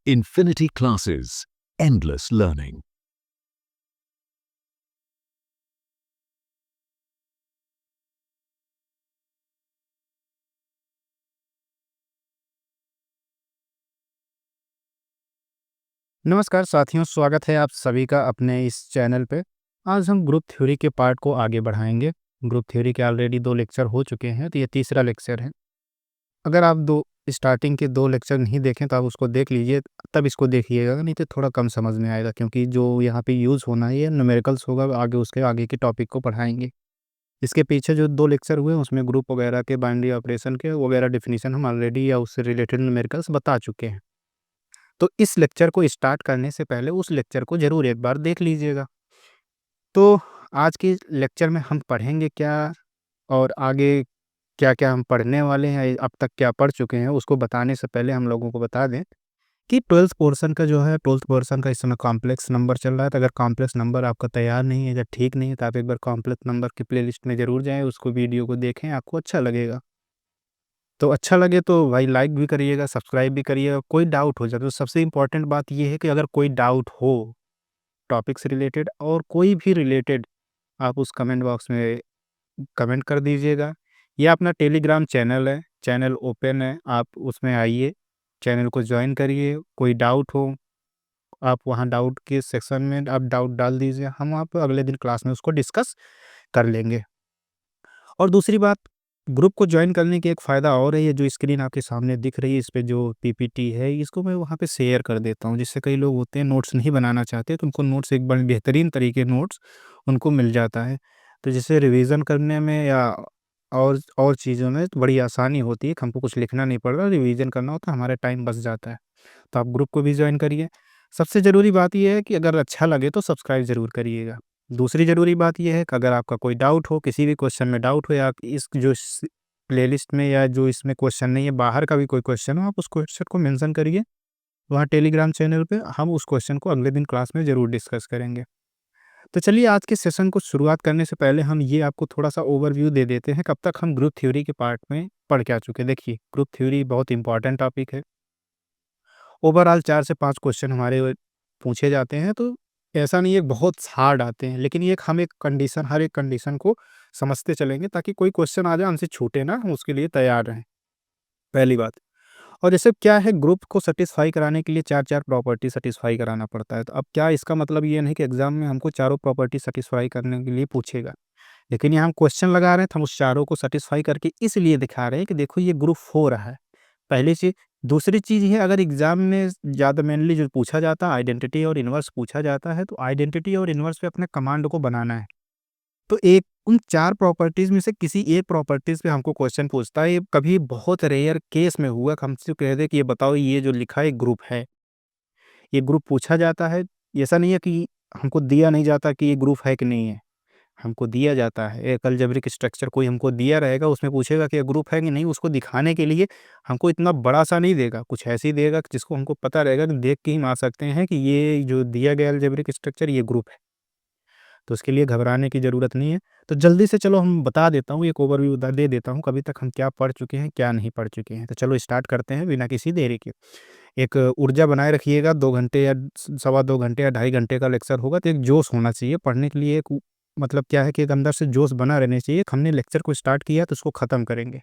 Infinity Classes, endless learning. नमस्कार साथियों, स्वागत है आप सभी का अपने इस चैनल पे। आज हम ग्रुप थ्योरी के पार्ट को आगे बढ़ाएंगे। ग्रुप थ्योरी के ऑलरेडी 2 लेक्चर हो चुके हैं, तो ये तीसरा लेक्चर है। अगर आप स्टार्टिंग के 2 लेक्चर नहीं देखें तो आप उसको देख लीजिए, तब इसको देखिएगा, नहीं तो थोड़ा कम समझ में आएगा, क्योंकि जो यहाँ पे यूज़ होना है ये न्यूमेरिकल्स होगा। आगे उसके आगे के टॉपिक को पढ़ाएंगे। इसके पीछे जो 2 लेक्चर हुए उसमें ग्रुप वगैरह के, बाइनरी ऑपरेशन के वगैरह डेफिनेशन हम ऑलरेडी या उससे रिलेटेड न्यूमेरिकल्स बता चुके हैं। तो इस लेक्चर को स्टार्ट करने से पहले उस लेक्चर को ज़रूर एक बार देख लीजिएगा। तो आज के लेक्चर में हम पढ़ेंगे क्या, और आगे क्या-क्या हम पढ़ने वाले हैं, अब तक क्या पढ़ चुके हैं, उसको बताने से पहले हम लोगों को बता दें कि 12th पोर्शन का जो है, 12th पोर्शन का इस समय कॉम्प्लेक्स नंबर चल रहा है। तो अगर कॉम्प्लेक्स नंबर आपका तैयार नहीं है या ठीक नहीं है, तो आप एक बार कॉम्प्लेक्स नंबर की प्लेलिस्ट में ज़रूर जाएँ, उसको वीडियो को देखें, आपको अच्छा लगेगा। तो अच्छा लगे तो भाई लाइक भी करिएगा, सब्सक्राइब भी करिएगा। कोई डाउट हो जाए तो सबसे इम्पोर्टेंट बात ये है कि अगर कोई डाउट हो टॉपिक से रिलेटेड और कोई भी रिलेटेड, आप उस कमेंट बॉक्स में कमेंट कर दीजिएगा। ये अपना टेलीग्राम चैनल है, चैनल ओपन है, आप उसमें आइए, चैनल को जॉइन करिए। कोई डाउट हो, आप वहाँ डाउट के सेक्शन में आप डाउट डाल दीजिए, हम आप अगले दिन क्लास में उसको डिस्कस कर लेंगे। और दूसरी बात, ग्रुप को जॉइन करने की एक फ़ायदा और है, ये जो स्क्रीन आपके सामने दिख रही है, इस पे जो पीपीटी है, इसको मैं वहाँ पे शेयर कर देता हूँ, जिससे कई लोग होते हैं नोट्स नहीं बनाना चाहते, तो उनको नोट्स एक बड़े बेहतरीन तरीके नोट्स उनको मिल जाता है। तो जिससे रिवीज़न करने में या और चीज़ों में तो बड़ी आसानी होती है, हमको कुछ लिखना नहीं पड़ रहा, रिवीज़न करना होता है, हमारा टाइम बच जाता है। तो आप ग्रुप को भी जॉइन करिए। सबसे ज़रूरी बात ये है कि अगर अच्छा लगे तो सब्सक्राइब ज़रूर करिएगा। दूसरी ज़रूरी बात ये है कि अगर आपका कोई डाउट हो, किसी भी क्वेश्चन में डाउट हो, या इस जो प्लेलिस्ट में या जो इसमें क्वेश्चन नहीं है, बाहर का भी कोई क्वेश्चन हो, आप उस क्वेश्चन को मेंशन करिए वहाँ टेलीग्राम चैनल पे। हम उस क्वेश्चन को अगले दिन क्लास में ज़रूर डिस्कस करेंगे। तो चलिए, आज के सेशन को शुरुआत करने से पहले हम ये आपको थोड़ा-सा ओवरव्यू दे देते हैं, कब तक हम ग्रुप थ्योरी के पार्ट में पढ़ क्या चुके हैं। देखिए, ग्रुप थ्योरी बहुत इंपॉर्टेंट टॉपिक है। ओवरऑल 4 से 5 क्वेश्चन हमारे पूछे जाते हैं, तो ऐसा नहीं है बहुत हार्ड आते हैं, लेकिन ये हम एक कंडीशन, हर एक कंडीशन को समझते चलेंगे, ताकि कोई क्वेश्चन आ जाए हमसे छूटे ना, हम उसके लिए तैयार रहें, पहली बात। और जैसे क्या है, ग्रुप को सैटिस्फाई कराने के लिए 4-4 प्रॉपर्टी सैटिस्फाई कराना पड़ता है। तो अब क्या, इसका मतलब ये नहीं कि एग्ज़ाम में हमको चारों प्रॉपर्टी सैटिस्फाई करने के लिए पूछेगा। लेकिन यहाँ हम क्वेश्चन लगा रहे हैं, तो हम उस चारों को सैटिस्फाई करके इसलिए दिखा रहे हैं कि देखो ये ग्रुप हो रहा है। पहली चीज़। दूसरी चीज़ ये है, अगर एग्ज़ाम में ज़्यादा मेनली जो पूछा जाता है आइडेंटिटी और इनवर्स पूछा जाता है, तो आइडेंटिटी और इनवर्स पे अपने कमांड को बनाना है। तो एक उन 4 प्रॉपर्टीज़ में से किसी एक प्रॉपर्टीज़ पे हमको क्वेश्चन पूछता है। ये कभी बहुत रेयर केस में हुआ कि हमसे कह दे कि ये बताओ, ये जो लिखा है ग्रुप है। ये ग्रुप पूछा जाता है। ऐसा नहीं है कि हमको दिया नहीं जाता कि ये ग्रुप है कि नहीं है। हमको दिया जाता है, एक अलजेब्रिक स्ट्रक्चर कोई हमको दिया रहेगा, उसमें पूछेगा कि ये ग्रुप है कि नहीं। उसको दिखाने के लिए हमको इतना बड़ा-सा नहीं देगा, कुछ ऐसे ही देगा कि जिसको हमको पता रहेगा कि देख के ही मान सकते हैं कि ये जो दिया गया अलजेब्रिक स्ट्रक्चर ये ग्रुप है। तो उसके लिए घबराने की ज़रूरत नहीं है। तो जल्दी से चलो हम बता देता हूँ, एक ओवरव्यू दे देता हूँ, अभी तक हम क्या पढ़ चुके हैं, क्या नहीं पढ़ चुके हैं। तो चलो स्टार्ट करते हैं बिना किसी देरी के। एक ऊर्जा बनाए रखिएगा, 2 घंटे या सवा 2 घंटे या ढाई घंटे का लेक्चर होगा, तो एक जोश होना चाहिए पढ़ने के लिए। एक मतलब क्या है कि एक अंदर से जोश बना रहना चाहिए। हमने लेक्चर को स्टार्ट किया तो उसको ख़त्म करेंगे।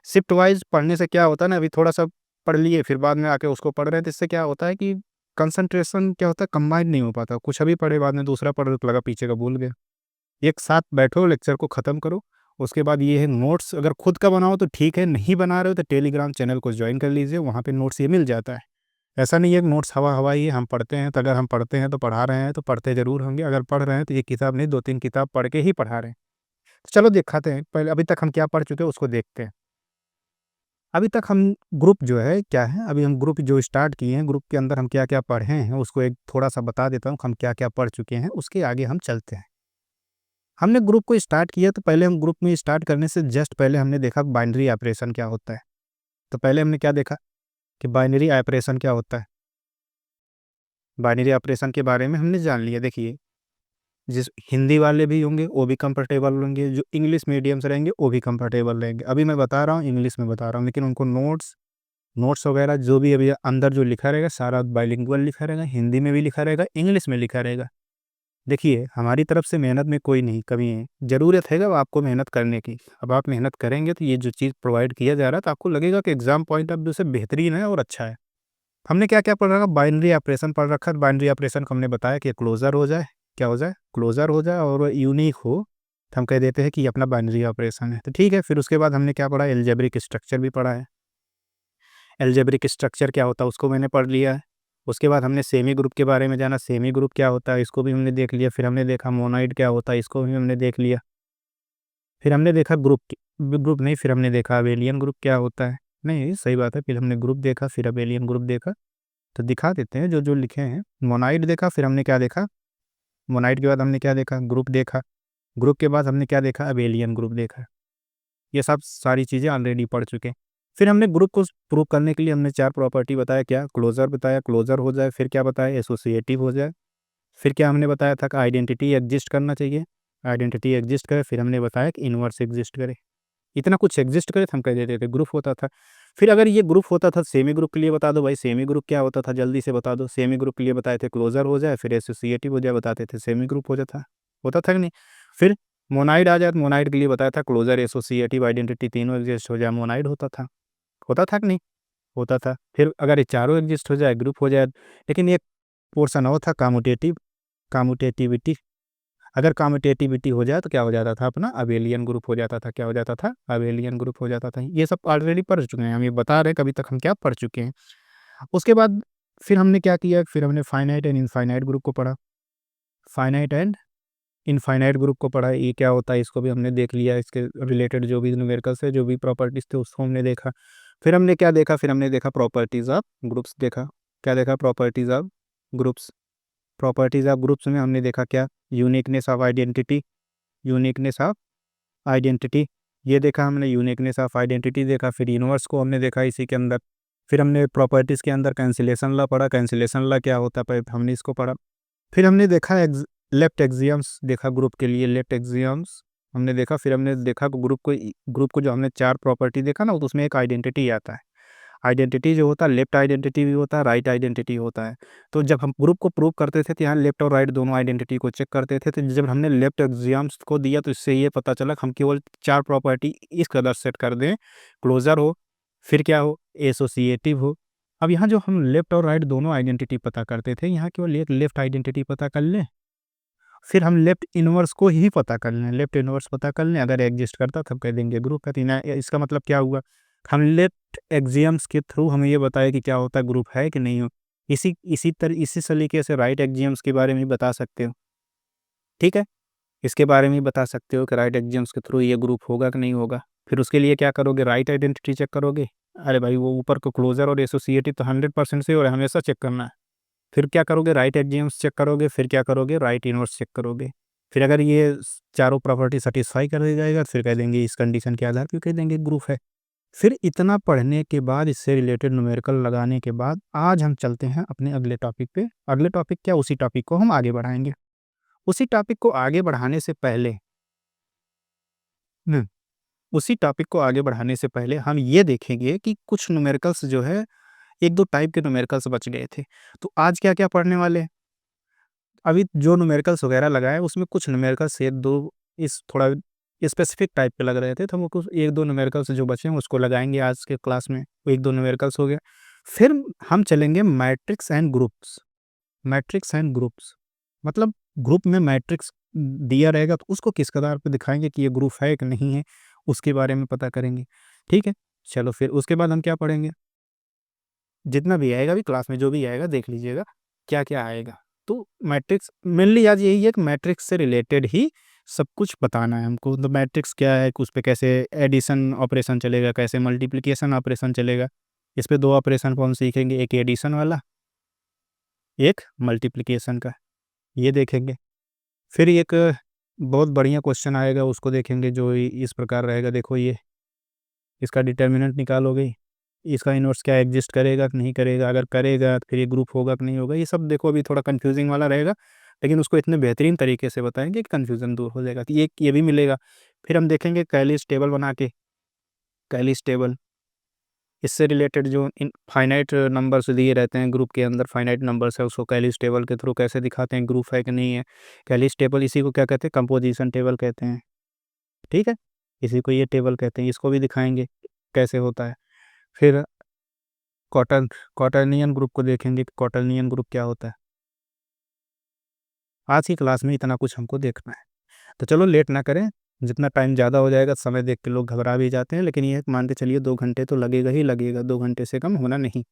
शिफ्ट वाइज़ पढ़ने से क्या होता है ना, अभी थोड़ा-सा पढ़ लिए, फिर बाद में आके उसको पढ़ रहे हैं, तो इससे क्या होता है कि कंसंट्रेशन क्या होता है, कंबाइन नहीं हो पाता। कुछ अभी पढ़े, बाद में दूसरा पढ़ रहे तो लगा पीछे का भूल गए। एक साथ बैठो, लेक्चर को ख़त्म करो। उसके बाद ये है, नोट्स अगर खुद का बनाओ तो ठीक है, नहीं बना रहे हो तो टेलीग्राम चैनल को जॉइन कर लीजिए, वहाँ पे नोट्स ये मिल जाता है। ऐसा नहीं है कि नोट्स हवा-हवा ही है, हम पढ़ते हैं, तो अगर हम पढ़ते हैं तो पढ़ा रहे हैं, तो पढ़ते ज़रूर होंगे। अगर पढ़ रहे हैं तो 1 किताब नहीं, 2-3 किताब पढ़ के ही पढ़ा रहे हैं। तो चलो दिखाते हैं, पहले अभी तक हम क्या पढ़ चुके हैं उसको देखते हैं। अभी तक हम ग्रुप जो है क्या है, अभी हम ग्रुप जो स्टार्ट किए हैं, ग्रुप के अंदर हम क्या-क्या पढ़े हैं, उसको एक थोड़ा-सा बता देता हूँ, हम क्या-क्या पढ़ चुके हैं, उसके आगे हम चलते हैं। हमने ग्रुप को स्टार्ट किया, तो पहले हम ग्रुप में स्टार्ट करने से जस्ट पहले हमने देखा बाइनरी ऑपरेशन क्या होता है। तो पहले हमने क्या देखा कि बाइनरी ऑपरेशन क्या होता है। बाइनरी ऑपरेशन के बारे में हमने जान लिया। देखिए, जिस हिंदी वाले भी होंगे वो भी कंफर्टेबल होंगे, जो इंग्लिश मीडियम से रहेंगे वो भी कंफर्टेबल रहेंगे। अभी मैं बता रहा हूँ, इंग्लिश में बता रहा हूँ, लेकिन उनको नोट्स नोट्स वगैरह जो भी अभी अंदर जो लिखा रहेगा सारा बाइलिंगुअल लिखा रहेगा, हिंदी में भी लिखा रहेगा, इंग्लिश में लिखा रहेगा। देखिए, हमारी तरफ से मेहनत में कोई नहीं कमी है, ज़रूरत है अब आपको मेहनत करने की। अब आप मेहनत करेंगे तो ये जो चीज़ प्रोवाइड किया जा रहा है तो आपको लगेगा कि एग्ज़ाम पॉइंट ऑफ व्यू से बेहतरीन है और अच्छा है। हमने क्या-क्या पढ़ रखा? बाइनरी ऑपरेशन पढ़ रखा है। बाइनरी ऑपरेशन को हमने बताया कि क्लोज़र हो जाए, क्या हो जाए? क्लोज़र हो जाए और यूनिक हो, तो हम कह देते हैं कि ये अपना बाइनरी ऑपरेशन है। तो ठीक है, फिर उसके बाद हमने क्या पढ़ा? अलजेब्रिक स्ट्रक्चर भी पढ़ा है। अलजेब्रिक स्ट्रक्चर क्या होता है उसको मैंने पढ़ लिया है। उसके बाद हमने सेमी ग्रुप के बारे में जाना, सेमी ग्रुप क्या होता है इसको भी हमने देख लिया। फिर हमने देखा मोनोइड क्या होता है इसको भी हमने देख लिया। फिर हमने देखा ग्रुप नहीं, फिर हमने देखा अबेलियन ग्रुप क्या होता है। नहीं, सही बात है, फिर हमने ग्रुप देखा, फिर अबेलियन ग्रुप देखा। तो दिखा देते हैं जो लिखे हैं। मोनाइड देखा, फिर हमने क्या देखा? मोनाइड के बाद हमने क्या देखा? ग्रुप देखा। ग्रुप के बाद हमने क्या देखा? अबेलियन ग्रुप देखा। ये सब सारी चीज़ें ऑलरेडी पढ़ चुके हैं। फिर हमने ग्रुप को प्रूव करने के लिए हमने 4 प्रॉपर्टी बताया, क्या? क्लोज़र बताया, क्लोज़र हो जाए, फिर क्या बताया? एसोसिएटिव हो जाए। फिर क्या हमने बताया था कि आइडेंटिटी एग्जिस्ट करना चाहिए, आइडेंटिटी एग्जिस्ट करे, फिर हमने बताया कि इनवर्स एग्जिस्ट करे। इतना कुछ एग्जिस्ट करे तो हम कह देते थे ग्रुप होता था। फिर अगर ये ग्रुप होता था, सेमी ग्रुप के लिए बता दो भाई, सेमी ग्रुप क्या होता था जल्दी से बता दो। सेमी ग्रुप के लिए बताए थे क्लोज़र हो जाए, फिर एसोसिएटिव हो जाए, बताते थे सेमी ग्रुप हो जाता, होता था कि नहीं? फिर मोनाइड आ जाए तो मोनाइड के लिए बताया था क्लोज़र, एसोसिएटिव, आइडेंटिटी तीनों एग्जिस्ट हो जाए, मोनाइड होता था कि नहीं? होता था। फिर अगर ये चारों एग्जिस्ट हो जाए, ग्रुप हो जाए। लेकिन एक पोर्शन और था कम्यूटेटिविटी। अगर कम्यूटेटिविटी हो जाए तो क्या हो जाता था? अपना अबेलियन ग्रुप हो जाता था। क्या हो जाता था? अबेलियन ग्रुप हो जाता था। ये सब ऑलरेडी पढ़ चुके हैं, हम ये बता रहे हैं कभी तक हम क्या पढ़ चुके हैं। उसके बाद फिर हमने क्या किया? फिर हमने फाइनाइट एंड इनफाइनाइट ग्रुप को पढ़ा। फाइनाइट एंड इनफाइनाइट ग्रुप को पढ़ा, ये क्या होता है इसको भी हमने देख लिया। इसके रिलेटेड जो भी न्यूमेरिकल्स है, जो भी प्रॉपर्टीज़ थे उसको हमने देखा। फिर हमने क्या देखा? फिर हमने देखा प्रॉपर्टीज़ ऑफ ग्रुप्स देखा। क्या देखा? Properties of groups. Properties of groups में हमने देखा क्या? Uniqueness of identity, uniqueness of identity, ये देखा हमने। यूनिकनेस ऑफ आइडेंटिटी देखा। फिर इनवर्स को हमने देखा इसी के अंदर। फिर हमने प्रॉपर्टीज़ के अंदर कैंसिलेशन लॉ पढ़ा। कैंसिलेशन लॉ क्या होता है पहले हमने इसको पढ़ा। फिर हमने देखा लेफ्ट एक्सियम्स देखा ग्रुप के लिए, लेफ्ट एक्सियम्स हमने देखा। फिर हमने देखा कि ग्रुप को जो हमने 4 प्रॉपर्टी देखा ना, तो उसमें एक आइडेंटिटी आता है। आइडेंटिटी जो होता है, लेफ्ट आइडेंटिटी भी होता है, राइट आइडेंटिटी होता है। तो जब हम ग्रुप को प्रूव करते थे तो यहाँ लेफ्ट और राइट दोनों आइडेंटिटी को चेक करते थे। तो जब हमने लेफ्ट एक्सियम्स को दिया तो इससे ये पता चला कि हम केवल 4 प्रॉपर्टी इस कदर सेट कर दें, क्लोजर हो, फिर क्या हो? एसोसिएटिव हो। अब यहाँ जो हम लेफ्ट और राइट दोनों आइडेंटिटी पता करते थे, यहाँ केवल एक लेफ्ट आइडेंटिटी पता कर लें, फिर हम लेफ्ट इनवर्स को ही पता कर लें। लेफ्ट इनवर्स पता कर लें, अगर एग्जिस्ट करता तो हम कह देंगे ग्रुप है। तीन इसका मतलब क्या हुआ? हम लेफ्ट एक्सियम्स के थ्रू हमें ये बताया कि क्या होता है, ग्रुप है कि नहीं हो। इसी सलीके से राइट एक्सियम्स के बारे में भी बता सकते हो। ठीक है, इसके बारे में भी बता सकते हो कि राइट एक्सियम्स के थ्रू ये ग्रुप होगा कि नहीं होगा। फिर उसके लिए क्या करोगे? राइट आइडेंटिटी चेक करोगे। अरे भाई, वो ऊपर को क्लोजर और एसोसिएटिव तो 100% से, और हमेशा चेक करना है। फिर क्या करोगे? राइट एक्सियम्स चेक करोगे। फिर क्या करोगे? राइट इनवर्स चेक करोगे। फिर अगर ये चारों प्रॉपर्टी सेटिस्फाई कर दी जाएगा तो फिर कह देंगे इस कंडीशन के आधार पे कह देंगे ग्रुप है। फिर इतना पढ़ने के बाद, इससे रिलेटेड न्यूमेरिकल लगाने के बाद, आज हम चलते हैं अपने अगले टॉपिक पे। अगले टॉपिक क्या? उसी टॉपिक को हम आगे बढ़ाएंगे। उसी टॉपिक को आगे बढ़ाने से पहले हम्म, उसी टॉपिक को आगे बढ़ाने से पहले हम ये देखेंगे कि कुछ न्यूमेरिकल्स जो है, एक दो टाइप के न्यूमेरिकल्स बच गए थे। तो आज क्या क्या पढ़ने वाले हैं? अभी जो न्यूमेरिकल्स वगैरह लगाए उसमें कुछ न्यूमेरिकल्स एक दो इस थोड़ा स्पेसिफिक टाइप के लग रहे थे, तो हम कुछ एक दो न्यूमेरिकल्स जो बचे हैं उसको लगाएंगे आज के क्लास में। वो एक दो न्यूमेरिकल्स हो गया। फिर हम चलेंगे matrix and groups. Matrix and groups मतलब ग्रुप में मैट्रिक्स दिया रहेगा तो उसको किस कदार पे दिखाएंगे कि ये ग्रुप है कि नहीं है, उसके बारे में पता करेंगे। ठीक है, चलो फिर उसके बाद हम क्या पढ़ेंगे? जितना भी आएगा भी क्लास में, जो भी आएगा देख लीजिएगा क्या क्या आएगा। तो मैट्रिक्स मेनली आज यही है कि मैट्रिक्स से रिलेटेड ही सब कुछ बताना है हमको। तो मैट्रिक्स क्या है, उस पे कैसे एडिशन ऑपरेशन चलेगा, कैसे मल्टीप्लिकेशन ऑपरेशन चलेगा। इस पे दो ऑपरेशन को हम सीखेंगे, एक एडिशन वाला, एक मल्टीप्लिकेशन का, ये देखेंगे। फिर एक बहुत बढ़िया क्वेश्चन आएगा, उसको देखेंगे, जो इस प्रकार रहेगा। देखो, ये इसका डिटर्मिनेंट निकालोगे, इसका इनवर्स क्या एग्जिस्ट करेगा कि नहीं करेगा, अगर करेगा तो फिर ये ग्रुप होगा कि नहीं होगा। ये सब देखो अभी थोड़ा कंफ्यूजिंग वाला रहेगा, लेकिन उसको इतने बेहतरीन तरीके से बताएंगे कि कन्फ्यूज़न दूर हो जाएगा। तो ये भी मिलेगा। फिर हम देखेंगे कैलिस टेबल बना के, कैलिस टेबल इससे रिलेटेड जो फाइनाइट नंबर्स दिए रहते हैं ग्रुप के अंदर, फाइनाइट नंबर्स है, उसको कैलिस टेबल के थ्रू कैसे दिखाते हैं ग्रुप है कि नहीं है। कैलिस टेबल इसी को क्या कहते हैं, कंपोजिशन टेबल कहते हैं, ठीक है, इसी को ये टेबल कहते हैं, इसको भी दिखाएंगे कैसे होता है। फिर क्वाटर्नियन ग्रुप को देखेंगे कि क्वाटर्नियन ग्रुप क्या होता है। आज की क्लास में इतना कुछ हमको देखना है, तो चलो लेट ना करें, जितना टाइम ज़्यादा हो जाएगा समय देख के लोग घबरा भी जाते हैं, लेकिन ये मान के चलिए 2 घंटे तो लगेगा ही लगेगा, 2 घंटे से कम होना नहीं।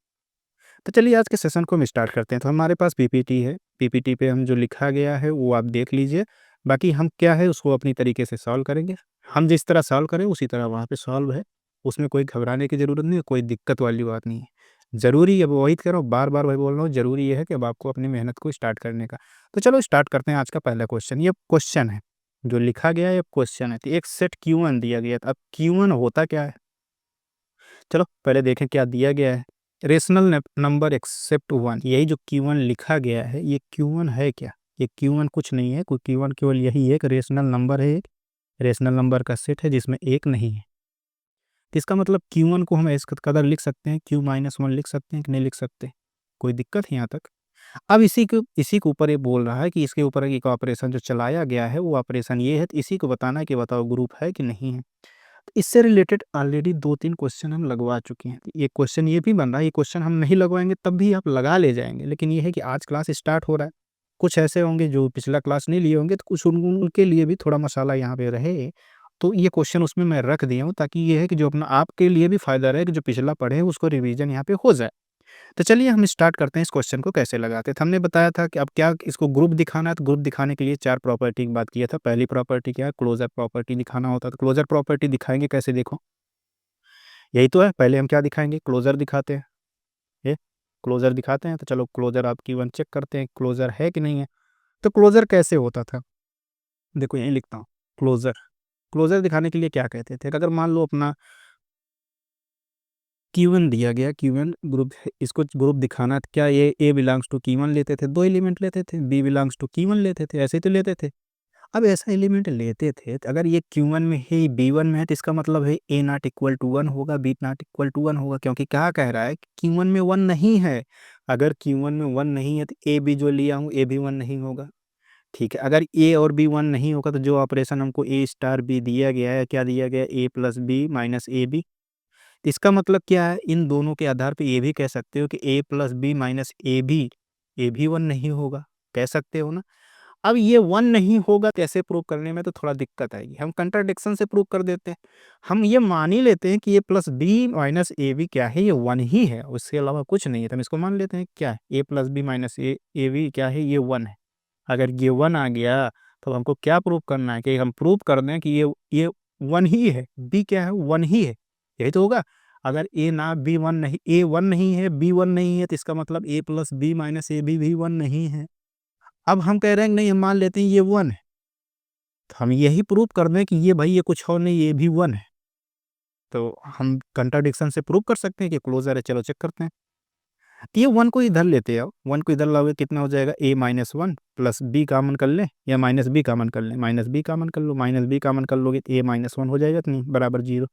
तो चलिए आज के सेशन को हम स्टार्ट करते हैं। तो हमारे पास पीपीटी है, पीपीटी पे हम जो लिखा गया है वो आप देख लीजिए, बाकी हम क्या है उसको अपनी तरीके से सॉल्व करेंगे। हम जिस तरह सॉल्व करें उसी तरह वहाँ पे सॉल्व है, उसमें कोई घबराने की ज़रूरत नहीं है, कोई दिक्कत वाली बात नहीं है। ज़रूरी अब वही कह रहा हूँ, बार-बार वही बोल रहा हूँ, ज़रूरी ये है कि अब आपको अपनी मेहनत को स्टार्ट करने का। तो चलो स्टार्ट करते हैं आज का पहला क्वेश्चन। ये क्वेश्चन है, जो लिखा गया है ये क्वेश्चन है। तो एक सेट Q1 दिया गया था। अब Q1 होता क्या है? चलो पहले देखें क्या दिया गया है। रेशनल नंबर एक्सेप्ट 1, यही जो Q1 लिखा गया है ये Q1 है क्या? ये Q1 कुछ नहीं है, कोई Q1 केवल यही एक रेशनल नंबर है, एक रेशनल नंबर का सेट है जिसमें एक नहीं है। तो इसका मतलब Q1 को हम इस कदर लिख सकते हैं, Q-1 लिख सकते हैं कि नहीं लिख सकते? कोई दिक्कत है यहाँ तक? अब इसी के ऊपर ये बोल रहा है कि इसके ऊपर एक ऑपरेशन जो चलाया गया है वो ऑपरेशन ये है, तो इसी को बताना है कि बताओ ग्रुप है कि नहीं है। तो इससे रिलेटेड ऑलरेडी 2-3 क्वेश्चन हम लगवा चुके हैं। ये क्वेश्चन ये भी बन रहा है, ये क्वेश्चन हम नहीं लगवाएँगे तब भी आप लगा ले जाएँगे, लेकिन ये है कि आज क्लास स्टार्ट हो रहा है। कुछ ऐसे होंगे जो पिछला क्लास नहीं लिए होंगे, तो कुछ उनके लिए भी थोड़ा मसाला यहाँ पे रहे, तो ये क्वेश्चन उसमें मैं रख दिया हूँ ताकि ये है कि जो अपना आपके लिए भी फ़ायदा रहे कि जो पिछला पढ़े हैं उसको रिवीजन यहाँ पे हो जाए। तो चलिए हम स्टार्ट करते हैं इस क्वेश्चन को कैसे लगाते हैं। तो हमने बताया था कि अब क्या इसको ग्रुप दिखाना है, तो ग्रुप दिखाने के लिए 4 प्रॉपर्टी की बात किया था। पहली प्रॉपर्टी क्या है, क्लोजर प्रॉपर्टी दिखाना होता है। तो क्लोजर प्रॉपर्टी दिखाएँगे कैसे देखो, यही तो है। पहले हम क्या दिखाएँगे, क्लोजर दिखाते हैं। ये क्लोजर दिखाते हैं, तो चलो क्लोजर आप Q1 चेक करते हैं क्लोजर है कि नहीं है। तो क्लोजर कैसे होता था, देखो यहीं लिखता हूँ क्लोजर। क्लोजर दिखाने के लिए क्या कहते थे, अगर मान लो अपना Q1 दिया गया, Q1 ग्रुप है, इसको ग्रुप दिखाना है, तो क्या ये A बिलॉन्ग्स टू Q1 लेते थे, 2 एलिमेंट लेते थे, B बिलॉन्ग्स टू Q1 लेते थे, ऐसे ही तो लेते थे। अब ऐसा एलिमेंट लेते थे, तो अगर ये Q1 में है, ये B1 में है, तो इसका मतलब है A नॉट इक्वल टू 1 होगा, B नॉट इक्वल टू 1 होगा, क्योंकि क्या कह रहा है कि Q1 में 1 नहीं है। अगर Q1 में 1 नहीं है, तो A B जो लिया हूँ, A भी 1 नहीं होगा। ठीक है, अगर A और B 1 नहीं होगा, तो जो ऑपरेशन हमको A स्टार B दिया गया है, क्या दिया गया है, A plus B minus AB। इसका मतलब क्या है, इन दोनों के आधार पे ये भी कह सकते हो कि A प्लस बी माइनस ए भी 1 नहीं होगा, कह सकते हो ना। अब ये 1 नहीं होगा, कैसे प्रूव करने में तो थोड़ा दिक्कत आएगी, हम कंट्राडिक्शन से प्रूव कर देते हैं। हम ये मान ही लेते हैं कि ये plus B minus A B क्या है, ये 1 ही है, उसके अलावा कुछ नहीं है, तो हम इसको मान लेते हैं क्या है, A plus B minus A B क्या है, ये 1 है। अगर ये 1 आ गया तो हमको क्या प्रूव करना है, कि हम प्रूव कर दें कि ये 1 ही है, बी क्या है, 1 ही है, यही तो होगा। अगर ए ना बी 1 नहीं, ए 1 नहीं है, बी 1 नहीं है, तो इसका मतलब A plus B minus A B भी 1 नहीं है। अब हम कह रहे हैं कि नहीं, हम मान लेते हैं ये 1 है, तो हम यही प्रूव कर दें कि ये भाई ये कुछ और नहीं, ये भी 1 है, तो हम कंट्राडिक्शन से प्रूव कर सकते हैं कि क्लोजर है। चलो चेक करते हैं। तो ये 1 को इधर लेते आओ, 1 को इधर लाओगे कितना हो जाएगा, a माइनस 1 प्लस बी कामन कर लें या माइनस बी कामन कर लें, माइनस बी कामन कर लो, माइनस बी कामन कर लोगे तो a माइनस 1 हो जाएगा, तो नहीं बराबर 0।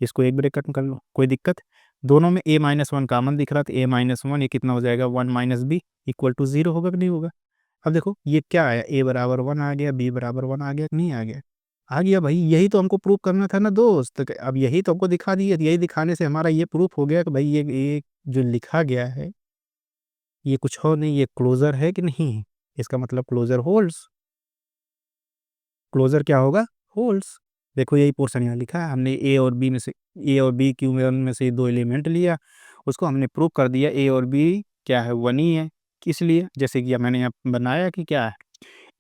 इसको एक ब्रैकेट में कर लो, कोई दिक्कत। दोनों में a माइनस 1 कामन दिख रहा, तो a माइनस 1 ये कितना हो जाएगा, 1 माइनस बी इक्वल टू 0 होगा कि नहीं होगा। अब देखो ये क्या आया, a बराबर 1 आ गया, b बराबर 1 आ गया कि नहीं आ गया, आ गया भाई। यही तो हमको प्रूफ करना था ना दोस्त, अब यही तो हमको दिखा दिया, यही दिखाने से हमारा ये प्रूफ हो गया कि भाई ये जो लिखा गया है ये कुछ और नहीं, ये क्लोजर है कि नहीं है। इसका मतलब क्लोजर होल्ड्स, क्लोजर क्या होगा, होल्ड्स। देखो यही पोर्शन यहाँ लिखा है, हमने ए और बी में से, ए और बी Q1 में से 2 एलिमेंट लिया, उसको हमने प्रूव कर दिया ए और बी क्या है, 1 ही है। किस लिए, जैसे कि मैंने यहाँ बनाया कि क्या है,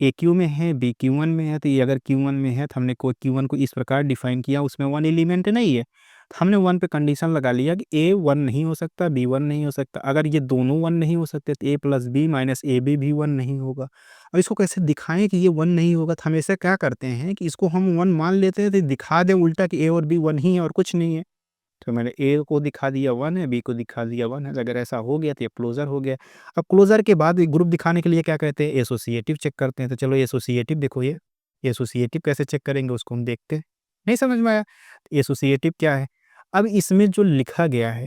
ए क्यू में है, बी Q1 में है, तो ये अगर Q1 में है तो हमने को Q1 को इस प्रकार डिफाइन किया, उसमें 1 एलिमेंट नहीं है, तो हमने 1 पे कंडीशन लगा लिया कि ए 1 नहीं हो सकता, बी 1 नहीं हो सकता। अगर ये दोनों 1 नहीं हो सकते, तो A plus B minus A B भी 1 नहीं होगा। अब इसको कैसे दिखाएं कि ये 1 नहीं होगा, तो हमेशा क्या करते हैं कि इसको हम 1 मान लेते हैं, तो दिखा दें उल्टा कि ए और बी 1 ही है और कुछ नहीं है। तो मैंने ए को दिखा दिया 1 है, बी को दिखा दिया 1 है, अगर ऐसा हो गया तो ये क्लोजर हो गया। अब क्लोजर के बाद ग्रुप दिखाने के लिए क्या कहते हैं, एसोसिएटिव चेक करते हैं। तो चलो एसोसिएटिव देखो, ये एसोसिएटिव कैसे चेक करेंगे उसको हम देखते हैं। नहीं समझ में आया, एसोसिएटिव क्या है। अब इसमें जो लिखा गया है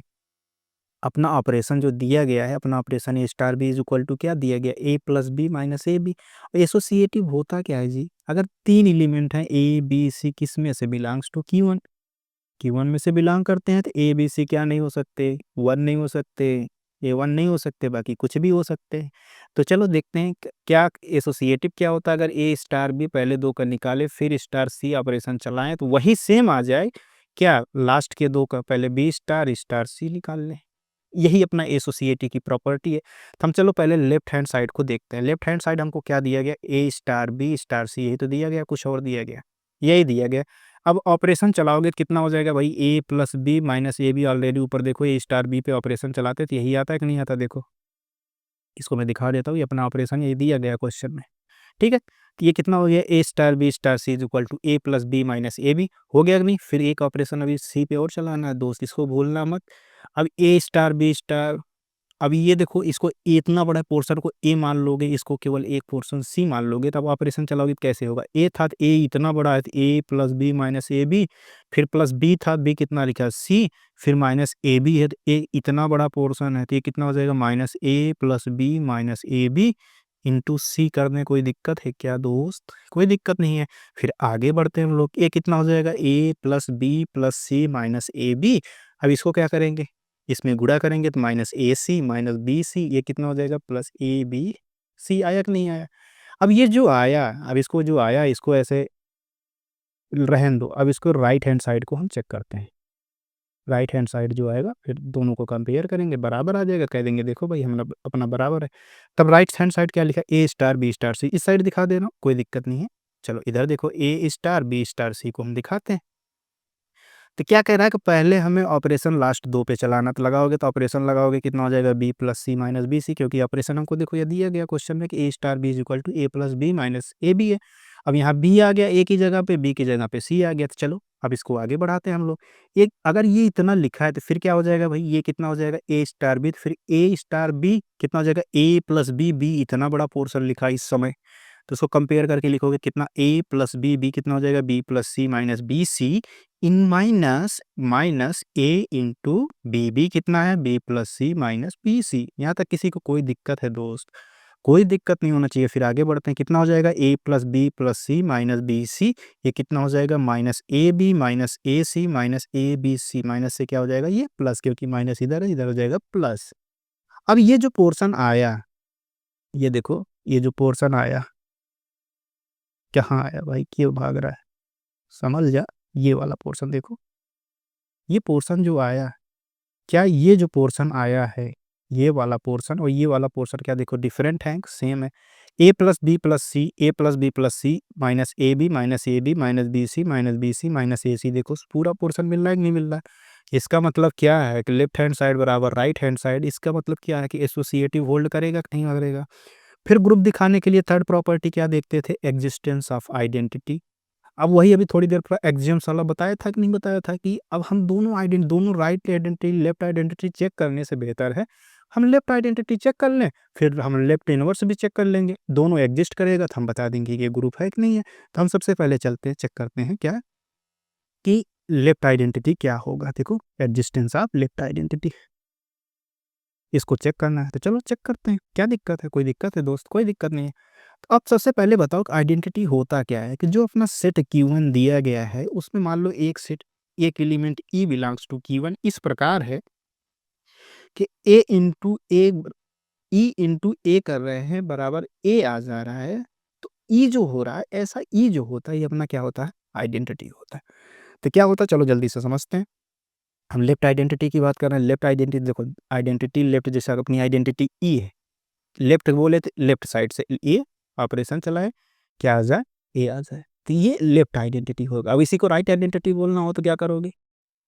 अपना ऑपरेशन जो दिया गया है, अपना operation A star B is equal to क्या दिया गया, A plus B minus A B. Associative होता क्या है जी, अगर तीन एलिमेंट हैं ए बी सी, किस में से belongs to Q one, Q one में से बिलोंग करते हैं, तो ए बी सी क्या नहीं हो सकते, वन नहीं हो सकते, ए वन नहीं हो सकते, बाकी कुछ भी हो सकते हैं। तो चलो देखते हैं क्या एसोसिएटिव क्या होता है। अगर ए स्टार बी पहले दो का निकाले फिर स्टार सी ऑपरेशन चलाएं तो वही सेम आ जाए क्या, लास्ट के दो का पहले बी स्टार स्टार सी निकाल लें। यही अपना एसोसिएटिव की प्रॉपर्टी है। तो हम चलो पहले लेफ्ट हैंड साइड को देखते हैं। लेफ्ट हैंड साइड हमको क्या दिया गया, ए स्टार बी स्टार सी, यही तो दिया गया, कुछ और दिया गया, यही दिया गया। अब ऑपरेशन चलाओगे तो कितना हो जाएगा भाई, A plus B minus A B. Already ऊपर देखो ए स्टार बी पे ऑपरेशन चलाते तो यही आता है कि नहीं आता, देखो इसको मैं दिखा देता हूँ, ये अपना ऑपरेशन ये दिया गया क्वेश्चन में, ठीक है। तो ये कितना हो गया, A star B star C is equal to A plus B minus A B, हो गया कि नहीं। फिर एक ऑपरेशन अभी सी पे और चलाना है दोस्त, इसको भूलना मत। अब ए स्टार बी स्टार, अब ये देखो इसको इतना बड़ा पोर्शन को ए मान लोगे, इसको केवल एक पोर्शन सी मान लोगे, तब ऑपरेशन चलाओगे तो कैसे होगा, ए था तो ए इतना बड़ा है तो A plus B minus A B, फिर प्लस बी था, बी कितना लिखा सी, फिर माइनस ए बी है तो ए इतना बड़ा पोर्शन है तो ये कितना हो जाएगा, minus A plus B minus A B into C. करने कोई दिक्कत है क्या दोस्त, कोई दिक्कत नहीं है। फिर आगे बढ़ते हैं हम लोग, ए कितना हो जाएगा, A plus B plus C minus A B. अब इसको क्या करेंगे, इसमें गुणा करेंगे तो minus A C minus B C, ये कितना हो जाएगा, प्लस ए बी सी। आया कि नहीं आया। अब ये जो आया, अब इसको जो आया इसको ऐसे रहने दो। अब इसको राइट हैंड साइड को हम चेक करते हैं। राइट हैंड साइड जो आएगा फिर दोनों को कंपेयर करेंगे, बराबर आ जाएगा, कह देंगे देखो भाई हमारा अपना बराबर है। तब राइट हैंड साइड क्या लिखा, ए स्टार बी स्टार सी, इस साइड दिखा दे रहा हूँ, कोई दिक्कत नहीं है। चलो इधर देखो, ए स्टार बी स्टार सी को हम दिखाते हैं। तो क्या कह रहा है कि पहले हमें ऑपरेशन लास्ट दो पे चलाना, तो लगाओगे तो ऑपरेशन लगाओगे कितना हो जाएगा, B plus C minus B सी, क्योंकि ऑपरेशन हमको देखो ये दिया गया क्वेश्चन में कि A star B is equal to A plus B minus A B है। अब यहाँ बी आ गया ए की जगह पे, बी की जगह पे सी आ गया। तो चलो अब इसको आगे बढ़ाते हैं हम लोग। एक अगर ये इतना लिखा है तो फिर क्या हो जाएगा भाई, ये कितना हो जाएगा, ए स्टार बी, तो फिर ए स्टार बी कितना हो जाएगा, ए प्लस बी, बी इतना बड़ा पोर्शन लिखा है इस समय, तो उसको कंपेयर करके लिखोगे कितना, ए प्लस बी कितना हो जाएगा, B plus C minus B सी इन माइनस माइनस ए इंटू बी कितना है, B plus C minus B सी। यहाँ तक किसी को कोई दिक्कत है दोस्त, कोई दिक्कत नहीं होना चाहिए। फिर आगे बढ़ते हैं, कितना हो जाएगा, A plus C minus B C, ये कितना हो जाएगा, minus A B minus A C minus A B C, minus से क्या हो जाएगा ये प्लस, क्योंकि माइनस इधर है, इधर हो जाएगा प्लस। अब ये जो पोर्शन आया, ये देखो ये जो पोर्शन आया, कहाँ आया भाई, क्यों भाग रहा है, समझ जा। ये वाला पोर्शन देखो, ये पोर्शन जो आया, क्या ये जो पोर्शन आया है, ये वाला पोर्शन और ये वाला पोर्शन क्या देखो डिफरेंट है, सेम है। A plus B plus C, A plus B plus C minus A B minus A B minus B C minus B C minus A C, देखो पूरा पोर्शन मिल रहा है कि नहीं मिल रहा है। इसका मतलब क्या है कि लेफ्ट हैंड साइड बराबर राइट हैंड साइड, इसका मतलब क्या है कि एसोसिएटिव होल्ड करेगा कि नहीं करेगा। फिर ग्रुप दिखाने के लिए थर्ड प्रॉपर्टी क्या देखते थे, एग्जिस्टेंस ऑफ आइडेंटिटी। अब वही अभी थोड़ी देर पर एक्सियम्स वाला बताया था कि नहीं बताया था कि अब हम दोनों right identity left identity check करने से बेहतर है हम लेफ्ट आइडेंटिटी चेक कर लें, फिर हम लेफ्ट इनवर्स भी चेक कर लेंगे, दोनों एग्जिस्ट करेगा तो हम बता देंगे कि ये ग्रुप है कि नहीं है। तो हम सबसे पहले चलते हैं चेक करते हैं क्या कि लेफ्ट आइडेंटिटी क्या होगा। देखो एग्जिस्टेंस ऑफ लेफ्ट आइडेंटिटी, इसको चेक करना है तो चलो चेक करते हैं, क्या दिक्कत है, कोई दिक्कत है दोस्त, कोई दिक्कत नहीं है। तो अब सबसे पहले बताओ कि आइडेंटिटी होता क्या है, कि जो अपना सेट Q1 दिया गया है उसमें मान लो एक सेट, एक element E belongs to Q1 इस प्रकार है कि ए इंटू ए, ई इंटू ए कर रहे हैं बराबर ए आ जा रहा है, तो ई जो हो रहा है, ऐसा ई जो होता है ये अपना क्या होता है, आइडेंटिटी होता है। तो क्या होता है, चलो जल्दी से समझते हैं। हम लेफ्ट आइडेंटिटी की बात कर रहे हैं, लेफ्ट आइडेंटिटी देखो, आइडेंटिटी लेफ्ट जैसा अपनी आइडेंटिटी ई है, लेफ्ट बोले तो लेफ्ट साइड से ए ऑपरेशन चलाए, क्या आ जाए, ए आ जाए, तो ये लेफ्ट आइडेंटिटी होगा। अब इसी को राइट आइडेंटिटी बोलना हो तो क्या करोगे,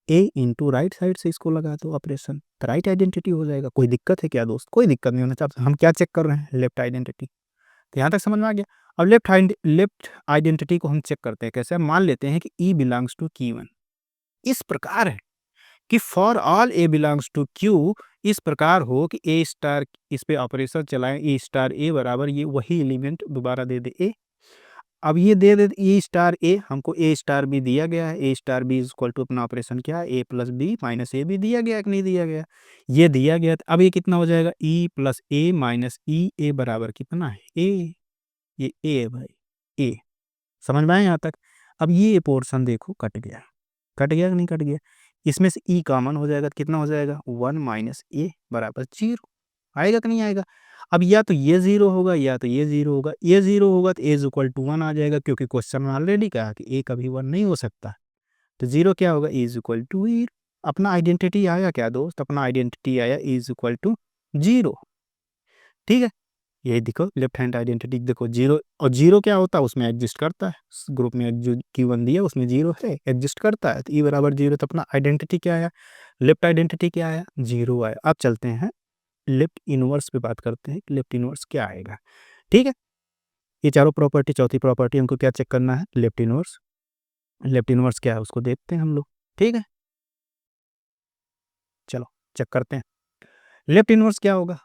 ए इंटू राइट साइड से इसको लगा दो ऑपरेशन, तो राइट आइडेंटिटी हो जाएगा। कोई दिक्कत है क्या दोस्त, कोई दिक्कत नहीं होना चाहिए। हम क्या चेक कर रहे हैं, लेफ्ट आइडेंटिटी। तो यहाँ तक समझ में आ गया। अब लेफ्ट आइडेंटिटी को हम चेक करते हैं कैसे, मान लेते हैं कि ई बिलोंग्स टू Q1 इस प्रकार है कि for all A belongs to Q, इस प्रकार हो कि ए स्टार, इस पे ऑपरेशन चलाएं, ए स्टार ए बराबर ये वही एलिमेंट दोबारा दे दे ए। अब ये दे दे ए स्टार ए, हमको ए स्टार बी दिया गया है, A star B is equal to अपना ऑपरेशन क्या है, A plus B minus A B दिया गया है कि नहीं दिया गया, ये दिया गया। तो अब ये कितना हो जाएगा, ई प्लस ए माइनस ई, ए बराबर कितना है ए, ये ए है भाई, ए। समझ में आया यहाँ तक। अब ये पोर्शन देखो कट गया, कट गया कि नहीं कट गया, इसमें से ई कॉमन हो जाएगा तो कितना हो जाएगा, 1 माइनस ए बराबर 0, आएगा कि नहीं आएगा। अब या तो ये 0 होगा या तो ये 0 होगा, ये 0 होगा तो ए इज इक्वल टू 1 आ जाएगा, क्योंकि क्वेश्चन में ऑलरेडी कहा कि ए कभी 1 नहीं हो सकता। तो 0 क्या होगा, ए इज इक्वल टू ए। अपना आइडेंटिटी आया क्या दोस्त, अपना आइडेंटिटी आया ए इज इक्वल टू 0। ठीक है, यही देखो लेफ्ट हैंड आइडेंटिटी देखो 0, और 0 क्या होता है उसमें एग्जिस्ट करता है, ग्रुप में जो Q1 दिया उसमें 0 है, एग्जिस्ट करता है, तो ई बराबर 0। तो अपना आइडेंटिटी क्या आया, लेफ्ट आइडेंटिटी क्या आया, 0 आया। अब चलते हैं लेफ्ट इनवर्स पे बात करते हैं, लेफ्ट इनवर्स क्या आएगा। ठीक है, ये चारों प्रॉपर्टी, चौथी प्रॉपर्टी हमको क्या चेक करना है, लेफ्ट इनवर्स। लेफ्ट इनवर्स क्या है उसको देखते हैं हम लोग। ठीक है, चलो चेक करते हैं लेफ्ट इनवर्स क्या होगा।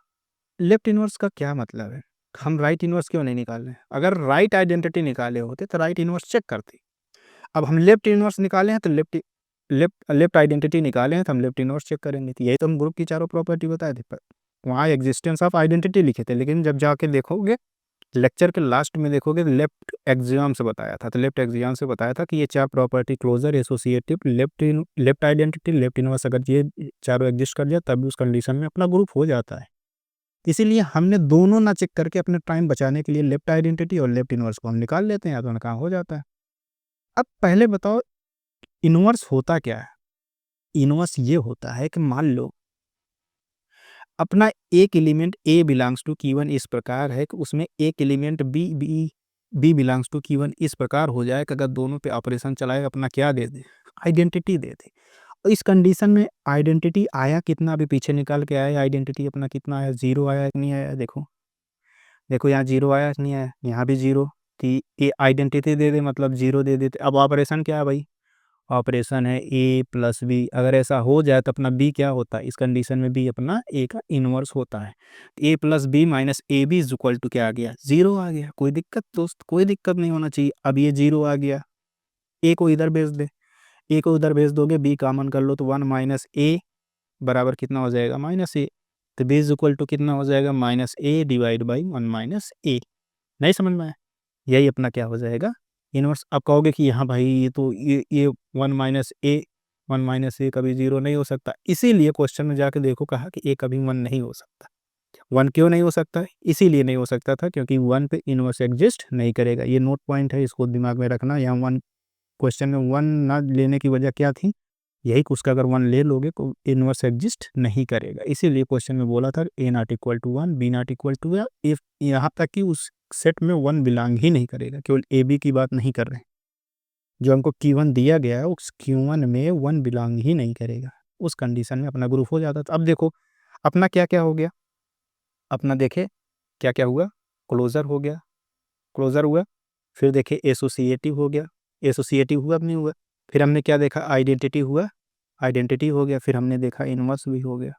लेफ्ट इनवर्स का क्या मतलब है, हम राइट इनवर्स क्यों नहीं निकाल रहे हैं, अगर राइट आइडेंटिटी निकाले होते तो राइट इनवर्स चेक करते। अब हम लेफ्ट इनवर्स निकाले हैं तो लेफ्ट लेफ्ट लेफ्ट आइडेंटिटी निकाले हैं तो हम लेफ्ट इनवर्स चेक करेंगे। तो यही तो हम ग्रुप की चारों प्रॉपर्टी बताए थे, पर वहाँ एग्जिस्टेंस ऑफ आइडेंटिटी लिखे थे, लेकिन जब जाके देखोगे लेक्चर के लास्ट में देखोगे लेफ्ट एग्जाम से बताया था, तो लेफ्ट एग्जाम से बताया था कि ये चार property closure, associative, left identity, left inverse, अगर ये चारों एग्जिस्ट कर जाए तभी उस कंडीशन में अपना ग्रुप हो जाता है। इसीलिए हमने दोनों ना चेक करके अपने टाइम बचाने के लिए लेफ्ट आइडेंटिटी और लेफ्ट इनवर्स को हम निकाल लेते हैं, तो उनका हो जाता है। अब पहले बताओ इनवर्स होता क्या है। इनवर्स ये होता है कि मान लो अपना एक element A belongs to Q1 इस प्रकार है कि उसमें एक element B belongs to Q1 इस प्रकार हो जाए कि अगर दोनों पे ऑपरेशन चलाए अपना क्या दे दे, आइडेंटिटी दे दे। और इस कंडीशन में आइडेंटिटी आया कितना, अभी पीछे निकाल के आया आइडेंटिटी अपना कितना आया, 0 आया कि नहीं आया, देखो देखो यहाँ 0 आया कि नहीं आया, यहाँ भी 0। तो ये आइडेंटिटी दे दे मतलब 0 दे देते। अब ऑपरेशन क्या है भाई, ऑपरेशन है ए प्लस बी, अगर ऐसा हो जाए तो अपना बी क्या होता है, इस कंडीशन में बी अपना ए का इनवर्स होता है। A plus B minus A B is equal to क्या आ गया, 0 आ गया। कोई दिक्कत दोस्त, कोई दिक्कत नहीं होना चाहिए। अब ये 0 आ गया, ए को इधर भेज दे, ए को उधर भेज दोगे, बी कॉमन कर लो तो 1 माइनस ए बराबर कितना हो जाएगा, माइनस ए। तो बी इज इक्वल टू कितना हो जाएगा, minus A divide by 1 minus A. नहीं समझ में आया, यही अपना क्या हो जाएगा, इनवर्स। आप कहोगे कि हाँ भाई ये तो ये 1 माइनस ए कभी 0 नहीं हो सकता, इसीलिए क्वेश्चन में जाके देखो कहा कि ए कभी 1 नहीं हो सकता। 1 क्यों नहीं हो सकता है, इसीलिए नहीं हो सकता था क्योंकि 1 पे इनवर्स एग्जिस्ट नहीं करेगा। ये नोट पॉइंट है, इसको दिमाग में रखना। यहाँ 1 क्वेश्चन में 1 ना लेने की वजह क्या थी, यही कि उसका अगर 1 ले लोगे तो इनवर्स एग्जिस्ट नहीं करेगा, इसीलिए क्वेश्चन में बोला था A not equal to 1, B not equal to, if यहाँ तक कि उस सेट में 1 बिलोंग ही नहीं करेगा। केवल ए बी की बात नहीं कर रहे हैं, जो हमको Q1 दिया गया है उस Q1 में 1 बिलोंग ही नहीं करेगा, उस कंडीशन में अपना ग्रुप हो जाता। तो अब देखो अपना क्या क्या हो गया, अपना देखे क्या क्या हुआ, क्लोजर हो गया, क्लोजर हुआ, फिर देखे एसोसिएटिव हो गया, एसोसिएटिव हुआ नहीं हुआ, फिर हमने क्या देखा, आइडेंटिटी हुआ, आइडेंटिटी हो गया, फिर हमने देखा इनवर्स भी हो गया।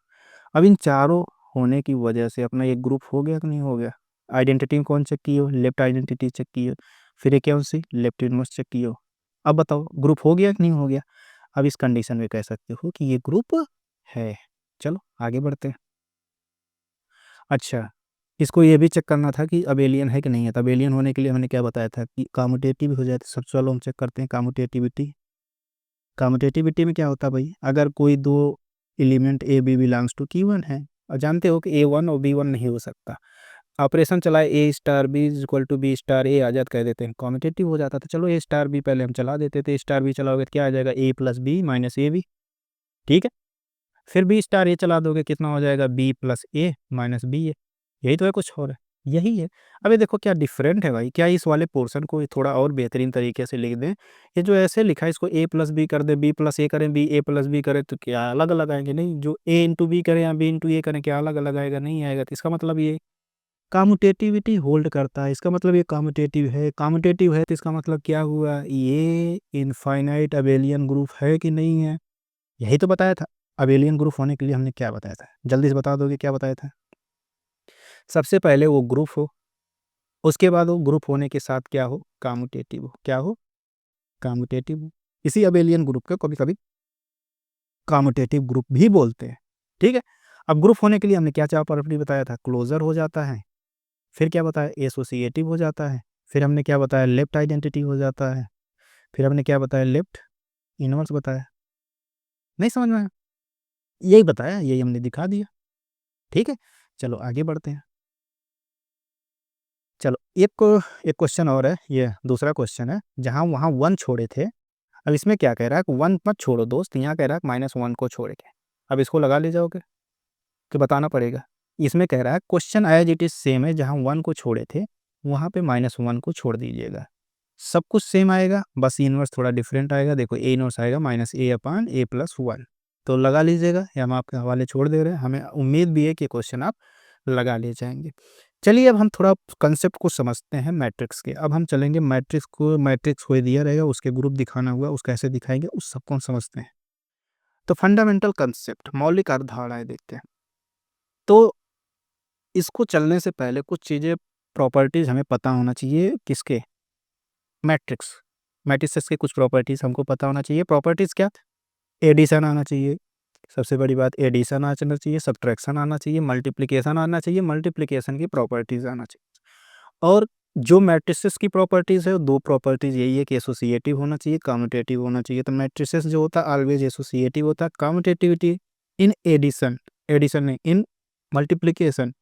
अब इन चारों होने की वजह से अपना एक ग्रुप हो गया कि नहीं हो गया। आइडेंटिटी कौन चेक की हो, लेफ्ट आइडेंटिटी चेक की हो, फिर एक कौन सी, लेफ्ट इनवर्स चेक की हो। अब बताओ ग्रुप हो गया कि नहीं हो गया। अब इस कंडीशन में कह सकते हो कि ये ग्रुप है। चलो आगे बढ़ते हैं। अच्छा, इसको ये भी चेक करना था कि अब एलियन है कि नहीं है। तब एलियन होने के लिए हमने क्या बताया था कि कम्यूटेटिव हो जाए। तो सब चलो हम चेक करते हैं कम्यूटेटिविटी। कम्यूटेटिविटी में क्या होता है भाई, अगर कोई दो element A B belongs to Q1 है और जानते हो कि A1 और B1 नहीं हो सकता, ऑपरेशन चलाए A star B is equal to B star A आ जाता, कह देते हैं कम्यूटेटिव हो जाता था। चलो ए स्टार बी पहले हम चला देते थे, ए स्टार बी चलाओगे तो क्या आ जाएगा, A plus B minus A B. ठीक है, फिर बी स्टार ए चला दोगे कितना हो जाएगा, बी प्लस ए माइनस बी ए। यही तो है, कुछ और है, यही है। अभी देखो क्या डिफरेंट है भाई, क्या इस वाले पोर्शन को थोड़ा और बेहतरीन तरीके से लिख दें। ये जो ऐसे लिखा है इसको ए प्लस बी कर दे, बी प्लस ए करें, बी ए प्लस बी करें, तो क्या अलग अलग आएंगे, नहीं जो ए इंटू बी करें या बी इंटू ए करें क्या अलग अलग आएगा, नहीं आएगा। तो इसका मतलब ये कम्यूटेटिविटी होल्ड करता है, इसका मतलब ये कम्यूटेटिव है। कम्यूटेटिव है तो इसका मतलब क्या हुआ, ये इनफाइनाइट अबेलियन ग्रुप है कि नहीं है। यही तो बताया था। अबेलियन ग्रुप होने के लिए हमने क्या बताया था, जल्दी से बता दोगे क्या बताया था। सबसे पहले वो ग्रुप हो उसके बाद वो ग्रुप होने के साथ क्या हो, कम्यूटेटिव हो। क्या हो, कम्यूटेटिव हो। इसी अबेलियन ग्रुप को कभी कभी कम्यूटेटिव ग्रुप भी बोलते हैं। ठीक है, अब ग्रुप होने के लिए हमने क्या चार प्रॉपर्टी बताया था, क्लोजर हो जाता है, फिर क्या बताया, एसोसिएटिव हो जाता है, फिर हमने क्या बताया, लेफ्ट आइडेंटिटी हो जाता है, फिर हमने क्या बताया, लेफ्ट इनवर्स बताया। नहीं समझ में आया? यही बताया, यही हमने दिखा दिया। ठीक है, चलो आगे बढ़ते हैं। चलो एक एक क्वेश्चन और है, ये दूसरा क्वेश्चन है, जहाँ वहाँ 1 छोड़े थे, अब इसमें क्या कह रहा है कि 1 मत छोड़ो दोस्त, यहाँ कह रहा है -1 को छोड़ के। अब इसको लगा ले जाओगे कि बताना पड़ेगा। इसमें कह रहा है question as it is same है, जहाँ 1 को छोड़े थे वहाँ पे -1 को छोड़ दीजिएगा। सब कुछ सेम आएगा, बस इनवर्स थोड़ा डिफरेंट आएगा। देखो ए इनवर्स आएगा -a/a+1, तो लगा लीजिएगा, ये हम आपके हवाले छोड़ दे रहे हैं। हमें उम्मीद भी है कि क्वेश्चन आप लगा ले जाएंगे। चलिए अब हम थोड़ा कंसेप्ट को समझते हैं मैट्रिक्स के। अब हम चलेंगे मैट्रिक्स कोई दिया रहेगा, उसके ग्रुप दिखाना हुआ, उसको कैसे दिखाएंगे, उस सबको हम समझते हैं। तो फंडामेंटल कंसेप्ट, मौलिक अवधारणाएं देखते हैं। तो इसको चलने से पहले कुछ चीज़ें, प्रॉपर्टीज़ हमें पता होना चाहिए, किसके, मैट्रिक्स, मैट्रिसेस के कुछ प्रॉपर्टीज़ हमको पता होना चाहिए। प्रॉपर्टीज़ क्या, एडिशन आना चाहिए, सबसे बड़ी बात एडिशन आना चाहिए, सब्ट्रैक्शन आना चाहिए, मल्टीप्लिकेशन आना चाहिए, मल्टीप्लिकेशन की प्रॉपर्टीज़ आना चाहिए। और जो मैट्रिसेस की प्रॉपर्टीज़ है, 2 प्रॉपर्टीज़ यही है कि एसोसिएटिव होना चाहिए, कम्यूटेटिव होना चाहिए। तो मैट्रिसेस जो होता है ऑलवेज एसोसिएटिव होता है, कम्यूटेटिविटी इन एडिशन, एडिशन नहीं, इन मल्टीप्लिकेशन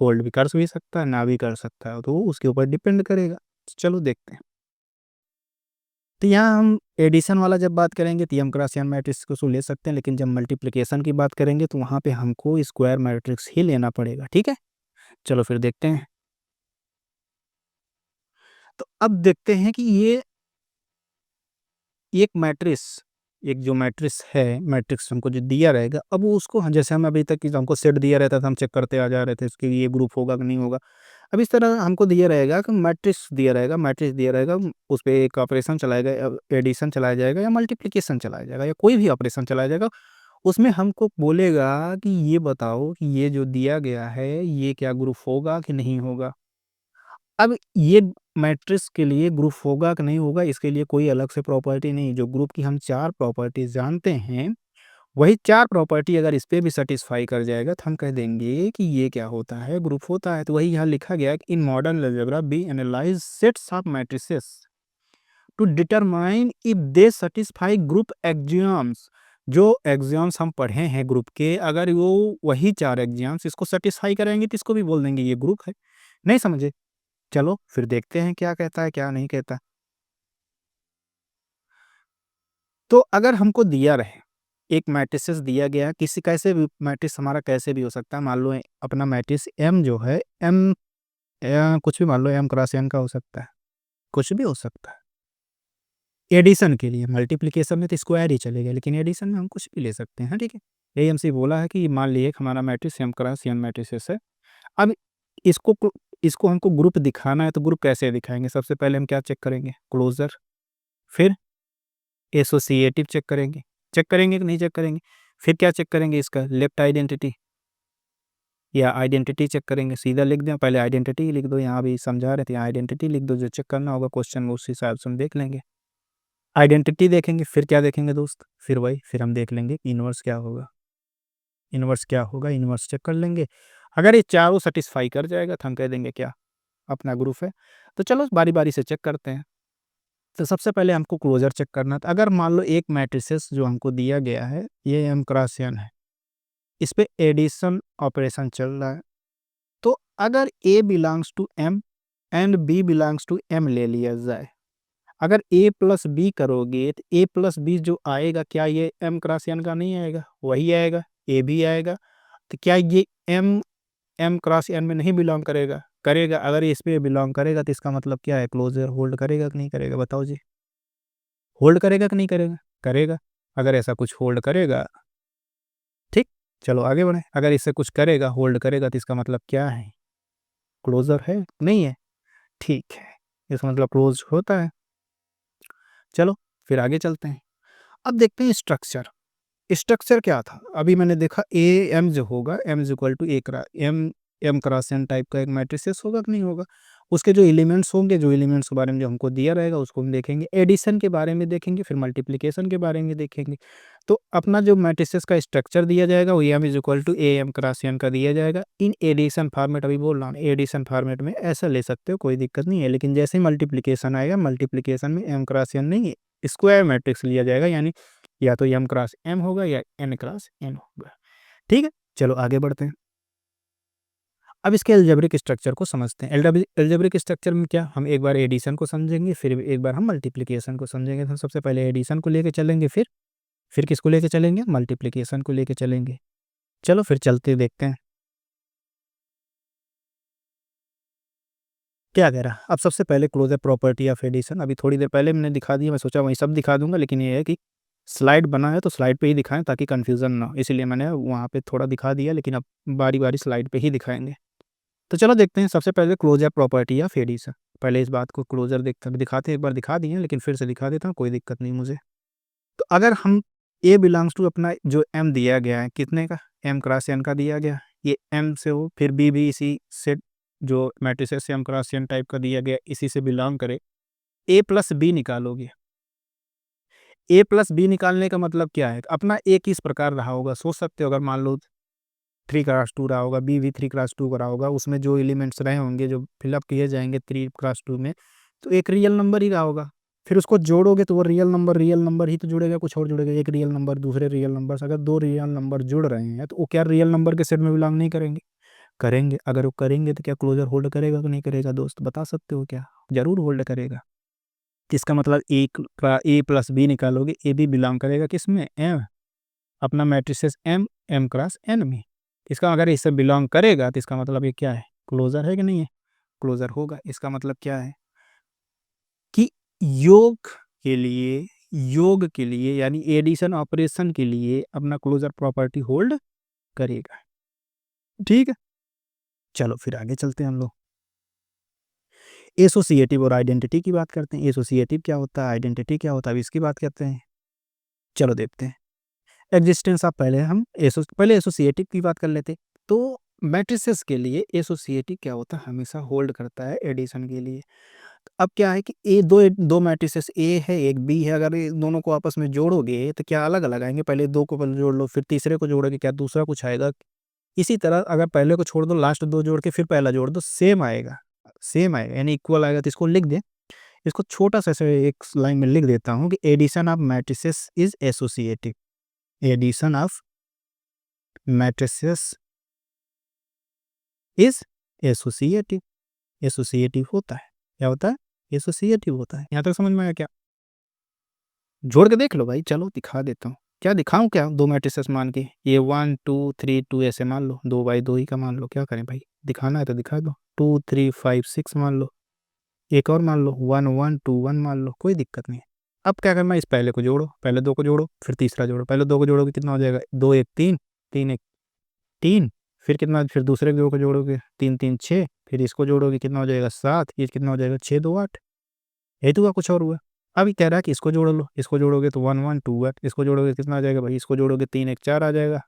होल्ड भी कर भी सकता है, ना भी कर सकता है, तो वो उसके ऊपर डिपेंड करेगा। चलो देखते हैं। तो यहाँ हम एडिशन वाला जब बात करेंगे तो एम क्रॉस एन मैट्रिक्स को ले सकते हैं, लेकिन जब मल्टीप्लिकेशन की बात करेंगे तो वहाँ पे हमको स्क्वायर मैट्रिक्स ही लेना पड़ेगा। ठीक है, चलो फिर देखते हैं। तो अब देखते हैं कि ये एक मैट्रिक्स, एक जो मैट्रिक्स है, मैट्रिक्स हमको जो दिया रहेगा, अब वो उसको जैसे हम अभी तक की हमको सेट दिया रहता था, हम चेक करते आ जा रहे थे इसके ये ग्रुप होगा कि नहीं होगा। अब इस तरह हमको दिया रहेगा कि मैट्रिक्स दिया रहेगा, मैट्रिक्स दिया रहेगा, उस पे एक ऑपरेशन चलाएगा, एडिशन चलाया जाएगा या मल्टीप्लिकेशन चलाया जाएगा या कोई भी ऑपरेशन चलाया जाएगा। उसमें हमको बोलेगा कि ये बताओ कि ये जो दिया गया है ये क्या ग्रुप होगा कि नहीं होगा। अब ये मैट्रिक्स के लिए ग्रुप होगा कि नहीं होगा, इसके लिए कोई अलग से प्रॉपर्टी नहीं। जो ग्रुप की हम 4 प्रॉपर्टीज जानते हैं, वही 4 प्रॉपर्टी अगर इस पे भी सेटिस्फाई कर जाएगा तो हम कह देंगे कि ये क्या होता है, ग्रुप होता है। तो वही यहाँ लिखा गया है कि in modern algebra we analyse sets of matrices to determine if they satisfy group axioms. जो एक्सियम्स हम पढ़े हैं ग्रुप के, अगर वो वही 4 एक्सियम्स इसको सेटिस्फाई करेंगे तो इसको भी बोल देंगे ये ग्रुप है। नहीं समझे? चलो फिर देखते हैं क्या कहता है, क्या नहीं कहता। तो अगर हमको दिया रहे, एक मैट्रिसेस दिया गया, किसी कैसे भी मैट्रिक्स हमारा कैसे भी हो सकता है। मान लो अपना मैट्रिक्स एम जो है, एम कुछ भी मान लो, एम क्रॉस एन का हो सकता है, कुछ भी हो सकता है। एडिशन के लिए, मल्टीप्लिकेशन में तो स्क्वायर ही चलेगा, लेकिन एडिशन में हम कुछ भी ले सकते हैं। ठीक है, यही हमसे बोला है कि मान लीजिए हमारा matrix M cross N matrices है। अब इसको हमको ग्रुप दिखाना है, तो ग्रुप कैसे दिखाएंगे? सबसे पहले हम क्या चेक करेंगे, क्लोजर, फिर एसोसिएटिव चेक करेंगे कि नहीं चेक करेंगे, फिर क्या चेक करेंगे, इसका लेफ्ट आइडेंटिटी या आइडेंटिटी चेक करेंगे। सीधा लिख दें, पहले आइडेंटिटी लिख दो, यहाँ भी समझा रहे थे, आइडेंटिटी लिख दो, जो चेक करना होगा क्वेश्चन में उस हिसाब से हम देख लेंगे। आइडेंटिटी देखेंगे, फिर क्या देखेंगे दोस्त, फिर हम देख लेंगे इनवर्स क्या होगा, इनवर्स चेक कर लेंगे। अगर ये चारों सेटिस्फाई कर जाएगा तो हम कह देंगे क्या, अपना ग्रुप है। तो चलो बारी बारी से चेक करते हैं। तो सबसे पहले हमको क्लोजर चेक करना था। अगर मान लो एक मैट्रिसेस जो हमको दिया गया है, ये एम क्रॉस एन है, इस पे एडिशन ऑपरेशन चल रहा है। तो अगर A belongs to M and B belongs to M ले लिया जाए, अगर ए प्लस बी करोगे तो ए प्लस बी जो आएगा, क्या ये एम क्रॉस एन का नहीं आएगा? वही आएगा, ए भी आएगा। तो क्या ये एम एम क्रॉस एन में नहीं बिलोंग करेगा? करेगा। अगर इस पे बिलोंग करेगा तो इसका मतलब क्या है, क्लोजर होल्ड करेगा कि नहीं करेगा? बताओ जी, होल्ड करेगा कि नहीं करेगा? करेगा। अगर ऐसा कुछ होल्ड करेगा, ठीक, चलो आगे बढ़े। अगर इससे कुछ करेगा, होल्ड करेगा, तो इसका मतलब क्या है, क्लोजर है नहीं है? ठीक है, इसका मतलब क्लोज होता है। चलो फिर आगे चलते हैं। अब देखते हैं स्ट्रक्चर। स्ट्रक्चर क्या था, अभी मैंने देखा ए एम जो होगा, M is equal to A M M cross N type का एक मैट्रिसेस होगा कि नहीं होगा? उसके जो एलिमेंट्स होंगे, जो एलिमेंट्स के बारे में जो हमको दिया रहेगा उसको हम देखेंगे, एडिशन के बारे में देखेंगे, फिर मल्टीप्लिकेशन के बारे में देखेंगे। तो अपना जो मैट्रिसेस का स्ट्रक्चर दिया जाएगा वो M is equal to A M cross N का दिया जाएगा इन एडिशन फॉर्मेट। अभी बोल रहा हूँ एडिशन फॉर्मेट में ऐसा ले सकते हो, कोई दिक्कत नहीं है। लेकिन जैसे ही मल्टीप्लिकेशन आएगा, मल्टीप्लिकेशन में एम क्रॉस एन नहीं, स्क्वायर मैट्रिक्स लिया जाएगा, यानी या तो एम क्रॉस एम होगा या एन क्रॉस एन होगा। ठीक है, चलो आगे बढ़ते हैं। अब इसके अलजेब्रिक स्ट्रक्चर को समझते हैं। अलजेब्रिक स्ट्रक्चर में क्या, हम एक बार एडिशन को समझेंगे, फिर एक बार हम मल्टीप्लिकेशन को समझेंगे। तो सबसे पहले एडिशन को लेके चलेंगे, फिर किसको लेके चलेंगे, मल्टीप्लिकेशन को लेके चलेंगे। चलो फिर चलते देखते हैं क्या कह रहा। अब सबसे पहले क्लोजर प्रॉपर्टी ऑफ एडिशन, अभी थोड़ी देर पहले मैंने दिखा दिया, मैं सोचा वहीं सब दिखा दूंगा, लेकिन ये है कि स्लाइड बना है तो स्लाइड पे ही दिखाएं ताकि कंफ्यूजन ना हो, इसलिए मैंने वहाँ पे थोड़ा दिखा दिया, लेकिन अब बारी बारी स्लाइड पे ही दिखाएंगे। तो चलो देखते हैं सबसे पहले क्लोजर प्रॉपर्टी ऑफ एडिशन। पहले इस बात को क्लोजर दिखाते हैं, एक बार दिखा दिए लेकिन फिर से दिखा देता हूँ, कोई दिक्कत नहीं मुझे। तो अगर हम ए बिलोंग्स टू अपना जो एम दिया गया है कितने का, एम क्रॉस एन का दिया गया, ये एम से हो, फिर बी भी इसी सेट जो matrices M cross N type का दिया गया इसी से बिलोंग करे, ए प्लस बी निकालोगे। ए प्लस बी निकालने का मतलब क्या है, अपना ए किस प्रकार रहा होगा सोच सकते हो। अगर मान लो 3x2 रहा होगा, बी भी 3x2 का रहा होगा, उसमें जो एलिमेंट्स रहे होंगे जो फिलअप किए जाएंगे 3x2 में, तो एक रियल नंबर ही रहा होगा। फिर उसको जोड़ोगे तो वो रियल नंबर ही तो जुड़ेगा, कुछ और जुड़ेगा। एक रियल नंबर दूसरे रियल नंबर से, अगर दो रियल नंबर जुड़ रहे हैं तो वो क्या रियल नंबर के सेट में बिलोंग नहीं करेंगे, करेंगे। अगर वो करेंगे तो क्या क्लोजर होल्ड करेगा कि नहीं करेगा दोस्त, बता सकते हो क्या, जरूर होल्ड करेगा। इसका मतलब ए प्लस बी निकालोगे, ए बी बिलोंग करेगा किस में, एम, अपना matrices M, M cross N में। इसका अगर इससे बिलोंग करेगा तो इसका मतलब ये क्या है, क्लोजर है कि नहीं है, क्लोजर होगा। इसका मतलब क्या है कि योग योग के लिए यानी एडिशन ऑपरेशन के लिए अपना क्लोजर प्रॉपर्टी होल्ड करेगा। ठीक है, चलो फिर आगे चलते हैं हम लोग। एसोसिएटिव और आइडेंटिटी की बात करते हैं। एसोसिएटिव क्या होता है, आइडेंटिटी क्या होता है, अब इसकी बात करते हैं। चलो देखते हैं एग्जिस्टेंस ऑफ, पहले एसोसिएटिव की बात कर लेते। तो मैट्रिसेस के लिए एसोसिएटिव क्या होता है, हमेशा होल्ड करता है एडिशन के लिए। अब क्या है कि ए दो मैट्रिसेस ए है एक बी है, अगर ये दोनों को आपस में जोड़ोगे तो क्या अलग अलग आएंगे, पहले दो को पहले जोड़ लो फिर तीसरे को जोड़ोगे, क्या दूसरा कुछ आएगा। इसी तरह अगर पहले को छोड़ दो, लास्ट दो जोड़ के फिर पहला जोड़ दो, सेम आएगा, सेम आएगा यानी इक्वल आएगा। तो इसको लिख दे, इसको छोटा सा ऐसे एक लाइन में लिख देता हूँ कि addition of matrices is associative. Addition of matrices is associative, associative होता है। क्या होता है, एसोसिएटिव होता है। यहाँ तक समझ में आया क्या, जोड़ के देख लो भाई। चलो दिखा देता हूँ, क्या दिखाऊं, क्या दो मैट्रिसेस मान के, ये 1 2 3 2 ऐसे मान लो, 2 बाई 2 ही का मान लो, क्या करें भाई, दिखाना है तो दिखा दो। 2 3 5 6 मान लो, एक और मान लो 1 1 2 1 मान लो, कोई दिक्कत नहीं है। अब क्या करना है, इस पहले को जोड़ो, पहले दो को जोड़ो फिर तीसरा जोड़ो, पहले दो को जोड़ोगे कितना हो जाएगा, 2 1 3, 3 1 3, फिर कितना, फिर दूसरे दो को जोड़ोगे 3 3 6, फिर इसको जोड़ोगे कितना हो जाएगा 7, ये कितना हो जाएगा 6 2 8। ये तो हुआ, कुछ और हुआ। अभी कह रहा है कि इसको जोड़ लो, इसको जोड़ोगे तो 1 1 2 1, इसको जोड़ोगे कितना आ जाएगा भाई, इसको जोड़ोगे 3 1 4 आ जाएगा,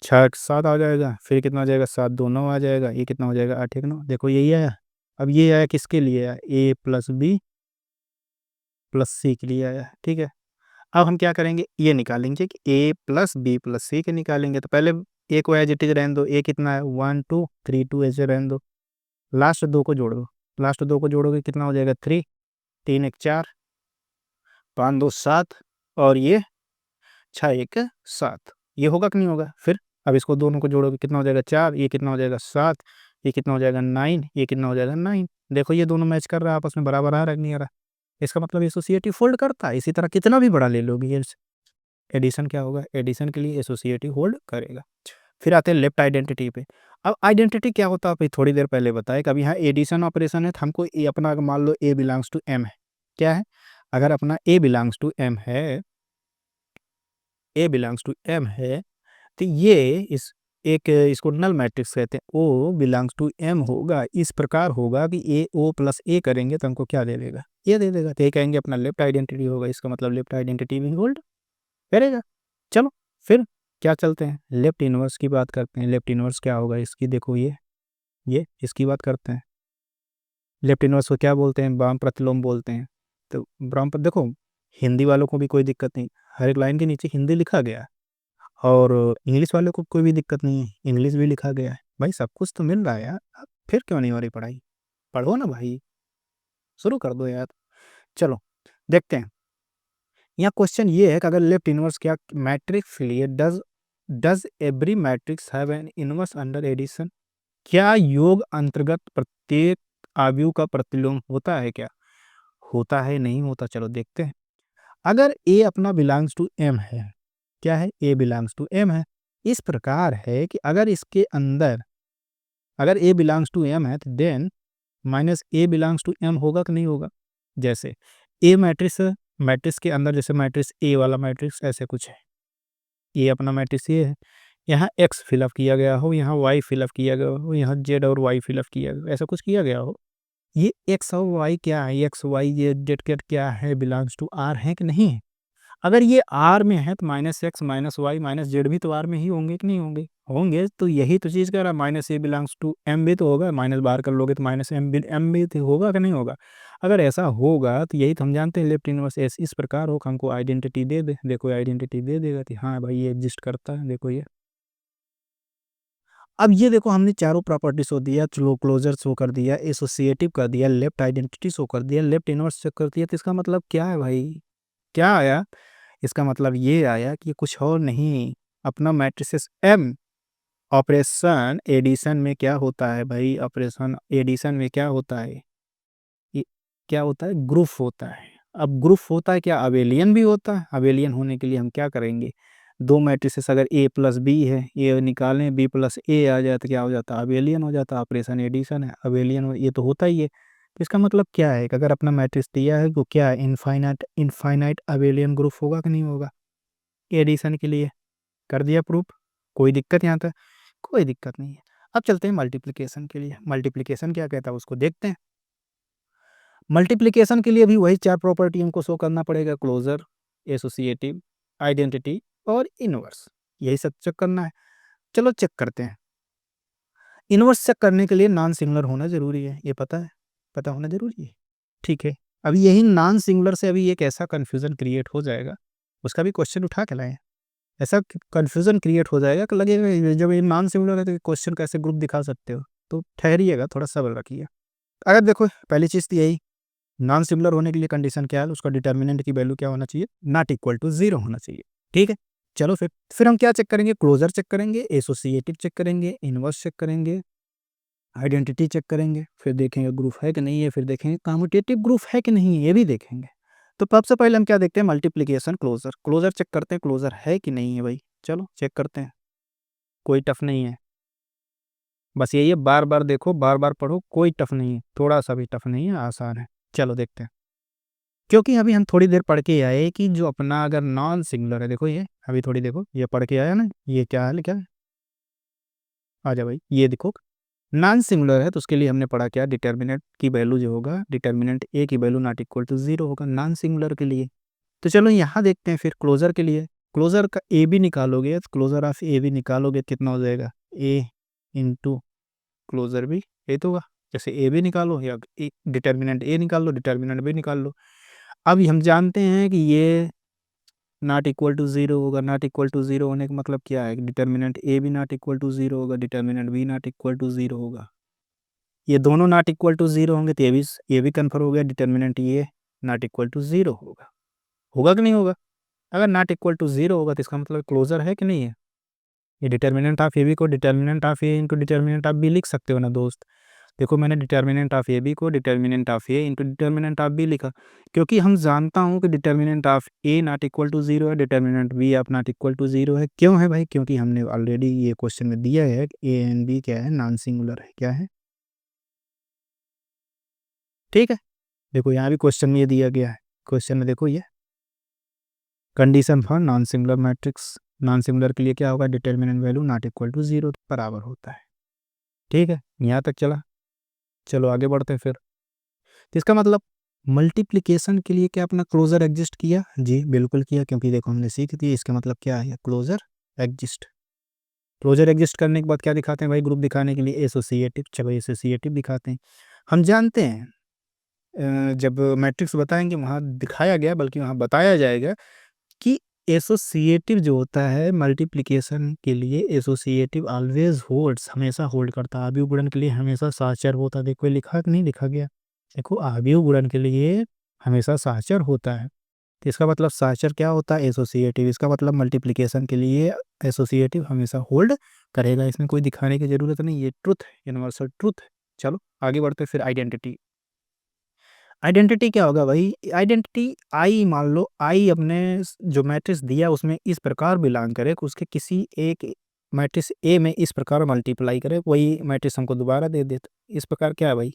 6 1 7 आ जाएगा, फिर कितना आ जाएगा 7 2 9 आ जाएगा, ये कितना हो जाएगा 8 1 9। देखो यही आया। अब ये आया किसके लिए आया, ए प्लस बी प्लस सी के लिए आया। ठीक है, अब हम क्या करेंगे, ये निकालेंगे कि ए प्लस बी प्लस सी के निकालेंगे। तो पहले ए को एज इट इज रहने दो, ए कितना है 1 2 3 2 ऐसे रहने दो, लास्ट दो को जोड़ दो, लास्ट दो को जोड़ोगे कितना हो जाएगा 3 3 1 4 5 2 7, और ये 6 1 7, ये होगा कि नहीं होगा। फिर अब इसको दोनों को जोड़ोगे कितना हो जाएगा 4, ये कितना हो जाएगा 7, ये कितना हो जाएगा 9, ये कितना हो जाएगा 9। देखो ये दोनों मैच कर रहा है आपस में, बराबर आ रहा है कि नहीं आ रहा। इसका मतलब एसोसिएटिव होल्ड करता है। इसी तरह कितना भी बड़ा ले लोगे, ये एडिशन क्या होगा, एडिशन के लिए एसोसिएटिव होल्ड करेगा। फिर आते हैं लेफ्ट आइडेंटिटी पे। अब आइडेंटिटी क्या होता है, अभी थोड़ी देर पहले बताया कि अभी यहाँ एडिशन ऑपरेशन है, तो हमको ए अपना अगर मान लो ए बिलोंग्स टू एम है, क्या है, अगर अपना ए बिलोंग्स टू एम है, ए बिलोंग्स टू एम है, तो ये इस एक इसको नल मैट्रिक्स कहते हैं, ओ बिलोंग्स टू एम होगा, इस प्रकार होगा कि ए ओ प्लस ए करेंगे तो हमको क्या दे देगा, ये दे देगा। तो ये कहेंगे अपना लेफ्ट आइडेंटिटी होगा, इसका मतलब लेफ्ट आइडेंटिटी भी होल्ड करेगा। चलो फिर क्या चलते हैं, लेफ्ट इनवर्स की बात करते हैं। लेफ्ट इनवर्स क्या होगा इसकी, देखो ये इसकी बात करते हैं। लेफ्ट इनवर्स को क्या बोलते हैं? वाम प्रतिलोम बोलते हैं। तो देखो, हिंदी वालों को भी कोई दिक्कत नहीं, हर एक लाइन के नीचे हिंदी लिखा गया है, और इंग्लिश वालों को कोई भी दिक्कत नहीं है, इंग्लिश भी लिखा गया है। भाई सब कुछ तो मिल रहा है यार, अब फिर क्यों नहीं हो रही पढ़ाई? पढ़ो ना भाई, शुरू कर दो यार। चलो देखते हैं। यहाँ क्वेश्चन ये है कि अगर लेफ्ट इनवर्स क्या मैट्रिक्स लिए does does every matrix have an inverse under addition? क्या योग अंतर्गत प्रत्येक अवयव का प्रतिलोम होता है? क्या होता है, नहीं होता? चलो देखते हैं। अगर ए अपना बिलोंग्स टू एम है, क्या है? ए बिलोंग्स टू एम है। इस प्रकार है कि अगर इसके अंदर, अगर ए बिलोंग्स टू एम है तो then minus A belongs to M होगा कि नहीं होगा? जैसे ए मैट्रिक्स, मैट्रिक्स के अंदर जैसे मैट्रिक्स ए वाला मैट्रिक्स ऐसे कुछ है, ये अपना मैट्रिक्स ये है, यहाँ एक्स फिलअप किया गया हो, यहाँ वाई फिलअप किया गया हो, यहाँ जेड और वाई फिलअप किया गया, ऐसा कुछ किया गया हो। ये एक्स और वाई क्या है? एक्स वाई जेड जेड क्या है? बिलोंग्स टू आर है कि नहीं है? अगर ये आर में है तो minus X minus Y minus Z भी तो आर में ही होंगे कि नहीं होंगे? होंगे। तो यही तो चीज़ कह रहा है, minus A belongs to M भी तो होगा, माइनस बाहर कर लोगे तो माइनस एम भी तो होगा कि नहीं होगा? अगर ऐसा होगा तो यही तो हम जानते हैं लेफ्ट इनवर्स एस इस प्रकार हो, हमको आइडेंटिटी दे दे। देखो आइडेंटिटी दे देगा कि हाँ भाई ये एग्जिस्ट करता है। देखो ये, अब ये देखो हमने चारों प्रॉपर्टी शो दिया, क्लोजर शो कर दिया, एसोसिएटिव कर दिया, लेफ्ट आइडेंटिटी शो कर दिया, लेफ्ट इनवर्स चेक कर दिया। तो इसका मतलब क्या है भाई? क्या आया? इसका मतलब ये आया कि कुछ और नहीं, अपना मैट्रिसेस एम ऑपरेशन एडिशन में क्या होता है भाई? ऑपरेशन एडिशन में क्या होता है? ये क्या होता है? ग्रुप होता है। अब ग्रुप होता है क्या? अबेलियन भी होता है। अबेलियन होने के लिए हम क्या करेंगे? दो मैट्रिसेस अगर ए प्लस बी है, ए निकालें, बी प्लस ए आ जाए तो क्या हो जाता है? अबेलियन हो जाता है। ऑपरेशन एडिशन है, अबेलियन ये तो होता ही है। तो इसका मतलब क्या है कि अगर अपना मैट्रिक्स दिया है तो क्या इनफाइनाइट इनफाइनाइट अबेलियन ग्रुप होगा कि नहीं होगा? एडिशन के लिए कर दिया प्रूफ, कोई दिक्कत यहाँ तक? कोई दिक्कत नहीं है। अब चलते हैं मल्टीप्लिकेशन के लिए। मल्टीप्लिकेशन क्या कहता है उसको देखते हैं। मल्टीप्लिकेशन के लिए भी वही चार प्रॉपर्टी हमको शो करना पड़ेगा, क्लोजर, एसोसिएटिव, आइडेंटिटी और इनवर्स, यही सब चेक करना है। चलो चेक करते हैं। इनवर्स चेक करने के लिए नॉन सिंगुलर होना जरूरी है, ये पता है, पता होना जरूरी है। ठीक है, अभी यही नॉन सिंगुलर से अभी एक ऐसा कन्फ्यूजन क्रिएट हो जाएगा, उसका भी क्वेश्चन उठा के लाए। ऐसा कन्फ्यूजन क्रिएट हो जाएगा कि लगेगा ये जब ये नॉन सिंगुलर है तो क्वेश्चन कैसे ग्रुप दिखा सकते हो? तो ठहरिएगा, थोड़ा सब्र रखिए। अगर देखो पहली चीज़ तो यही, नॉन सिंगुलर होने के लिए कंडीशन क्या है? उसका डिटर्मिनेंट की वैल्यू क्या होना चाहिए? नॉट इक्वल टू जीरो होना चाहिए। ठीक है, चलो फिर हम क्या चेक करेंगे? क्लोजर चेक करेंगे, एसोसिएटिव चेक करेंगे, इनवर्स चेक करेंगे, आइडेंटिटी चेक करेंगे, फिर देखेंगे ग्रुप है कि नहीं है, फिर देखेंगे कम्यूटेटिव ग्रुप है कि नहीं है, ये भी देखेंगे। तो सबसे पहले हम क्या देखते हैं? Multiplication closure. क्लोजर चेक करते हैं, क्लोजर है कि नहीं है भाई। चलो चेक करते हैं, कोई टफ नहीं है, बस यही है, बार बार देखो, बार बार पढ़ो, कोई टफ नहीं है, थोड़ा सा भी टफ नहीं है, आसान है। चलो देखते हैं, क्योंकि अभी हम थोड़ी देर पढ़ के आए कि जो अपना अगर नॉन सिंगुलर है, देखो ये अभी थोड़ी देखो, ये पढ़ के आया ना, ये क्या है, क्या है? आ जा भाई, ये देखो नॉन सिंगुलर है तो उसके लिए हमने पढ़ा क्या? डिटर्मिनेंट की वैल्यू जो होगा, डिटर्मिनेंट ए की value not equal to zero होगा नॉन सिंगुलर के लिए। तो चलो यहाँ देखते हैं फिर क्लोजर के लिए। क्लोजर का ए भी निकालोगे तो क्लोजर ऑफ ए भी निकालोगे, कितना हो जाएगा? ए इंटू क्लोजर भी ए तो होगा। जैसे ए भी निकालो या डिटर्मिनेंट ए निकाल लो, डिटर्मिनेंट भी निकाल लो। अब हम जानते हैं कि ये नॉट इक्वल टू जीरो होगा। नॉट इक्वल टू जीरो होने का मतलब क्या है? डिटर्मिनेंट ए भी नॉट इक्वल टू जीरो होगा, determinant B not equal to zero होगा। ये दोनों नॉट इक्वल टू जीरो होंगे तो ये भी कन्फर्म हो गया, डिटर्मिनेंट ये नॉट इक्वल टू जीरो होगा। होगा कि नहीं होगा? अगर नॉट इक्वल टू जीरो होगा तो इसका मतलब क्लोजर है कि नहीं है? ये डिटर्मिनेंट ऑफ ए बी को determinant of A into determinant of B लिख सकते हो ना दोस्त। देखो मैंने डिटर्मिनेंट ऑफ ए बी को determinant of A into determinant of B लिखा, क्योंकि हम जानता हूँ कि determinant of A not equal to zero है, determinant B of not equal to zero है। क्यों है भाई? क्योंकि हमने ऑलरेडी ये क्वेश्चन में दिया है कि ए एंड बी क्या है? नॉन सिंगुलर है। क्या है? ठीक है, देखो यहाँ भी क्वेश्चन में ये दिया गया है। क्वेश्चन में देखो ये condition for non singular matrix, non singular के लिए क्या होगा? Determinant value not equal to zero बराबर होता है। ठीक है, यहाँ तक चला। चलो आगे बढ़ते हैं फिर। तो इसका मतलब मल्टीप्लिकेशन के लिए क्या अपना क्लोजर एग्जिस्ट किया? जी बिल्कुल किया, क्योंकि देखो हमने सीख दी। इसका मतलब क्या है? Closure exist. क्लोजर एग्जिस्ट करने के बाद क्या दिखाते हैं भाई? ग्रुप दिखाने के लिए एसोसिएटिव। चलो एसोसिएटिव दिखाते हैं। हम जानते हैं जब मैट्रिक्स बताएंगे वहाँ दिखाया गया, बल्कि वहाँ बताया जाएगा कि एसोसिएटिव जो होता है मल्टीप्लिकेशन के लिए, एसोसिएटिव ऑलवेज होल्ड्स, हमेशा होल्ड करता है। आव्यूह गुणन के लिए हमेशा साहचर्य होता है। देखो ये लिखा कि नहीं लिखा गया, देखो आव्यूह गुणन के लिए हमेशा साहचर्य होता है, तो इसका मतलब साहचर्य क्या होता है, एसोसिएटिव। इसका मतलब मल्टीप्लिकेशन के लिए एसोसिएटिव हमेशा होल्ड करेगा, इसमें कोई दिखाने की जरूरत नहीं, ये ट्रुथ है, यूनिवर्सल ट्रुथ है। चलो आगे बढ़ते फिर आइडेंटिटी। आइडेंटिटी क्या होगा भाई, आइडेंटिटी आई, मान लो आई अपने जो मैट्रिक्स दिया उसमें इस प्रकार बिलोंग करे कि उसके किसी एक मैट्रिक्स ए में इस प्रकार मल्टीप्लाई करे, वही मैट्रिक्स हमको दोबारा दे देता, इस प्रकार क्या है भाई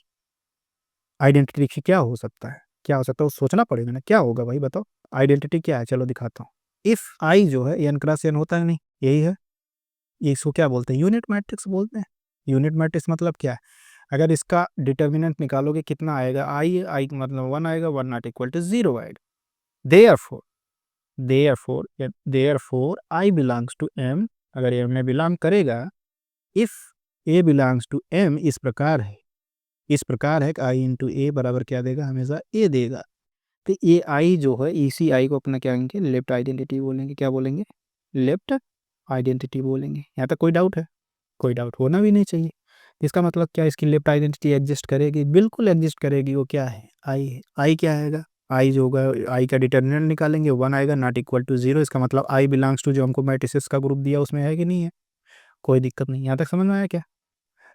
आइडेंटिटी क्या हो सकता है, क्या हो सकता है वो सोचना पड़ेगा ना, क्या होगा भाई बताओ आइडेंटिटी क्या है। चलो दिखाता हूँ। इफ आई जो है एन क्रॉस एन होता है नहीं, यही है, ये इसको क्या बोलते हैं, यूनिट मैट्रिक्स बोलते हैं। यूनिट मैट्रिक्स मतलब क्या है, अगर इसका डिटर्मिनेंट निकालोगे कितना आएगा, आई, आई का मतलब 1 आएगा, 1 नॉट इक्वल टू 0 आएगा। Therefore therefore therefore I belongs to M, अगर एम में बिलोंग करेगा, if A belongs to M, इस प्रकार है, इस प्रकार है कि आई इंटू ए बराबर क्या देगा, हमेशा ए देगा। तो ये आई जो है, इसी आई को अपना क्या कहेंगे, लेफ्ट आइडेंटिटी बोलेंगे। क्या बोलेंगे, लेफ्ट आइडेंटिटी बोलेंगे। यहाँ तक कोई डाउट है, कोई डाउट होना भी नहीं चाहिए। इसका मतलब क्या, इसकी लेफ्ट आइडेंटिटी एग्जिस्ट करेगी, बिल्कुल एग्जिस्ट करेगी। वो क्या है, आई है। आई क्या आएगा, आई जो होगा, आई का डिटर्मिनेंट निकालेंगे, 1 आएगा, नॉट इक्वल टू 0। इसका मतलब आई बिलोंग्स टू जो हमको मैट्रिसेस का ग्रुप दिया उसमें है कि नहीं है, कोई दिक्कत नहीं। यहाँ तक समझ में आया क्या,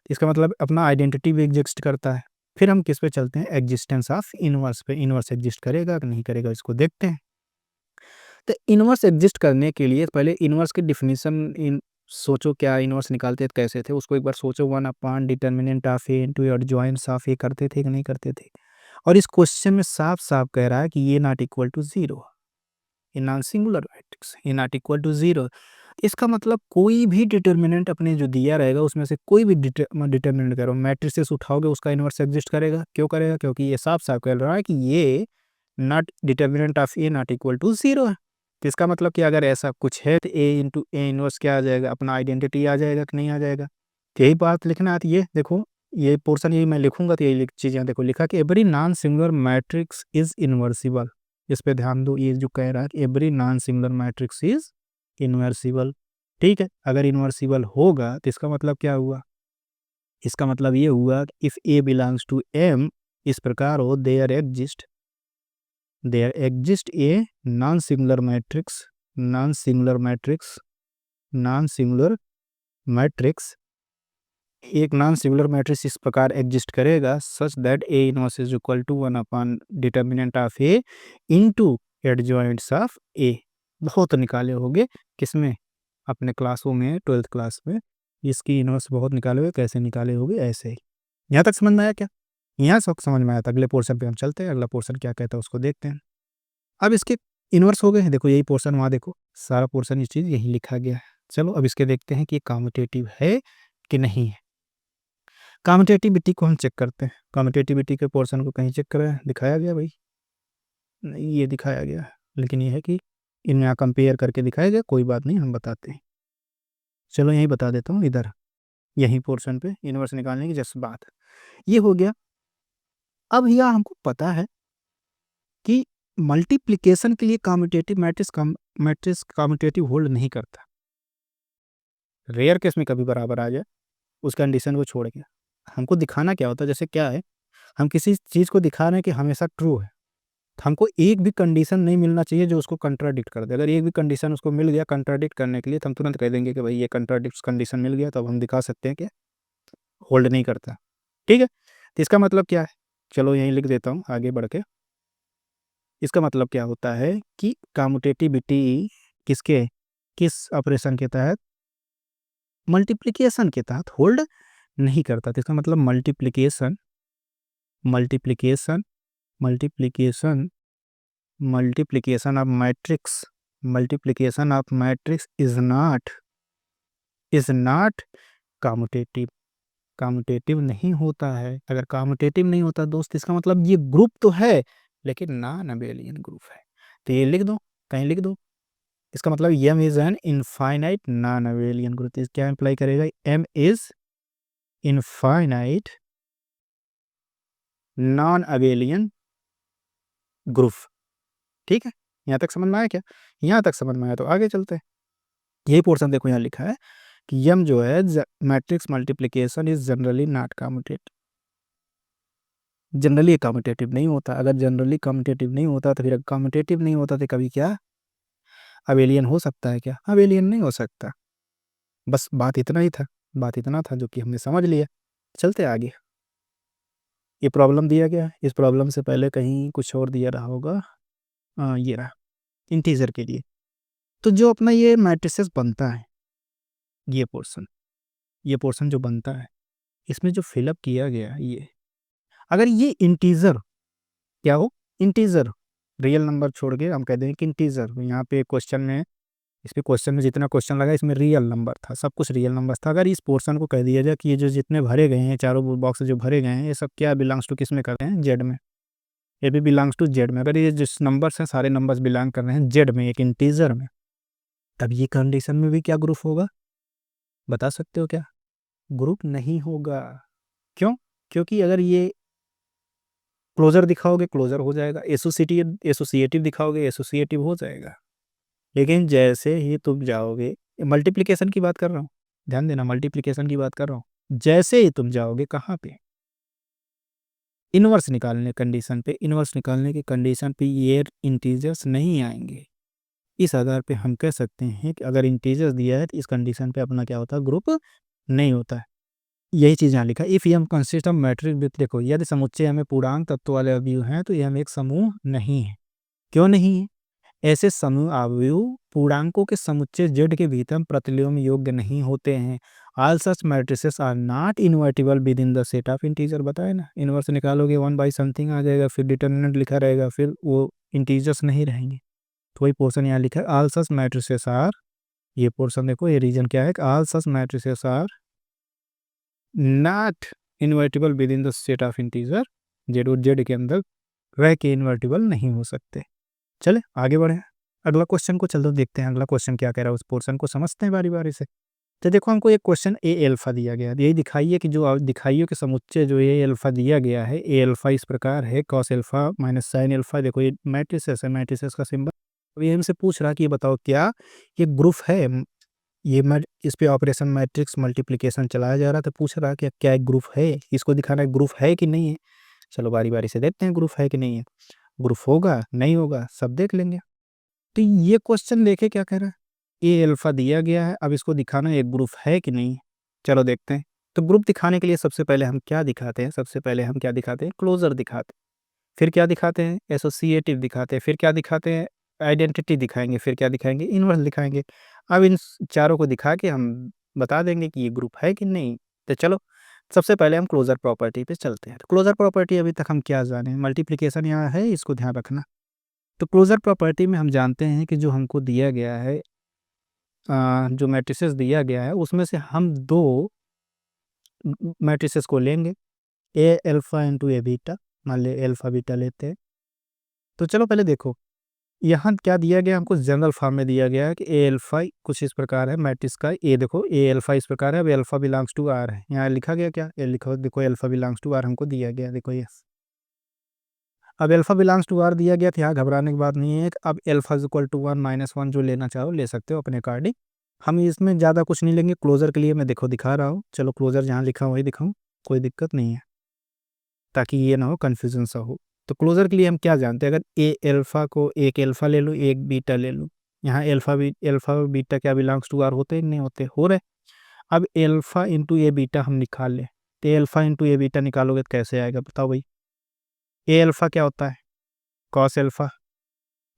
इसका मतलब अपना आइडेंटिटी भी एग्जिस्ट करता है। फिर हम किस पे चलते हैं, एग्जिस्टेंस ऑफ इनवर्स पे। इनवर्स एग्जिस्ट करेगा कि नहीं करेगा इसको देखते हैं। तो इनवर्स एग्जिस्ट करने के लिए पहले इनवर्स की डिफिनीशन इन सोचो, क्या इनवर्स निकालते थे, कैसे थे उसको एक बार सोचो। 1 upon determinant of A into adjoints of A करते थे कि नहीं करते थे। और इस क्वेश्चन में साफ साफ कह रहा है कि ये नॉट इक्वल टू 0, ये नॉन सिंगुलर मैट्रिक्स, ये नॉट इक्वल टू 0। इसका मतलब कोई भी डिटर्मिनेंट अपने जो दिया रहेगा उसमें से कोई भी डिटर्मिनेंट करो, मैट्रिसेस उठाओगे उसका इनवर्स एग्जिस्ट करेगा। क्यों करेगा, क्योंकि ये साफ साफ कह रहा है कि ये not determinant of A not equal to 0 है। तो इसका मतलब कि अगर ऐसा कुछ है तो ए इंटू ए इनवर्स क्या आ जाएगा, अपना आइडेंटिटी आ जाएगा कि नहीं आ जाएगा। तो यही बात लिखना आती है। देखो ये पोर्शन ये मैं लिखूंगा तो यही चीज़ें देखो, लिखा कि every non singular matrix is invertible. इस पे ध्यान दो, ये जो कह रहा है कि every non singular matrix is invertible. ठीक है, अगर इनवर्सिबल होगा तो इसका मतलब क्या हुआ, इसका मतलब ये हुआ कि if A belongs to M, इस प्रकार हो, there exist a non singular matrix, non singular matrix, non singular matrix, एक नॉन सिंगुलर मैट्रिक्स इस प्रकार एग्जिस्ट करेगा such that A inverse is equal to 1 upon determinant of A into adjoints of A. बहुत निकाले होंगे किसमें, अपने क्लासों में, 12th क्लास में इसकी इनवर्स बहुत निकाले हुए, कैसे निकाले होंगे ऐसे ही। यहाँ तक समझ में आया क्या, यहाँ सब समझ में आया था। अगले पोर्शन पे हम चलते हैं, अगला पोर्शन क्या कहता है उसको देखते हैं। अब इसके इनवर्स हो गए हैं, देखो यही पोर्शन, वहाँ देखो सारा पोर्शन ये चीज़ यही लिखा गया है। चलो अब इसके देखते हैं कि कॉम्यूटेटिव है कि नहीं है। कॉम्यूटेटिविटी को हम चेक करते हैं। कॉम्यूटेटिविटी के पोर्शन को कहीं चेक करें, दिखाया गया भाई, नहीं ये दिखाया गया है, लेकिन ये है कि इनमें कंपेयर करके दिखाया गया, कोई बात नहीं हम बताते हैं। चलो यही बता देता हूँ, इधर यही पोर्शन पे इनवर्स निकालने की जस्ट बात ये हो गया। अब यहाँ हमको पता है कि मल्टीप्लिकेशन के लिए कॉम्यूटेटिव मैट्रिक्स कॉम्यूटेटिव होल्ड नहीं करता। रेयर केस में कभी बराबर आ जाए उस कंडीशन को छोड़ के हमको दिखाना क्या होता है, जैसे क्या है, हम किसी चीज़ को दिखा रहे हैं कि हमेशा ट्रू है, तो हमको एक भी कंडीशन नहीं मिलना चाहिए जो उसको कंट्राडिक्ट कर दे। अगर एक भी कंडीशन उसको मिल गया कंट्राडिक्ट करने के लिए, तो हम तुरंत कह देंगे कि भाई ये कंट्राडिक्ट कंडीशन मिल गया, तो अब हम दिखा सकते हैं कि होल्ड नहीं करता। ठीक है, तो इसका मतलब क्या है, चलो यहीं लिख देता हूँ आगे बढ़ के। इसका मतलब क्या होता है कि कॉम्यूटेटिविटी किसके, किस ऑपरेशन के तहत, मल्टीप्लिकेशन के तहत होल्ड नहीं करता। तो इसका मतलब multiplication multiplication multiplication multiplication of matrix, multiplication of matrix is not commutative, commutative नहीं होता है। अगर कॉम्यूटेटिव नहीं होता दोस्त, इसका मतलब ये ग्रुप तो है लेकिन नॉन अबेलियन ग्रुप है। तो ये लिख दो, कहीं लिख दो, इसका मतलब M is an infinite non abelian group. इस, क्या इंप्लाई करेगा, एम इज इनफाइनाइट, क्या इंप्लाई करेगा, M is infinite non abelian group. इसका मतलब ये है, इसका मतलब ये ग्रुप तो है लेकिन नॉन अबेलियन ग्रुप है। तो ये लिख दो, कहीं लिख दो, इसका मतलब M is infinite non abelian group. क्या इंप्लाई करेगा, M is non abelian group. ठीक है, यहाँ तक समझ में आया क्या? यहाँ तक समझ में आया तो आगे चलते हैं। यही पोर्शन देखो, यहाँ लिखा है कि यम जो है matrix multiplication is generally not commutative. Generally commutative नहीं होता। अगर जनरली कम्यूटेटिव नहीं होता तो फिर कम्यूटेटिव नहीं होता तो कभी क्या अबेलियन हो सकता है क्या? अबेलियन नहीं हो सकता। बस बात इतना ही था, बात इतना था जो कि हमने समझ लिया। चलते आगे। ये प्रॉब्लम दिया गया है, इस प्रॉब्लम से पहले कहीं कुछ और दिया रहा होगा। ये रहा इंटीजर के लिए। तो जो अपना ये मैट्रिसेस बनता है, ये पोर्शन जो बनता है, इसमें जो फिलअप किया गया है, ये अगर ये इंटीजर क्या हो, इंटीजर रियल नंबर छोड़ के हम कह दें कि इंटीजर। यहाँ पे क्वेश्चन में, इस पे क्वेश्चन में जितना क्वेश्चन लगा इसमें रियल नंबर था, सब कुछ रियल नंबर था। अगर इस पोर्शन को कह दिया जाए कि ये जो जितने भरे गए हैं, चारों बॉक्स जो भरे गए हैं, ये सब क्या बिलोंग्स टू किस में करते हैं? जेड में। ये भी बिलोंग्स टू जेड में। अगर ये जिस नंबर्स हैं सारे नंबर्स बिलोंग कर रहे हैं जेड में, एक इंटीजर में, तब ये कंडीशन में भी क्या ग्रुप होगा? बता सकते हो क्या? ग्रुप नहीं होगा। क्यों? क्योंकि अगर ये क्लोजर दिखाओगे क्लोजर हो जाएगा, एसोसिएटिव दिखाओगे एसोसिएटिव हो जाएगा। लेकिन जैसे ही तुम जाओगे, मल्टीप्लिकेशन की बात कर रहा हूँ, ध्यान देना, मल्टीप्लिकेशन की बात कर रहा हूँ। जैसे ही तुम जाओगे कहाँ पे? इनवर्स निकालने कंडीशन पे। इनवर्स निकालने की कंडीशन पे ये इंटीजर्स नहीं आएंगे। इस आधार पे हम कह सकते हैं कि अगर इंटीजर्स दिया है तो इस कंडीशन पे अपना क्या होता है? ग्रुप नहीं होता है। यही चीज़ यहाँ लिखा है। If M consist of matrix with, देखो यदि समुच्चय हमें पूर्णांक तत्व वाले अवयव हैं तो ये हम एक समूह नहीं है। क्यों नहीं है? ऐसे समूह अवयव पूर्णांकों के समुच्चय जेड के भीतर प्रतिलोम योग्य नहीं होते हैं। All such matrices are not invertible within the set of integer. बताया ना, इनवर्स निकालोगे 1/समथिंग आ जाएगा, फिर डिटर्मिनेंट लिखा रहेगा, फिर वो इंटीजर्स नहीं रहेंगे। तो वही पोर्शन यहाँ लिखा है, ऑल सच मैट्रिसेस आर, ये पोर्शन देखो, ये रीजन क्या है? All such matrices are not invertible within the set of integer. Z और जेड के अंदर रह के इन्वर्टिबल नहीं हो सकते। चले आगे बढ़े, अगला क्वेश्चन को चलो देखते हैं। अगला क्वेश्चन क्या कह रहा है, उस पोर्शन को समझते हैं बारी बारी से। तो देखो हमको एक क्वेश्चन ए एल्फा दिया गया है। यही दिखाइए कि जो दिखाइए कि समुच्चय जो ए एल्फा दिया गया है, ए एल्फा इस प्रकार है, cos alpha minus sine alpha. देखो ये मैट्रिसेस है, मैट्रिसेस का सिंबल। अब ये हमसे पूछ रहा कि ये बताओ क्या ये ग्रुप है? ये इस पे ऑपरेशन मैट्रिक्स मल्टीप्लिकेशन चलाया जा रहा था, पूछ रहा कि क्या एक ग्रुप है? इसको दिखाना है ग्रुप है कि नहीं है। चलो बारी बारी से देखते हैं ग्रुप है कि नहीं है। ग्रुप होगा नहीं होगा सब देख लेंगे। तो ये क्वेश्चन देखे क्या कह रहा है, ए अल्फा दिया गया है, अब इसको दिखाना है एक ग्रुप है कि नहीं। चलो देखते हैं। तो ग्रुप दिखाने के लिए सबसे पहले हम क्या दिखाते हैं? सबसे पहले हम क्या दिखाते हैं? क्लोजर दिखाते हैं। फिर क्या दिखाते हैं? एसोसिएटिव दिखाते हैं। फिर क्या दिखाते हैं? आइडेंटिटी दिखाएंगे। फिर क्या दिखाएंगे? इनवर्स दिखाएंगे। अब इन चारों को दिखा के हम बता देंगे कि ये ग्रुप है कि नहीं। तो चलो सबसे पहले हम क्लोजर प्रॉपर्टी पे चलते हैं। क्लोजर प्रॉपर्टी अभी तक हम क्या जाने, मल्टीप्लिकेशन यहाँ है, इसको ध्यान रखना। तो क्लोजर प्रॉपर्टी में हम जानते हैं कि जो हमको दिया गया है, जो मैट्रिसेस दिया गया है उसमें से हम दो मैट्रिसेस को लेंगे, ए अल्फा इंटू ए बीटा। मान ले अल्फा बीटा लेते हैं। तो चलो पहले देखो यहाँ क्या दिया गया हमको, जनरल फॉर्म में दिया गया है कि ए अल्फा कुछ इस प्रकार है, मैट्रिक्स का ए देखो, ए अल्फा इस प्रकार है। अब अल्फा बिलोंग्स टू आर है, यहाँ लिखा गया क्या? ए लिखो, देखो अल्फा बिलोंग्स टू आर हमको दिया गया, देखो ये। अब अल्फा बिलोंग्स टू आर दिया गया था, यहाँ घबराने की बात नहीं है। अब अल्फा इज इक्वल टू 1 - 1 जो लेना चाहो ले सकते हो अपने अकॉर्डिंग। हम इसमें ज़्यादा कुछ नहीं लेंगे। क्लोजर के लिए मैं देखो दिखा रहा हूँ, चलो क्लोजर जहाँ लिखा वही दिखाऊँ, कोई दिक्कत नहीं है, ताकि ये ना हो कन्फ्यूजन सा हो। तो क्लोजर के लिए हम क्या जानते हैं, अगर ए अल्फा को एक अल्फा ले लूँ एक बीटा ले लूँ, यहाँ अल्फा और बीटा क्या बिलोंग्स टू आर होते नहीं होते? हो रहे। अब अल्फा इंटू ए बीटा हम निकाल लें, तो अल्फा इंटू ए बीटा निकालोगे तो कैसे आएगा बताओ भाई? ए अल्फा क्या होता है? Cos alpha.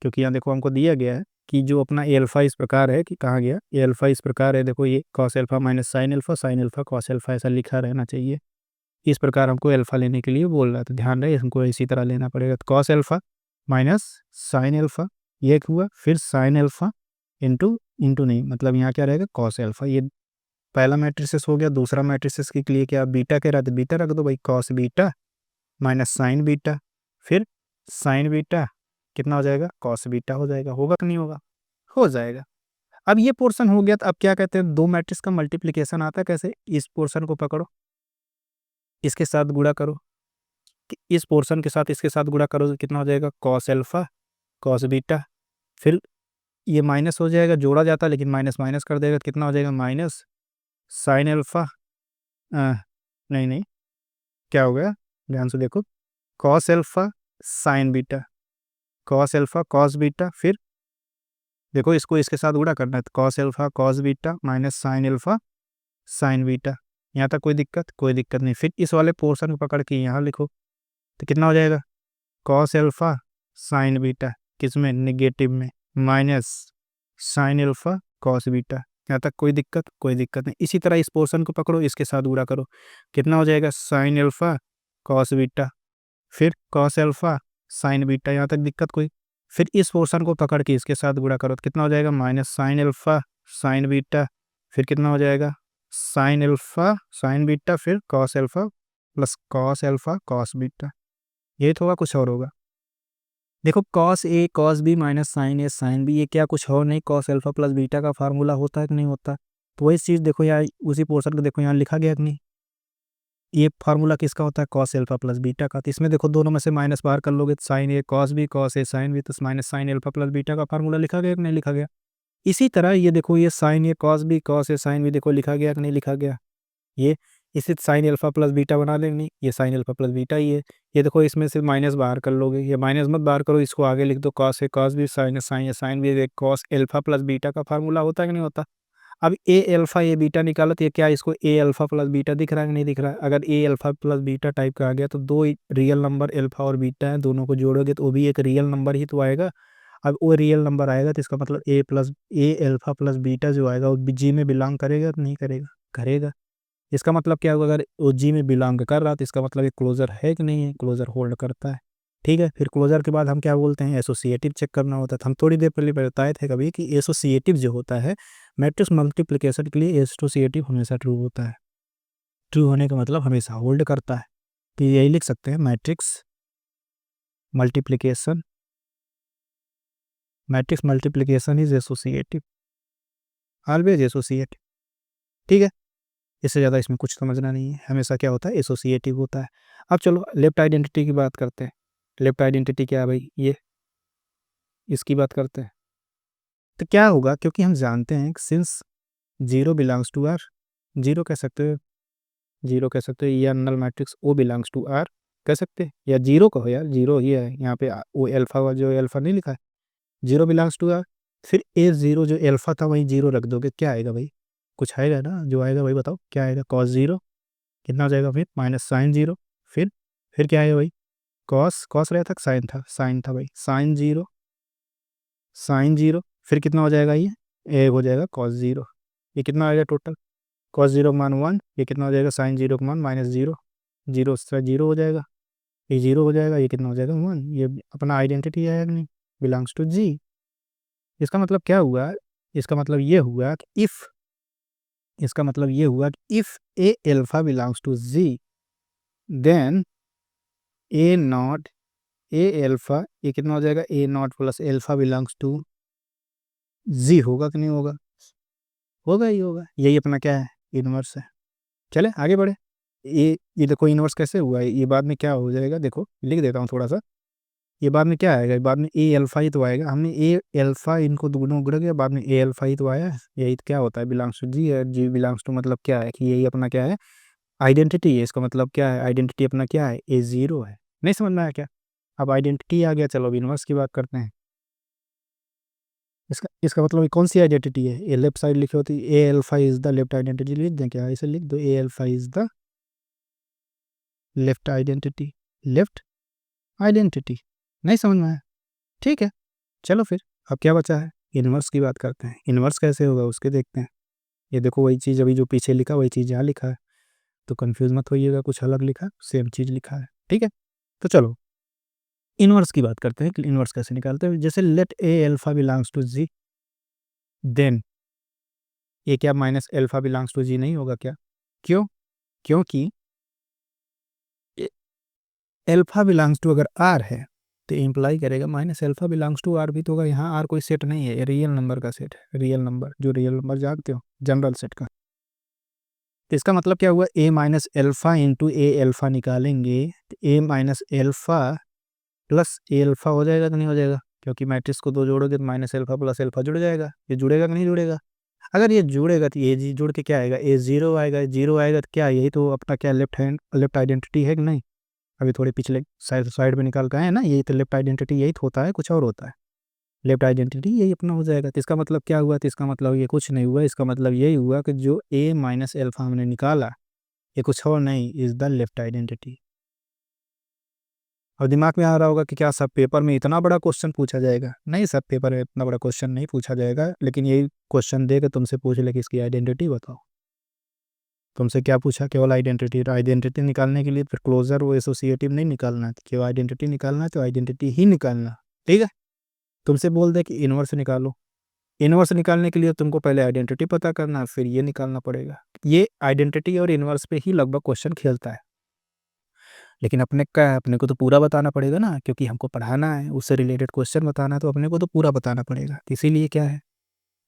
क्योंकि यहाँ देखो हमको दिया गया है कि जो अपना ए अल्फा इस प्रकार है, कि कहाँ गया ए अल्फा इस प्रकार है, देखो ये cos alpha minus sine alpha cos alpha ऐसा लिखा रहना चाहिए। इस प्रकार हमको अल्फा लेने के लिए बोल रहा है, तो ध्यान रहे हमको इसी तरह लेना पड़ेगा। तो cos alpha minus sine alpha ये एक हुआ, फिर साइन अल्फा इंटू इंटू नहीं, मतलब यहाँ क्या रहेगा? Cos alpha. ये पहला मैट्रिसेस हो गया। दूसरा मैट्रिसेस के लिए क्या बीटा कह रहा था, बीटा रख दो भाई, cos beta minus sign beta, फिर साइन बीटा कितना हो जाएगा? कॉस बीटा हो जाएगा। होगा कि नहीं होगा? हो जाएगा। अब ये पोर्शन हो गया, तो अब क्या कहते हैं, दो मैट्रिक्स का मल्टीप्लिकेशन आता है कैसे? इस पोर्शन को पकड़ो, इसके साथ गुणा करो, कि इस पोर्शन के साथ इसके साथ गुणा करो तो कितना हो जाएगा कॉस एल्फा कॉस बीटा, फिर ये माइनस हो जाएगा, जोड़ा जाता है लेकिन माइनस माइनस कर देगा, कितना हो जाएगा माइनस साइन एल्फा, नहीं नहीं क्या हो गया ध्यान से देखो, cos alpha sign beta, cos alpha cos beta, फिर देखो इसको इसके साथ गुणा करना है तो cos alpha cos beta minus sine alpha sign beta. यहाँ तक कोई दिक्कत नहीं। फिर इस वाले पोर्शन को पकड़ के यहाँ लिखो तो कितना हो जाएगा कॉस एल्फा साइन बीटा, किसमें निगेटिव में, minus sine alpha cos beta. यहाँ तक कोई दिक्कत नहीं। इसी तरह इस पोर्शन को पकड़ो, इसके साथ गुणा करो, कितना हो जाएगा साइन एल्फा कॉस बीटा, फिर कॉस एल्फा साइन बीटा। यहाँ तक दिक्कत कोई। फिर इस पोर्शन को पकड़ के इसके साथ गुणा करो तो कितना हो जाएगा minus sine alpha sign beta, फिर कितना हो जाएगा साइन एल्फा साइन बीटा, फिर cos alpha plus cos alpha cos beta. ये थोड़ा कुछ और होगा। देखो cos A cos B minus sign A sine B, ये क्या कुछ और नहीं कॉस एल्फा प्लस बीटा का फार्मूला होता है कि नहीं होता। तो वही चीज़ देखो यहाँ उसी पोर्शन को देखो यहाँ लिखा गया कि नहीं, ये फार्मूला किसका होता है कॉस एल्फा प्लस बीटा का। तो इसमें देखो दोनों में से माइनस बाहर कर लोगे तो sign A cos B cos A sine B, तो minus sine alpha plus beta का फार्मूला लिखा गया कि नहीं लिखा गया। इसी तरह ये देखो ये sign A cos B cos A sine B देखो लिखा गया कि नहीं लिखा गया। ये इसे साइन एल्फा प्लस बीटा बना लेंगे, नहीं ये साइन एल्फा प्लस बीटा ही है। ये देखो इसमें से माइनस बाहर कर लोगे, ये माइनस मत बाहर करो, इसको आगे लिख दो cos A cos B sine sine sine B cos alpha plus beta का फार्मूला होता है कि नहीं होता। अब ए एल्फा ए बीटा निकालो तो ये क्या इसको ए अल्फा प्लस बीटा दिख रहा है कि नहीं दिख रहा है। अगर ए अल्फा प्लस बीटा टाइप का आ गया तो दो रियल नंबर एल्फा और बीटा है, दोनों को जोड़ोगे तो वो भी एक रियल नंबर ही तो आएगा। अब वो रियल नंबर आएगा तो इसका मतलब ए एल्फा प्लस बीटा जो आएगा वो जी में बिलोंग करेगा तो नहीं करेगा, करेगा। इसका मतलब क्या होगा अगर वो जी में बिलोंग कर रहा तो इसका मतलब ये क्लोजर है कि नहीं है, क्लोजर होल्ड करता है। ठीक है, फिर क्लोजर के बाद हम क्या बोलते हैं एसोसिएटिव चेक करना होता है। हम थोड़ी देर पहले बताए थे कभी कि एसोसिएटिव जो होता है मैट्रिक्स मल्टीप्लिकेशन के लिए एसोसिएटिव हमेशा ट्रू होता है। ट्रू होने का मतलब हमेशा होल्ड करता है। तो यही लिख सकते हैं matrix multiplication is associative, always associative. ठीक है, इससे ज़्यादा इसमें कुछ समझना नहीं है, हमेशा क्या होता है एसोसिएटिव होता है। अब चलो लेफ्ट आइडेंटिटी की बात करते हैं। लेफ्ट आइडेंटिटी क्या है भाई, ये इसकी बात करते हैं। तो क्या होगा, क्योंकि हम जानते हैं since zero belongs to R, zero कह सकते हो, जीरो कह सकते हो, या null matrix O belongs to R कह सकते हैं, या जीरो कहो यार, जीरो ही है यहाँ पे, वो एल्फा जो एल्फा नहीं लिखा है, जीरो बिलोंग्स टू आर। फिर ए जीरो जो एल्फा था वहीं जीरो रख दोगे, क्या आएगा भाई, कुछ आएगा ना, जो आएगा भाई बताओ क्या आएगा, कॉस जीरो कितना हो जाएगा, फिर माइनस साइन जीरो, फिर क्या आएगा भाई, कॉस रहा था साइन था भाई, साइन जीरो, फिर कितना हो जाएगा ये हो जाएगा कॉस जीरो। ये कितना आएगा टोटल, कॉस जीरो का मान 1, ये कितना हो जाएगा साइन जीरो का मान माइनस जीरो, जीरो से जीरो हो जाएगा, ये जीरो हो जाएगा, ये कितना हो जाएगा 1। ये अपना आइडेंटिटी है नहीं, बिलोंग्स टू जी। इसका मतलब क्या हुआ, इसका मतलब ये हुआ कि if A alpha belongs to G then A naught A alpha, ये कितना हो जाएगा A naught plus alpha belongs to G, होगा कि नहीं होगा, होगा ही होगा। यही अपना क्या है इनवर्स है। चले आगे बढ़े। ये देखो इनवर्स कैसे हुआ है, ये बाद में क्या हो जाएगा, देखो लिख देता हूँ थोड़ा सा। ये बाद में क्या आएगा, बाद में ए एल्फा ही तो आएगा, हमने ए एल्फा इनको दोनों उगड़ गया, बाद में ए एल्फा ही तो आया है। यही तो क्या होता है बिलोंग्स टू जी है, जी बिलोंग्स टू मतलब क्या है कि यही अपना क्या है आइडेंटिटी है। इसका मतलब क्या है, आइडेंटिटी अपना क्या है ए जीरो है। नहीं समझ में आया क्या, अब आइडेंटिटी आ गया। चलो अब इनवर्स की बात करते हैं। इसका मतलब कौन सी आइडेंटिटी है, ये लेफ्ट साइड लिखी होती है A alpha is the left identity, लिख दें क्या, इसे लिख दो A alpha is the left identity. नहीं समझ में आया, ठीक है। चलो फिर अब क्या बचा है, इनवर्स की बात करते हैं। इनवर्स कैसे होगा उसके देखते हैं। ये देखो वही चीज़ अभी जो पीछे लिखा वही चीज़ यहाँ लिखा है, तो कंफ्यूज मत होइएगा, कुछ अलग लिखा सेम चीज़ लिखा है, ठीक है। तो चलो इनवर्स की बात करते हैं कि इनवर्स कैसे निकालते हैं। जैसे let a alpha belongs to G, then ये क्या minus alpha belongs to G नहीं होगा क्या, क्यों, क्योंकि एल्फा बिलोंग्स टू अगर आर है तो इम्प्लाई करेगा minus alpha belongs to R भी तो होगा। यहाँ आर कोई सेट नहीं है, रियल नंबर का सेट है, रियल नंबर जो रियल नंबर जानते हो जनरल सेट का। तो इसका मतलब क्या हुआ, ए माइनस एल्फा इंटू ए एल्फा निकालेंगे तो ए माइनस एल्फा प्लस ए एल्फा हो जाएगा कि नहीं हो जाएगा, क्योंकि मैट्रिक्स को दो जोड़ोगे तो माइनस एल्फा प्लस एल्फा जुड़ जाएगा। ये जुड़ेगा कि नहीं जुड़ेगा, अगर ये जुड़ेगा तो ये जी जुड़ के क्या आएगा, ए जीरो आएगा, जीरो आएगा तो क्या, यही तो अपना क्या लेफ्ट हैंड लेफ्ट आइडेंटिटी है कि नहीं। अभी थोड़े पिछले साइड में निकाल के आए हैं ना, यही तो लेफ्ट आइडेंटिटी, यही तो होता है, कुछ और होता है। लेफ्ट आइडेंटिटी यही अपना हो जाएगा। तो इसका मतलब क्या हुआ, तो इसका मतलब ये कुछ नहीं हुआ, इसका मतलब यही हुआ कि जो ए माइनस एल्फा हमने निकाला ये कुछ और नहीं, इज द लेफ्ट आइडेंटिटी। और दिमाग में आ रहा होगा कि क्या सब पेपर में इतना बड़ा क्वेश्चन पूछा जाएगा, नहीं सब पेपर में इतना बड़ा क्वेश्चन नहीं पूछा जाएगा, लेकिन यही क्वेश्चन दे के तुमसे पूछ ले कि इसकी आइडेंटिटी बताओ। तुमसे क्या पूछा, केवल आइडेंटिटी। आइडेंटिटी निकालने के लिए फिर क्लोजर वो एसोसिएटिव नहीं निकालना है, केवल आइडेंटिटी निकालना है तो आइडेंटिटी ही निकालना, ठीक है। तुमसे बोल दे कि इनवर्स निकालो, इनवर्स निकालने के लिए तुमको पहले आइडेंटिटी पता करना है, फिर ये निकालना पड़ेगा। ये आइडेंटिटी और इनवर्स पे ही लगभग क्वेश्चन खेलता है, लेकिन अपने का अपने को तो पूरा बताना पड़ेगा ना, क्योंकि हमको पढ़ाना है, उससे रिलेटेड क्वेश्चन बताना है, तो अपने को तो पूरा बताना पड़ेगा। तो इसीलिए क्या है,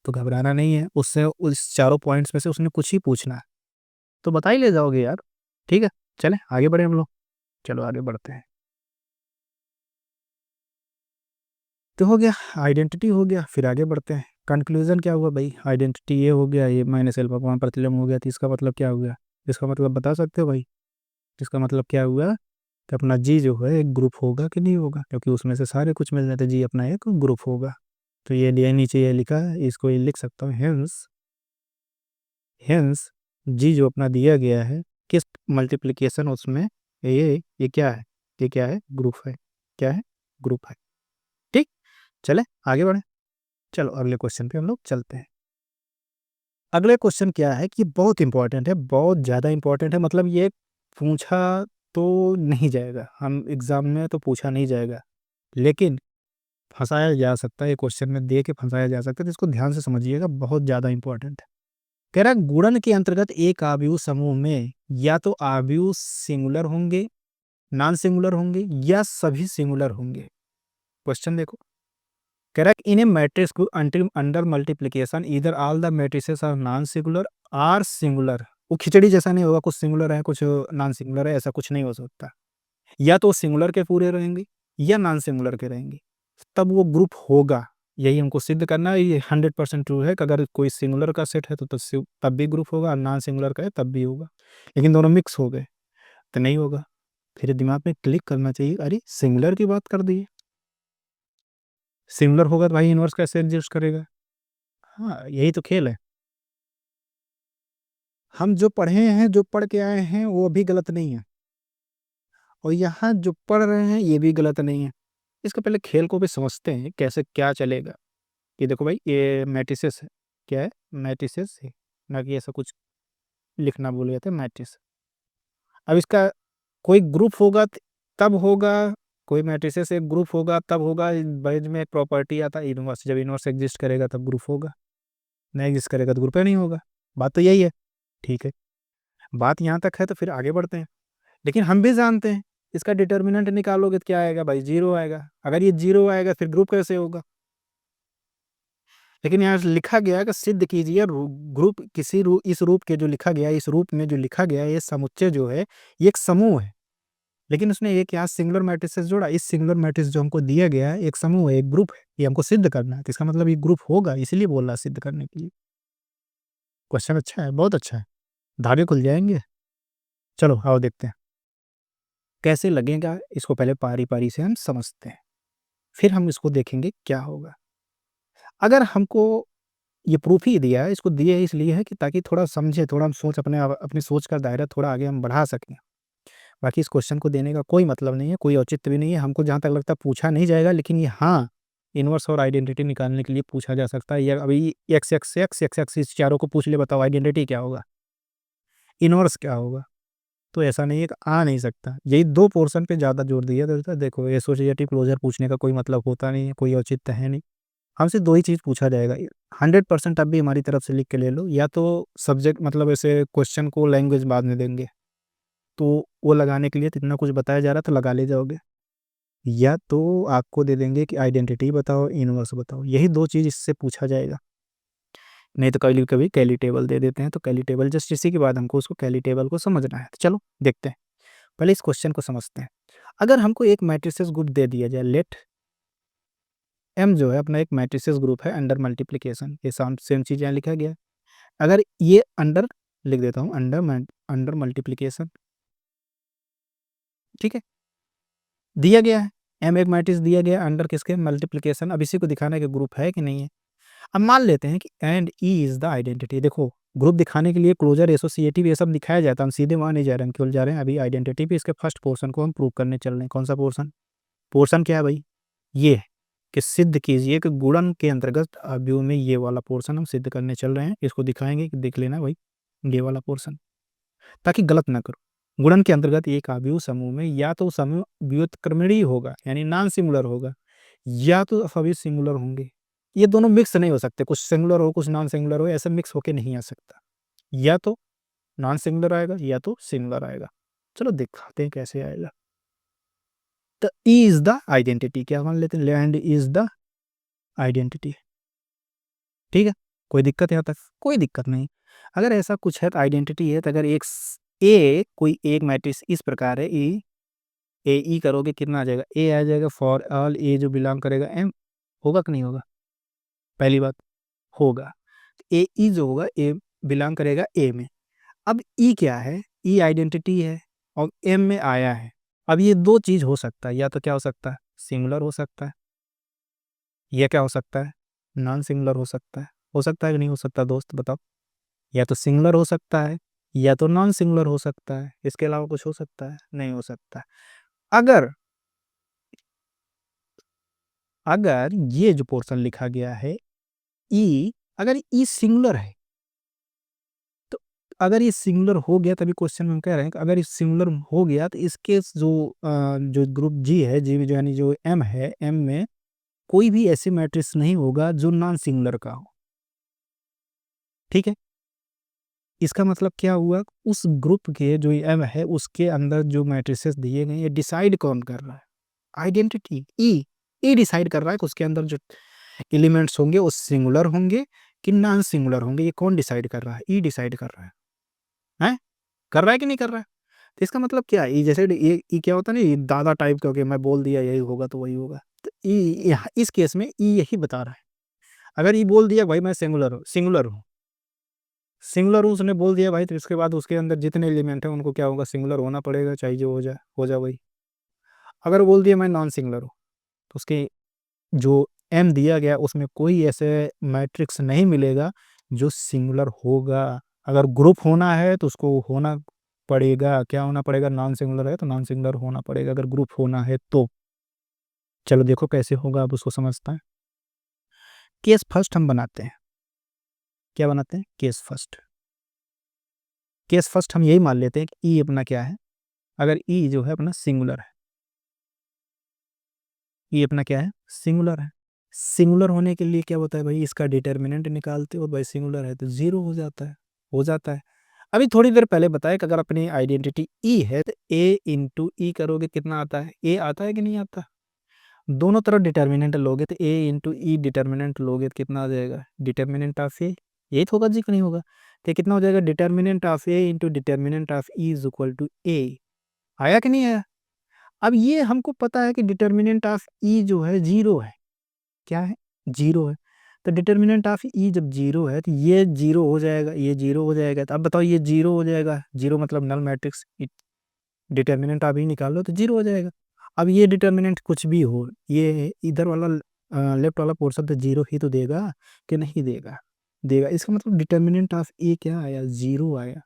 तो घबराना नहीं है, उससे उस चारों पॉइंट्स में से उसने कुछ ही पूछना है तो बता ही ले जाओगे यार, ठीक है। चले आगे बढ़े हम लोग, चलो आगे बढ़ते हैं। तो हो गया आइडेंटिटी, हो गया, फिर आगे बढ़ते हैं। कंक्लूजन क्या हुआ भाई, आइडेंटिटी ये हो गया, ये माइनस एल्फा वहाँ प्रतिलोम हो गया, तो इसका मतलब क्या हुआ, इसका मतलब बता सकते हो भाई, इसका मतलब क्या हुआ कि अपना जी जो है एक ग्रुप होगा कि नहीं होगा, क्योंकि उसमें से सारे कुछ मिल जाते, जी अपना एक ग्रुप होगा। तो ये लिए नीचे ये लिखा है, इसको ये लिख सकता हूँ, हेंस हेंस जी जो अपना दिया गया है किस मल्टीप्लिकेशन उसमें, ये क्या है, ये क्या है, ग्रुप है, क्या है, ग्रुप है, ठीक। चले आगे बढ़े, चलो अगले क्वेश्चन पे हम लोग चलते हैं। अगले क्वेश्चन क्या है कि बहुत इंपॉर्टेंट है, बहुत ज़्यादा इंपॉर्टेंट है, मतलब ये पूछा तो नहीं जाएगा, हम एग्जाम में तो पूछा नहीं जाएगा, लेकिन फंसाया जा सकता है, ये क्वेश्चन में दे के फंसाया जा सकता है, तो इसको ध्यान से समझिएगा, बहुत ज़्यादा इंपॉर्टेंट है। कह रहा है गुणन के अंतर्गत एक आव्यूह समूह में या तो आव्यूह सिंगुलर होंगे, नॉन सिंगुलर होंगे, या सभी सिंगुलर होंगे। क्वेश्चन देखो, कह रहा है इन ए मैट्रिक्स को under multiplication either all the matrices are non singular or singular. वो खिचड़ी जैसा नहीं होगा, कुछ सिंगुलर है कुछ नॉन सिंगुलर है, ऐसा कुछ नहीं हो सकता। या तो सिंगुलर के पूरे रहेंगे या नॉन सिंगुलर के रहेंगे, तब वो ग्रुप होगा। यही हमको सिद्ध करना है, ये 100% ट्रू है कि अगर कोई सिंगुलर का सेट है तो तब भी ग्रुप होगा, और नॉन सिंगुलर का है तब भी होगा, लेकिन दोनों मिक्स हो गए तो नहीं होगा। फिर दिमाग में क्लिक करना चाहिए, अरे सिंगुलर की बात कर दी, सिंगुलर होगा तो भाई इनवर्स कैसे एडजस्ट करेगा। हाँ यही तो खेल है, हम जो पढ़े हैं जो पढ़ के आए हैं वो भी गलत नहीं है, और यहाँ जो पढ़ रहे हैं ये भी गलत नहीं है। इसका पहले खेल को भी समझते हैं कैसे क्या चलेगा। ये देखो भाई ये मैट्रिसेस है, क्या है, मैट्रिसेस है, ना कि ऐसा कुछ लिखना भूल गए थे, मैट्रिस। अब इसका कोई ग्रुप होगा तब होगा, कोई मैट्रिसेस एक ग्रुप होगा तब होगा। बैज में एक प्रॉपर्टी आता है इनवर्स, जब इनवर्स एग्जिस्ट करेगा तब ग्रुप होगा, नहीं एग्जिस्ट करेगा तो ग्रुप ही नहीं होगा। बात तो यही है, ठीक है। बात यहाँ तक है तो फिर आगे बढ़ते हैं। लेकिन हम भी जानते हैं इसका डिटर्मिनेंट निकालोगे तो क्या आएगा भाई, जीरो आएगा। अगर ये जीरो आएगा फिर ग्रुप कैसे होगा, लेकिन यहाँ लिखा गया है कि सिद्ध कीजिए ग्रुप किसी इस रूप के जो लिखा गया है, इस रूप में जो लिखा गया है ये समुच्चय जो है ये एक समूह है। लेकिन उसने एक यहाँ सिंगुलर मैट्रिसेस जोड़ा, इस सिंगुलर मैट्रिक्स जो हमको दिया गया है एक समूह है, एक ग्रुप है, ये हमको सिद्ध करना है, तो इसका मतलब ये ग्रुप होगा, इसीलिए बोल रहा है सिद्ध करने के लिए। क्वेश्चन अच्छा है, बहुत अच्छा है, धागे खुल जाएंगे। चलो आओ देखते हैं कैसे लगेगा, इसको पहले पारी पारी से हम समझते हैं, फिर हम इसको देखेंगे क्या होगा। अगर हमको ये प्रूफ ही दिया है, इसको दिए इसलिए है कि ताकि थोड़ा समझे, थोड़ा हम सोच अपनी सोच का दायरा थोड़ा आगे हम बढ़ा सकें। बाकी इस क्वेश्चन को देने का कोई मतलब नहीं है, कोई औचित्य भी नहीं है, हमको जहाँ तक लगता है पूछा नहीं जाएगा, लेकिन ये हाँ इनवर्स और आइडेंटिटी निकालने के लिए पूछा जा सकता है। या अभी x x x x x इस चारों को पूछ ले, बताओ आइडेंटिटी क्या होगा, इनवर्स क्या होगा। तो ऐसा नहीं है कि आ नहीं सकता, यही दो पोर्शन पे ज़्यादा जोर दिया जाता है। देखो एसोसिएटिव क्लोजर पूछने का कोई मतलब होता नहीं है, कोई औचित्य है नहीं, हमसे दो ही चीज़ पूछा जाएगा। 100% अब भी हमारी तरफ से लिख के ले लो, या तो सब्जेक्ट मतलब ऐसे क्वेश्चन को लैंग्वेज बाद में देंगे तो वो लगाने के लिए तो इतना कुछ बताया जा रहा तो लगा ले जाओगे, या तो आपको दे देंगे कि आइडेंटिटी बताओ इनवर्स बताओ, यही दो चीज़ इससे पूछा जाएगा। नहीं तो कभी कभी कैली टेबल दे देते हैं, तो कैली टेबल जस्ट इसी के बाद हमको उसको कैली टेबल को समझना है। तो चलो देखते हैं, पहले इस क्वेश्चन को समझते हैं। अगर हमको एक मैट्रिसेस ग्रुप दे दिया जाए, लेट एम जो है अपना एक मैट्रिसेस ग्रुप है अंडर मल्टीप्लिकेशन, ये सेम चीज़ यहाँ लिखा गया है। अगर ये अंडर लिख देता हूँ, अंडर मल्टीप्लिकेशन, ठीक है, दिया गया है एम एक मैट्रिक्स दिया गया अंडर किसके, मल्टीप्लिकेशन। अब इसी को दिखाना है कि ग्रुप है कि नहीं है। अब मान लेते हैं कि and E is the identity. देखो ग्रुप दिखाने के लिए क्लोजर, एसोसिएटिव, ये सब दिखाया जाता है, हम सीधे वहाँ नहीं जा रहे हैं, हम केवल जा रहे हैं अभी आइडेंटिटी पे। इसके फर्स्ट पोर्शन को हम प्रूव करने चल रहे हैं। कौन सा पोर्शन, पोर्शन क्या है भाई, ये है कि सिद्ध कीजिए कि गुणन के अंतर्गत अवयव में ये वाला पोर्शन हम सिद्ध करने चल रहे हैं। इसको दिखाएंगे कि देख लेना भाई ये वाला पोर्शन, ताकि गलत ना करो। गुणन के अंतर्गत एक अवयव समूह में या तो समूह व्युत्क्रमणीय होगा यानी नॉन सिंगुलर होगा, या तो अपव्यय सिंगुलर होंगे। ये दोनों मिक्स नहीं हो सकते, कुछ सिंगुलर हो कुछ नॉन सिंगुलर हो, ऐसा मिक्स होके नहीं आ सकता। या तो नॉन सिंगुलर आएगा या तो सिंगुलर आएगा। चलो दिखाते हैं कैसे आएगा। तो ई इज द आइडेंटिटी, क्या मान लेते हैं, लैंड इज द आइडेंटिटी। ठीक है, कोई दिक्कत यहाँ तक, कोई दिक्कत नहीं। अगर ऐसा कुछ है तो आइडेंटिटी है, तो अगर एक ए कोई एक मैट्रिक्स इस प्रकार है, ई ए ई करोगे कितना आ जाएगा, ए आ जाएगा फॉर ऑल ए जो बिलोंग करेगा एम, होगा कि नहीं होगा, पहली बात होगा। ए ई जो होगा ए बिलोंग करेगा ए में। अब ई क्या है, ई आइडेंटिटी है और एम में आया है। अब ये दो चीज हो सकता है, या तो क्या हो सकता है, सिंगुलर हो सकता है, या क्या हो सकता है, नॉन सिंगुलर हो सकता है कि नहीं हो सकता दोस्त बताओ। या तो सिंगुलर हो सकता है या तो नॉन सिंगुलर हो सकता है, इसके अलावा कुछ हो सकता है, नहीं हो सकता। अगर अगर ये जो पोर्शन लिखा गया है ई, अगर ई सिंगुलर है, तो अगर ये सिंगुलर हो गया, तभी क्वेश्चन में हम कह रहे हैं कि अगर ये सिंगुलर हो गया तो इसके जो ग्रुप जी है, जी जो यानी जो एम है, एम में कोई भी ऐसे मैट्रिक्स नहीं होगा जो नॉन सिंगुलर का हो। ठीक है, इसका मतलब क्या हुआ, उस ग्रुप के जो एम है उसके अंदर जो मैट्रिसेस दिए गए, ये डिसाइड कौन कर रहा है, आइडेंटिटी ई, ई डिसाइड कर रहा है कि उसके अंदर जो एलिमेंट्स होंगे वो सिंगुलर होंगे कि नॉन सिंगुलर होंगे। ये कौन डिसाइड कर रहा है, ई डिसाइड कर रहा है, कर रहा है कि नहीं कर रहा है। तो इसका मतलब क्या है, ई जैसे ये क्या होता है ना, ये दादा टाइप का, कि मैं बोल दिया यही होगा तो वही होगा। तो ई इस केस में ई यही बता रहा है। अगर ई बोल दिया भाई मैं सिंगुलर हूँ, उसने बोल दिया भाई, तो इसके बाद उसके अंदर जितने एलिमेंट हैं उनको क्या होगा, सिंगुलर होना पड़ेगा, चाहे जो हो जाए वही। अगर बोल दिया मैं नॉन सिंगुलर हूँ, तो उसके जो एम दिया गया उसमें कोई ऐसे मैट्रिक्स नहीं मिलेगा जो सिंगुलर होगा। अगर ग्रुप होना है तो उसको होना पड़ेगा, क्या होना पड़ेगा, नॉन सिंगुलर है तो नॉन सिंगुलर होना पड़ेगा, अगर ग्रुप होना है तो। चलो देखो कैसे होगा, अब उसको समझते हैं। केस फर्स्ट हम बनाते हैं, क्या बनाते हैं, केस फर्स्ट। केस फर्स्ट हम यही मान लेते हैं कि ई अपना क्या है, अगर ई जो है अपना सिंगुलर है, ई अपना क्या है, सिंगुलर है। सिंगुलर होने के लिए क्या होता है भाई, इसका डिटर्मिनेंट निकालते हो भाई, सिंगुलर है तो जीरो हो जाता है, हो जाता है। अभी थोड़ी देर पहले बताया कि अगर अपनी आइडेंटिटी ई है तो ए इंटू ई करोगे कितना आता है, ए आता है कि नहीं आता। दोनों तरफ डिटर्मिनेंट लोगे तो ए इंटू ई डिटर्मिनेंट लोगे तो कितना आ जाएगा, डिटर्मिनेंट ऑफ ए, यही तो होगा जी कि नहीं होगा। तो कितना हो जाएगा, determinant of A into determinant of E is equal to A. आया कि नहीं आया। अब ये हमको पता है कि डिटर्मिनेंट ऑफ ई जो है जीरो है, क्या है, जीरो है। तो डिटर्मिनेंट ऑफ ई जब जीरो है तो ये जीरो हो जाएगा, ये जीरो हो जाएगा। तो अब बताओ ये जीरो हो जाएगा, जीरो मतलब नल मैट्रिक्स, डिटर्मिनेंट आप ही निकाल लो तो जीरो हो जाएगा। अब ये डिटर्मिनेंट कुछ भी हो, ये इधर वाला लेफ्ट वाला पोर्शन तो जीरो ही तो देगा कि नहीं देगा, देगा। इसका मतलब डिटर्मिनेंट ऑफ ए क्या आया, जीरो आया।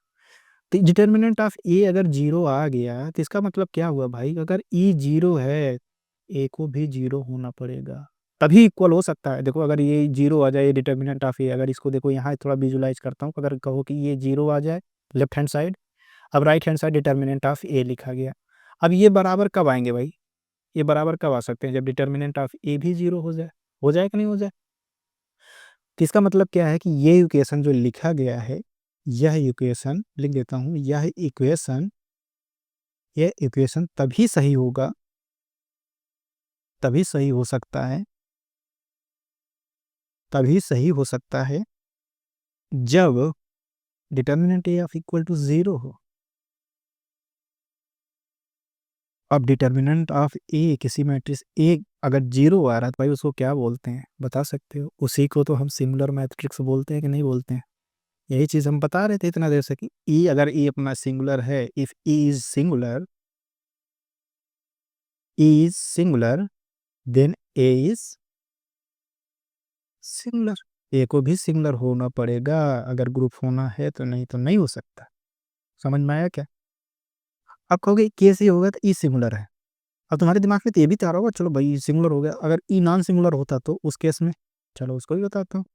तो डिटर्मिनेंट ऑफ ए अगर जीरो आ गया तो इसका मतलब क्या हुआ भाई, अगर ई जीरो है ए को भी जीरो होना पड़ेगा, तभी इक्वल हो सकता है। देखो अगर ये जीरो आ जाए डिटर्मिनेंट ऑफ ए, अगर इसको देखो यहाँ थोड़ा विजुलाइज करता हूँ, अगर कहो कि ये जीरो आ जाए लेफ्ट हैंड साइड, अब right hand side determinant of A लिखा गया। अब ये बराबर कब आएंगे भाई, ये बराबर कब आ सकते हैं, जब डिटर्मिनेंट ऑफ ए भी जीरो हो जाए कि नहीं हो जाए। तो इसका मतलब क्या है कि ये इक्वेशन जो लिखा गया है, यह इक्वेशन लिख देता हूँ, यह इक्वेशन तभी सही होगा, तभी सही हो सकता है, तभी सही हो सकता है जब determinant A of equal to 0 हो। अब डिटर्मिनेंट ऑफ ए किसी मैट्रिक्स ए अगर 0 आ रहा है तो भाई उसको क्या बोलते हैं बता सकते हो? उसी को तो हम सिंगुलर मैट्रिक्स बोलते हैं कि नहीं बोलते हैं? यही चीज़ हम बता रहे थे इतना देर से कि ई अगर ई अपना सिंगुलर है, if E is singular, E is singular then A is singular. ए को भी सिंगुलर होना पड़ेगा अगर ग्रुप होना है, तो नहीं हो सकता। समझ में आया क्या? अब कहोगे के से होगा तो ई सिंगुलर है। अब तुम्हारे दिमाग में तो ये भी तैयार होगा, चलो भाई सिंगुलर हो गया, अगर ई नॉन सिंगुलर होता तो उस केस में, चलो उसको भी बताता हूँ।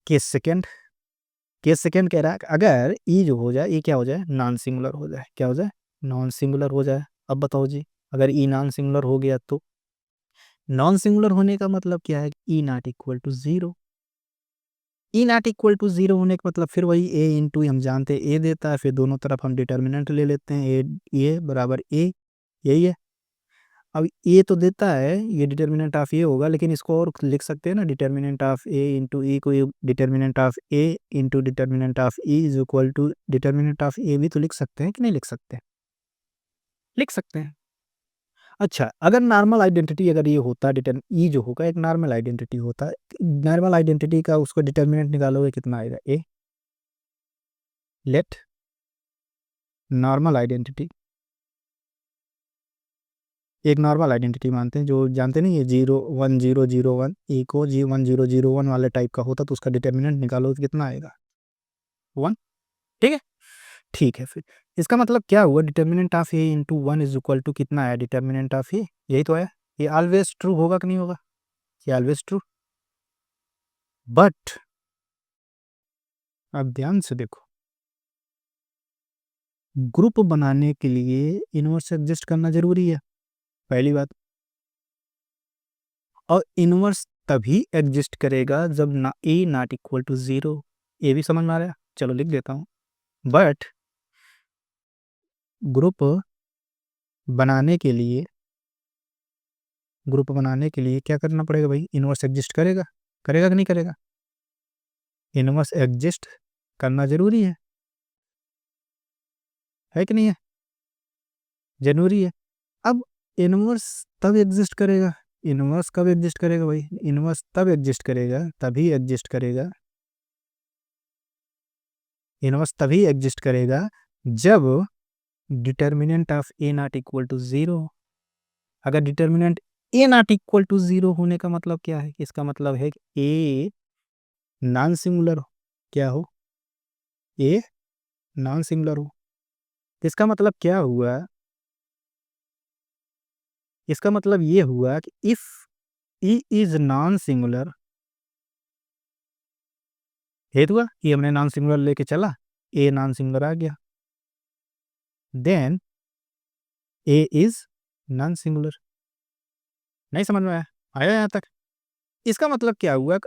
केस सेकेंड कह रहा है अगर ई जो हो जाए, ई क्या हो जाए, नॉन सिंगुलर हो जाए। क्या हो जाए? नॉन सिंगुलर हो जाए। अब बताओ जी, अगर ई नॉन सिंगुलर हो गया तो नॉन सिंगुलर होने का मतलब क्या है? E not equal to 0। E not equal to 0 होने का मतलब फिर वही ए इंटू, हम जानते हैं ए देता है, फिर दोनों तरफ हम डिटर्मिनेंट ले लेते हैं, ए बराबर ए, यही है। अब ए तो देता है, ये डिटर्मिनेंट ऑफ ए होगा, लेकिन इसको और लिख सकते हैं ना, determinant of A into E को determinant of A into determinant of E is equal to determinant of A भी तो लिख सकते हैं कि नहीं लिख सकते? लिख सकते हैं। अच्छा, अगर नॉर्मल आइडेंटिटी अगर ये होता, डिटर्म ई जो होगा एक नॉर्मल आइडेंटिटी होता, नॉर्मल आइडेंटिटी का उसको डिटर्मिनेंट निकालोगे कितना आएगा? ए। लेट नॉर्मल आइडेंटिटी, एक नॉर्मल आइडेंटिटी मानते हैं, जो जानते नहीं है 0 1 0 0 1 ई को जी 1 0 0 1 वाले टाइप का होता, तो उसका डिटर्मिनेंट निकालो तो कितना आएगा? 1। ठीक है, ठीक है। फिर इसका मतलब क्या हुआ? Determinant of A into 1 is equal to कितना आया? डिटर्मिनेंट ऑफ ए, यही तो आया। ये ऑलवेज ट्रू होगा कि नहीं होगा? ये ऑलवेज ट्रू। बट अब ध्यान से देखो, ग्रुप बनाने के लिए इनवर्स एग्जिस्ट करना जरूरी है, पहली बात। और इनवर्स तभी एग्जिस्ट करेगा जब ना ए नॉट इक्वल टू 0। ये भी समझ में आ रहा है? चलो लिख देता हूँ। बट ग्रुप बनाने के लिए क्या करना पड़ेगा भाई? इनवर्स एग्जिस्ट करेगा। करेगा कि नहीं करेगा? इनवर्स एग्जिस्ट करना जरूरी है कि नहीं है? जरूरी है। अब इनवर्स तब एग्जिस्ट करेगा, इनवर्स कब एग्जिस्ट करेगा भाई? इनवर्स तब एग्जिस्ट करेगा, तभी एग्जिस्ट करेगा, इनवर्स तभी एग्जिस्ट करेगा जब determinant of A not equal to 0। अगर determinant A not equal to 0 होने का मतलब क्या है? इसका मतलब है कि ए नॉन सिंगुलर हो। क्या हो? ए नॉन सिंगुलर हो। इसका मतलब क्या हुआ? इसका मतलब ये हुआ कि if E is non singular, हेतु हुआ कि हमने नॉन सिंगुलर लेके चला, ए नॉन सिंगुलर आ गया, then A is non singular. नहीं समझ में आया? आया यहाँ तक? इसका मतलब क्या हुआ?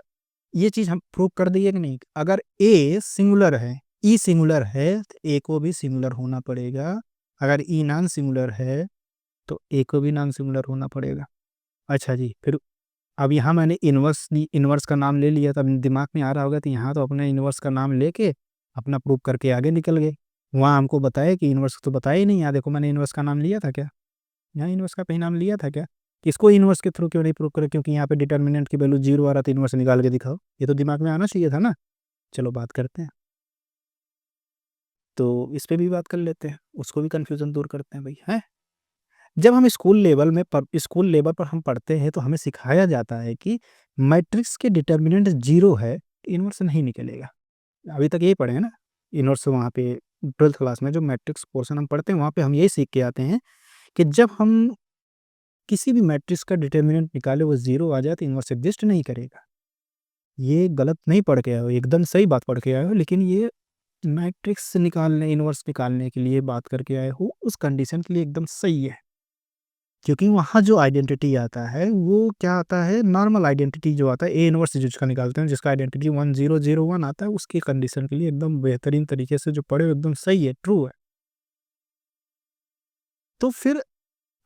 ये चीज हम प्रूव कर दिए कि नहीं? अगर ए सिंगुलर है, ई सिंगुलर है, तो ए को भी सिंगुलर होना पड़ेगा। अगर ई नॉन सिंगुलर है तो ए को भी नॉन सिंगुलर होना पड़ेगा। अच्छा जी, फिर अब यहाँ मैंने इनवर्स का नाम ले लिया, तब दिमाग में आ रहा होगा, तो यहाँ तो अपने इनवर्स का नाम लेके अपना प्रूव करके आगे निकल गए। वहाँ हमको बताया कि इनवर्स तो बताया ही नहीं। यहाँ देखो मैंने इनवर्स का नाम लिया था क्या? यहाँ इनवर्स का कहीं नाम लिया था क्या? इसको इनवर्स के थ्रू क्यों नहीं प्रूव करे? क्योंकि यहाँ पे डिटर्मिनेंट की वैल्यू 0 आ रहा था, इनवर्स निकाल के दिखाओ, ये तो दिमाग में आना चाहिए था ना। चलो बात करते हैं, तो इस पे भी बात कर लेते हैं, उसको भी कन्फ्यूजन दूर करते हैं भाई, है। जब हम स्कूल लेवल पर हम पढ़ते हैं तो हमें सिखाया जाता है कि मैट्रिक्स के डिटर्मिनेंट 0 है, इनवर्स नहीं निकलेगा। अभी तक यही पढ़े हैं ना इनवर्स। वहाँ पे 12th क्लास में जो मैट्रिक्स पोर्शन हम पढ़ते हैं, वहाँ पे हम यही सीख के आते हैं कि जब हम किसी भी मैट्रिक्स का डिटर्मिनेंट निकाले वो 0 आ जाए तो इनवर्स एग्जिस्ट नहीं करेगा। ये गलत नहीं पढ़ के आए हो, एकदम सही बात पढ़ के आए हो, लेकिन ये मैट्रिक्स निकालने, इनवर्स निकालने के लिए बात करके आए हो, उस कंडीशन के लिए एकदम सही है। क्योंकि वहाँ जो आइडेंटिटी आता है वो क्या आता है? नॉर्मल आइडेंटिटी जो आता है, ए इनवर्स जिसका निकालते हैं, जिसका आइडेंटिटी 1 0 0 1 आता है, उसकी कंडीशन के लिए एकदम बेहतरीन तरीके से जो पढ़े हो, एकदम सही है, ट्रू है। तो फिर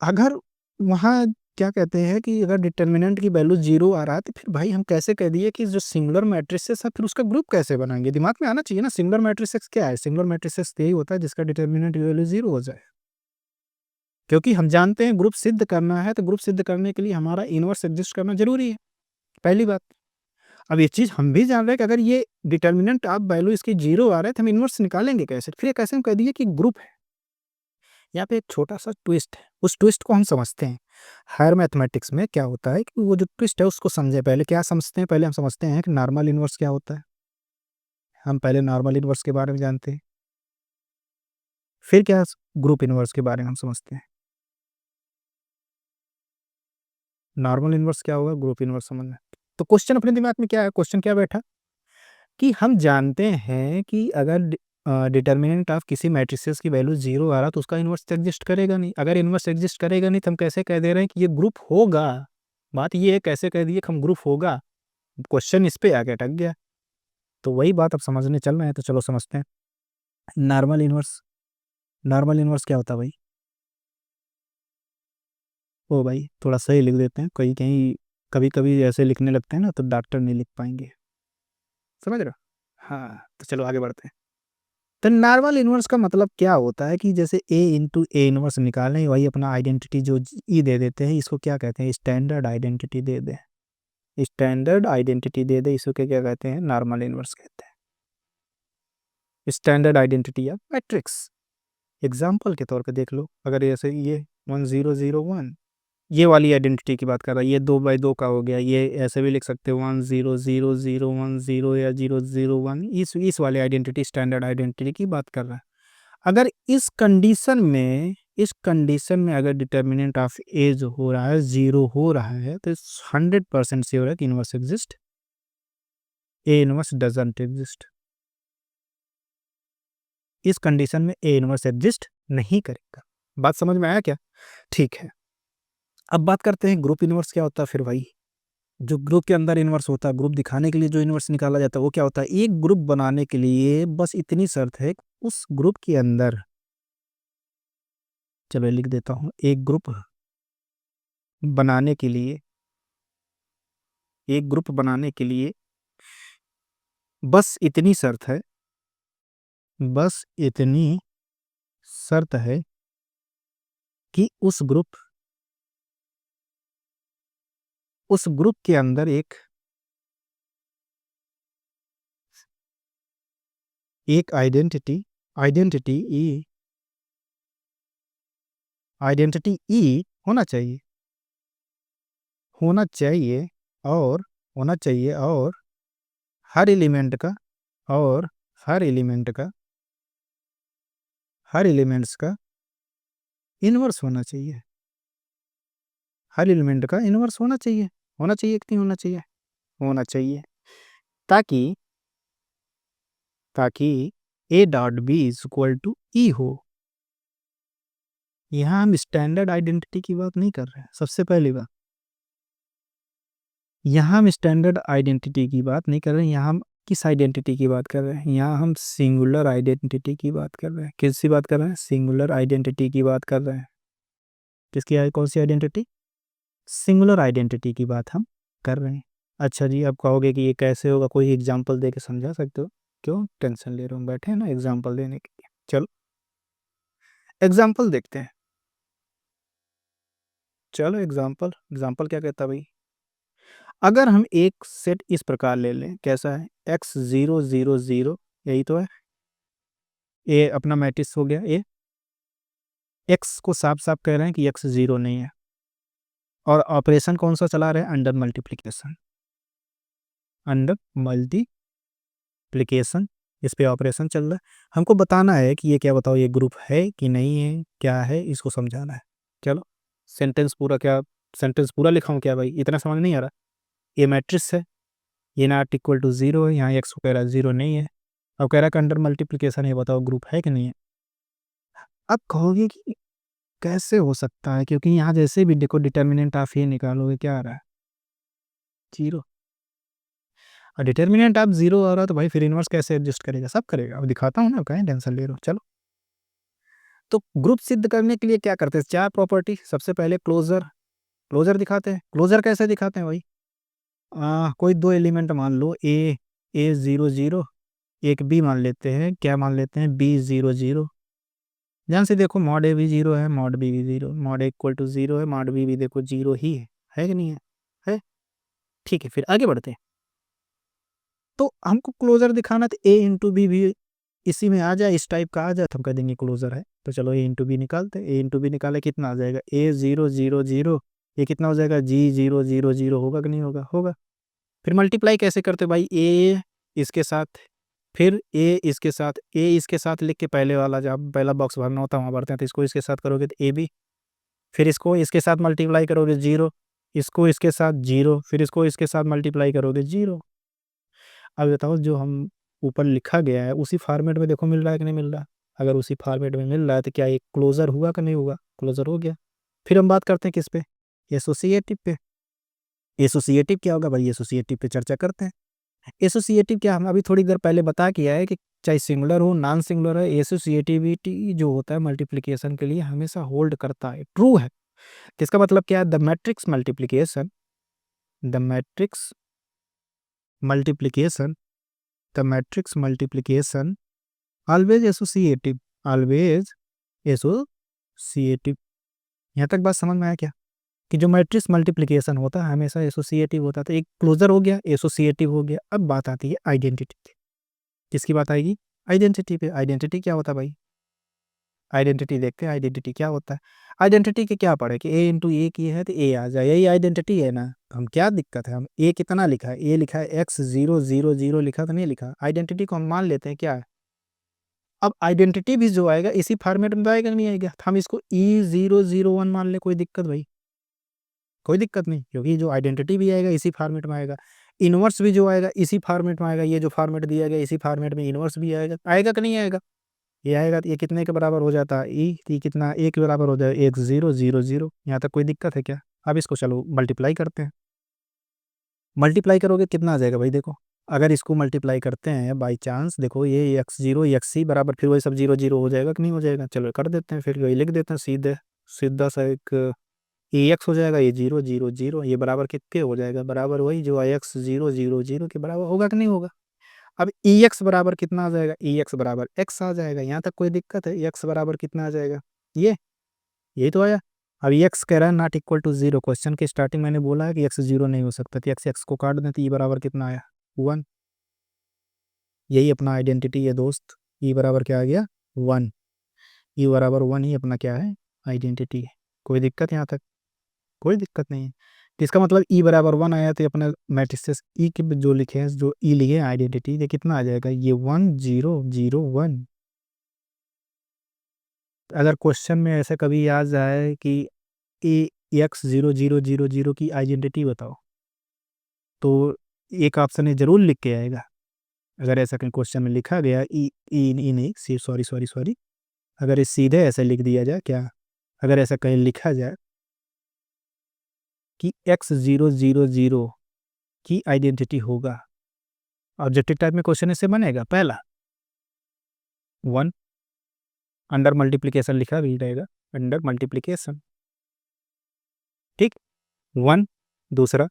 अगर वहाँ क्या कहते हैं कि अगर डिटर्मिनेंट की वैल्यू 0 आ रहा है तो फिर भाई हम कैसे कह दिए कि जो सिंगुलर मैट्रिसेस है फिर उसका ग्रुप कैसे बनाएंगे? दिमाग में आना चाहिए ना। सिंगुलर मैट्रिसेस क्या है? सिंगुलर मैट्रिसेस यही होता है जिसका डिटर्मिनेंट की वैल्यू 0 हो जाए। क्योंकि हम जानते हैं ग्रुप सिद्ध करना है तो ग्रुप सिद्ध करने के लिए हमारा इनवर्स एग्जिस्ट करना जरूरी है, पहली बात। अब ये चीज हम भी जान रहे हैं कि अगर ये डिटर्मिनेंट आप वैल्यू इसकी 0 आ रहा है तो हम इनवर्स निकालेंगे कैसे? फिर ये कैसे हम कह दिए कि ग्रुप है। यहाँ पे एक छोटा सा ट्विस्ट है, उस ट्विस्ट को हम समझते हैं। हायर मैथमेटिक्स में क्या होता है कि वो जो ट्विस्ट है उसको समझे। पहले क्या समझते हैं? पहले हम समझते हैं कि नॉर्मल इनवर्स क्या होता है। हम पहले नॉर्मल इनवर्स के बारे में जानते हैं, फिर क्या ग्रुप इनवर्स के बारे में हम समझते हैं। नॉर्मल इनवर्स क्या होगा, ग्रुप इनवर्स समझना है। तो क्वेश्चन अपने दिमाग में क्या है? क्वेश्चन क्या बैठा कि हम जानते हैं कि अगर डिटर्मिनेंट ऑफ किसी मैट्रिसेस की वैल्यू 0 आ रहा तो उसका इनवर्स एग्जिस्ट करेगा नहीं। अगर इनवर्स एग्जिस्ट करेगा नहीं तो हम कैसे कह दे रहे हैं कि ये ग्रुप होगा? बात ये है, कैसे कह दिए कि हम ग्रुप होगा? क्वेश्चन इस पे आके अटक गया। तो वही बात अब समझने चल रहे हैं, तो चलो समझते हैं। नॉर्मल इनवर्स, नॉर्मल इनवर्स क्या होता है भाई? ओ भाई थोड़ा सही लिख देते हैं, कहीं कहीं कभी कभी ऐसे लिखने लगते हैं ना तो डॉक्टर नहीं लिख पाएंगे, समझ रहे हो? हाँ तो चलो आगे बढ़ते हैं। तो नॉर्मल इनवर्स का मतलब क्या होता है कि जैसे ए इंटू ए इनवर्स निकालने हैं, वही अपना आइडेंटिटी जो ई दे देते हैं, इसको क्या कहते हैं? स्टैंडर्ड आइडेंटिटी दे दे। स्टैंडर्ड आइडेंटिटी दे दे, इसको क्या क्या कहते हैं? नॉर्मल इनवर्स कहते हैं। स्टैंडर्ड आइडेंटिटी या मैट्रिक्स। एग्जाम्पल के तौर पे देख लो, अगर ऐसे ये 1001 ये वाली आइडेंटिटी की बात कर रहा है, ये 2 बाई 2 का हो गया, ये ऐसे भी लिख सकते हो 100010 या 001। इस वाली आइडेंटिटी स्टैंडर्ड आइडेंटिटी की बात कर रहा है। अगर इस कंडीशन में अगर डिटर्मिनेंट ऑफ ए जो हो रहा है 0 हो रहा है तो 100% श्योर है कि inverse exist. A inverse doesn't exist. इस कंडीशन में ए इनवर्स एग्जिस्ट नहीं करेगा। बात समझ में आया क्या? ठीक है, अब बात करते हैं ग्रुप इनवर्स क्या होता है। फिर भाई जो ग्रुप के अंदर इनवर्स होता है, ग्रुप दिखाने के लिए जो इनवर्स निकाला जाता है वो क्या होता है? एक ग्रुप बनाने के लिए बस इतनी शर्त है कि उस ग्रुप के अंदर, चलो लिख देता हूं, एक ग्रुप बनाने के लिए, एक ग्रुप बनाने के लिए बस इतनी शर्त है, बस इतनी शर्त है कि उस ग्रुप के अंदर एक आइडेंटिटी ई होना चाहिए, होना चाहिए और होना चाहिए और हर एलिमेंट का, और हर एलिमेंट का, हर एलिमेंट्स का इनवर्स होना चाहिए। हर एलिमेंट का इनवर्स होना चाहिए। होना चाहिए कि नहीं होना चाहिए? होना चाहिए, ताकि ताकि A dot B is equal to E हो। यहाँ हम स्टैंडर्ड आइडेंटिटी की बात नहीं कर रहे हैं। सबसे पहली बात, यहाँ हम स्टैंडर्ड आइडेंटिटी की बात नहीं कर रहे हैं। यहाँ हम किस आइडेंटिटी की बात कर रहे हैं? यहाँ हम सिंगुलर आइडेंटिटी की बात कर रहे हैं। किसकी बात कर रहे हैं? सिंगुलर आइडेंटिटी की बात कर रहे हैं। किसकी कौन सी आइडेंटिटी? सिंगुलर आइडेंटिटी की बात हम कर रहे हैं। अच्छा जी, आप कहोगे कि ये कैसे होगा? कोई एग्जांपल दे के समझा सकते हो? क्यों टेंशन ले रहे हो? बैठे हैं ना एग्जांपल देने के लिए। चलो एग्जांपल देखते हैं। चलो एग्जांपल, एग्जांपल क्या कहता है भाई? अगर हम एक सेट इस प्रकार ले लें, कैसा है? x0 0 0, यही तो है। ये अपना मैट्रिक्स हो गया। ये x को साफ साफ कह रहे हैं कि x 0 नहीं है, और ऑपरेशन कौन सा चला रहे हैं? Under multiplication. अंडर मल्टीप्लिकेशन इस पे ऑपरेशन चल रहा है। हमको बताना है कि ये क्या, बताओ ये ग्रुप है कि नहीं है, क्या है, इसको समझाना है। चलो सेंटेंस पूरा, क्या सेंटेंस पूरा लिखाऊं क्या भाई? इतना समझ नहीं आ रहा? ये मैट्रिक्स है, ये नॉट इक्वल टू 0 है, यहाँ x को कह रहा है 0 नहीं है। अब कह रहा है अंडर मल्टीप्लिकेशन है, बताओ ग्रुप है कि नहीं है? अब कहोगे कि कैसे हो सकता है, क्योंकि यहाँ जैसे भी देखो डिटर्मिनेंट ऑफ ये निकालोगे क्या आ रहा है? 0। और डिटर्मिनेंट ऑफ 0 आ रहा है तो भाई फिर इनवर्स कैसे एडजस्ट करेगा? सब करेगा। अब दिखाता हूँ ना, कहीं टेंशन ले रहे हो। चलो तो ग्रुप सिद्ध करने के लिए क्या करते हैं? चार प्रॉपर्टी। सबसे पहले क्लोजर, क्लोजर दिखाते हैं। क्लोजर कैसे दिखाते हैं भाई? कोई दो एलिमेंट मान लो, ए 0 0, एक बी मान लेते हैं। क्या मान लेते हैं? बी 0 0। ध्यान से देखो, मॉड ए भी 0 है, मॉड बी भी 0, मॉड ए इक्वल टू 0 है, मॉड बी भी देखो 0 ही है कि नहीं है? है। ठीक है, फिर आगे बढ़ते हैं। तो हमको क्लोजर दिखाना, तो ए इंटू बी भी इसी में आ जाए, इस टाइप का आ जाए तो हम कह देंगे क्लोजर है। तो चलो ए इंटू बी निकालते हैं। ए इंटू बी निकाले कितना आ जाएगा? ए 0 0 0, ये कितना हो जाएगा? जी 0 0 0 होगा कि नहीं होगा? होगा। फिर मल्टीप्लाई कैसे करते भाई? ए इसके साथ, फिर ए इसके साथ, ए इसके साथ लिख के पहले वाला, जब पहला बॉक्स भरना होता है वहाँ भरते हैं, तो इसको इसके साथ करोगे तो ए बी, फिर इसको इसके साथ मल्टीप्लाई करोगे 0, इसको इसके साथ 0, फिर इसको इसके साथ मल्टीप्लाई करोगे 0। अब बताओ, जो हम ऊपर लिखा गया है उसी फॉर्मेट में देखो मिल रहा है कि नहीं मिल रहा? अगर उसी फॉर्मेट में मिल रहा है तो क्या ये क्लोजर हुआ कि नहीं हुआ? क्लोजर हो गया। फिर हम बात करते हैं किस पे? एसोसिएटिव पे। एसोसिएटिव क्या होगा भाई? एसोसिएटिव पे चर्चा करते हैं। एसोसिएटिव क्या, हम अभी थोड़ी देर पहले बता किया है कि चाहे सिंगुलर हो नॉन सिंगुलर है, एसोसिएटिविटी जो होता है मल्टीप्लिकेशन के लिए हमेशा होल्ड करता है, ट्रू है। तो इसका मतलब क्या है? The matrix multiplication, the matrix multiplication, the matrix multiplication always associative, always associative. यहाँ तक बात समझ में आया क्या? कि जो मैट्रिक्स मल्टीप्लिकेशन होता है हमेशा एसोसिएटिव होता है। तो एक क्लोजर हो गया, एसोसिएटिव हो गया। अब बात आती है आइडेंटिटी की। किसकी बात आएगी? आइडेंटिटी पे। आइडेंटिटी क्या होता है भाई? आइडेंटिटी देखते हैं, आइडेंटिटी क्या होता है। आइडेंटिटी के क्या पढ़े कि ए इंटू ए की है तो ए आ जाए, यही आइडेंटिटी है ना। हम क्या दिक्कत है? हम ए कितना लिखा है? ए लिखा है x 0 0 0 लिखा तो नहीं लिखा? आइडेंटिटी को हम मान लेते हैं क्या है। अब आइडेंटिटी भी जो आएगा इसी फॉर्मेट में आएगा नहीं आएगा? हम इसको E001 मान ले, कोई दिक्कत भाई? कोई दिक्कत नहीं, क्योंकि जो आइडेंटिटी भी आएगा इसी फॉर्मेट में आएगा, इनवर्स भी जो आएगा इसी फॉर्मेट में आएगा। ये जो फॉर्मेट दिया गया इसी फॉर्मेट में इनवर्स भी आएगा। आएगा कि नहीं आएगा? ये आएगा तो ये कितने के बराबर हो जाता है? ई कितना? एक के बराबर हो जाए, 1 0 0 0। यहाँ तक कोई दिक्कत है क्या? अब इसको चलो मल्टीप्लाई करते हैं। मल्टीप्लाई करोगे कितना आ जाएगा भाई? देखो, अगर इसको मल्टीप्लाई करते हैं बाई चांस, देखो ये x0 x बराबर फिर वही सब 0 0 हो जाएगा कि नहीं हो जाएगा? चलो कर देते हैं, फिर वही लिख देते हैं सीधे, सीधा सा एक एक्स हो जाएगा। ये 0 0 0, ये बराबर कितने हो जाएगा? बराबर वही जो x 0 0 0 के बराबर होगा कि नहीं होगा? अब एक्स बराबर कितना आ जाएगा? एक्स बराबर एक्स आ जाएगा। यहाँ तक कोई दिक्कत है? एक्स बराबर कितना आ जाएगा? ये यही तो आया। अब एक्स कह रहा है नॉट इक्वल टू 0। क्वेश्चन के स्टार्टिंग मैंने बोला है कि एक्स 0 नहीं हो सकता, तो एक्स एक्स को काट दें तो ई बराबर कितना आया? 1। यही अपना आइडेंटिटी है दोस्त। ई बराबर क्या आ गया? 1। ई बराबर 1 ही अपना क्या है? आइडेंटिटी है। कोई दिक्कत यहाँ तक? कोई दिक्कत नहीं है। तो इसका मतलब ई बराबर 1 आया तो अपना मैट्रिसेस ई के जो लिखे हैं, जो ई लिखे आइडेंटिटी, ये कितना आ जाएगा? ये 1 0 0 1। अगर क्वेश्चन में ऐसा कभी आ जाए कि ए एक्स 0 0 0 0 की आइडेंटिटी बताओ, तो एक ऑप्शन ये जरूर लिख के आएगा। अगर ऐसा कहीं क्वेश्चन में लिखा गया, ई ई ई नहीं, सी सॉरी सॉरी सॉरी, अगर ये सीधे ऐसे लिख दिया जाए क्या, अगर ऐसा कहीं लिखा जाए कि x 0 0 0 की आइडेंटिटी होगा, ऑब्जेक्टिव टाइप में क्वेश्चन इससे बनेगा। पहला 1 अंडर मल्टीप्लिकेशन लिखा भी रहेगा, अंडर मल्टीप्लिकेशन, ठीक। 1 दूसरा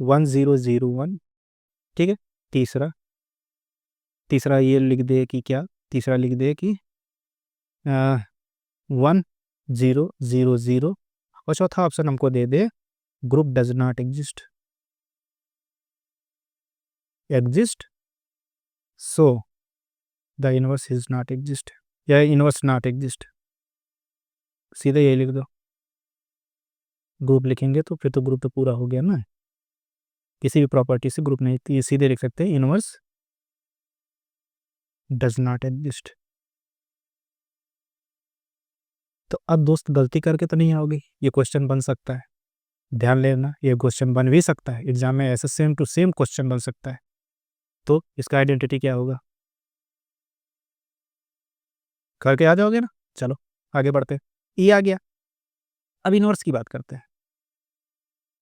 1 0 0 1, ठीक है। तीसरा तीसरा ये लिख दे कि क्या, तीसरा लिख दे कि 1 0 0 0, और चौथा ऑप्शन हमको दे दे group does not exist, exist so the inverse is not exist, या इनवर्स नॉट एग्जिस्ट, सीधे यही लिख दो। ग्रुप लिखेंगे तो फिर तो ग्रुप तो पूरा हो गया ना, किसी भी प्रॉपर्टी से ग्रुप नहीं, तो ये सीधे लिख सकते हैं इनवर्स डज नॉट एग्जिस्ट। तो अब दोस्त गलती करके तो नहीं आओगे, ये क्वेश्चन बन सकता है, ध्यान लेना, ये क्वेश्चन बन भी सकता है एग्जाम में, ऐसे सेम टू सेम क्वेश्चन बन सकता है। तो इसका आइडेंटिटी क्या होगा? करके आ जाओगे ना? चलो आगे बढ़ते हैं। ई आ गया। अब इनवर्स की बात करते हैं।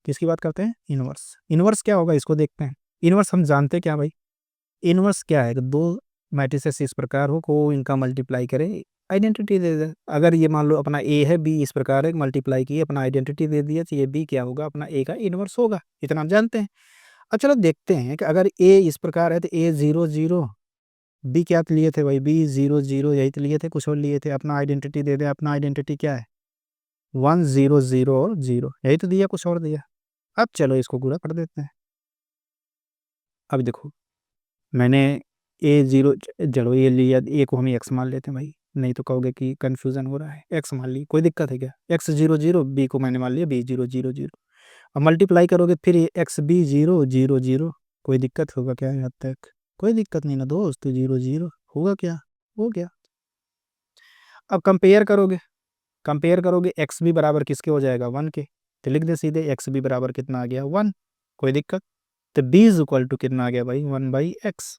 किसकी बात करते हैं? इनवर्स। इनवर्स क्या होगा इसको देखते हैं। इनवर्स हम जानते क्या भाई? इनवर्स क्या है? दो मैट्रिसेस इस प्रकार हो को इनका मल्टीप्लाई करें, आइडेंटिटी दे दे। अगर ये मान लो अपना ए है, बी इस प्रकार है, मल्टीप्लाई की अपना आइडेंटिटी दे दिया, तो ये बी क्या होगा, अपना ए का इनवर्स होगा। इतना हम जानते हैं। अब चलो देखते हैं कि अगर ए इस प्रकार है तो ए 0 0, बी क्या लिए थे भाई, बी 0 0 यही तो लिए थे, कुछ और लिए थे। अपना आइडेंटिटी दे दे, अपना आइडेंटिटी क्या है, 1 0 0 और 0 यही तो दिया, कुछ और दिया। अब चलो इसको पूरा कर देते हैं। अब देखो मैंने ए 0, चलो ये लिया, ए को हम एक्स मान लेते हैं भाई, नहीं तो कहोगे कि कंफ्यूजन हो रहा है। एक्स मान ली, कोई दिक्कत है क्या, एक्स 0 0, बी को मैंने मान लिया बी 0 0 0। अब मल्टीप्लाई करोगे फिर एक्स बी 0 0 0, कोई दिक्कत होगा क्या यहाँ तक, कोई दिक्कत नहीं ना दोस्त, 0 0 होगा क्या, हो गया। अब कंपेयर करोगे एक्स भी बराबर किसके हो जाएगा, 1 के, तो लिख दे सीधे एक्स भी बराबर कितना आ गया, 1, कोई दिक्कत। तो बी इज इक्वल टू कितना आ गया भाई, 1/x,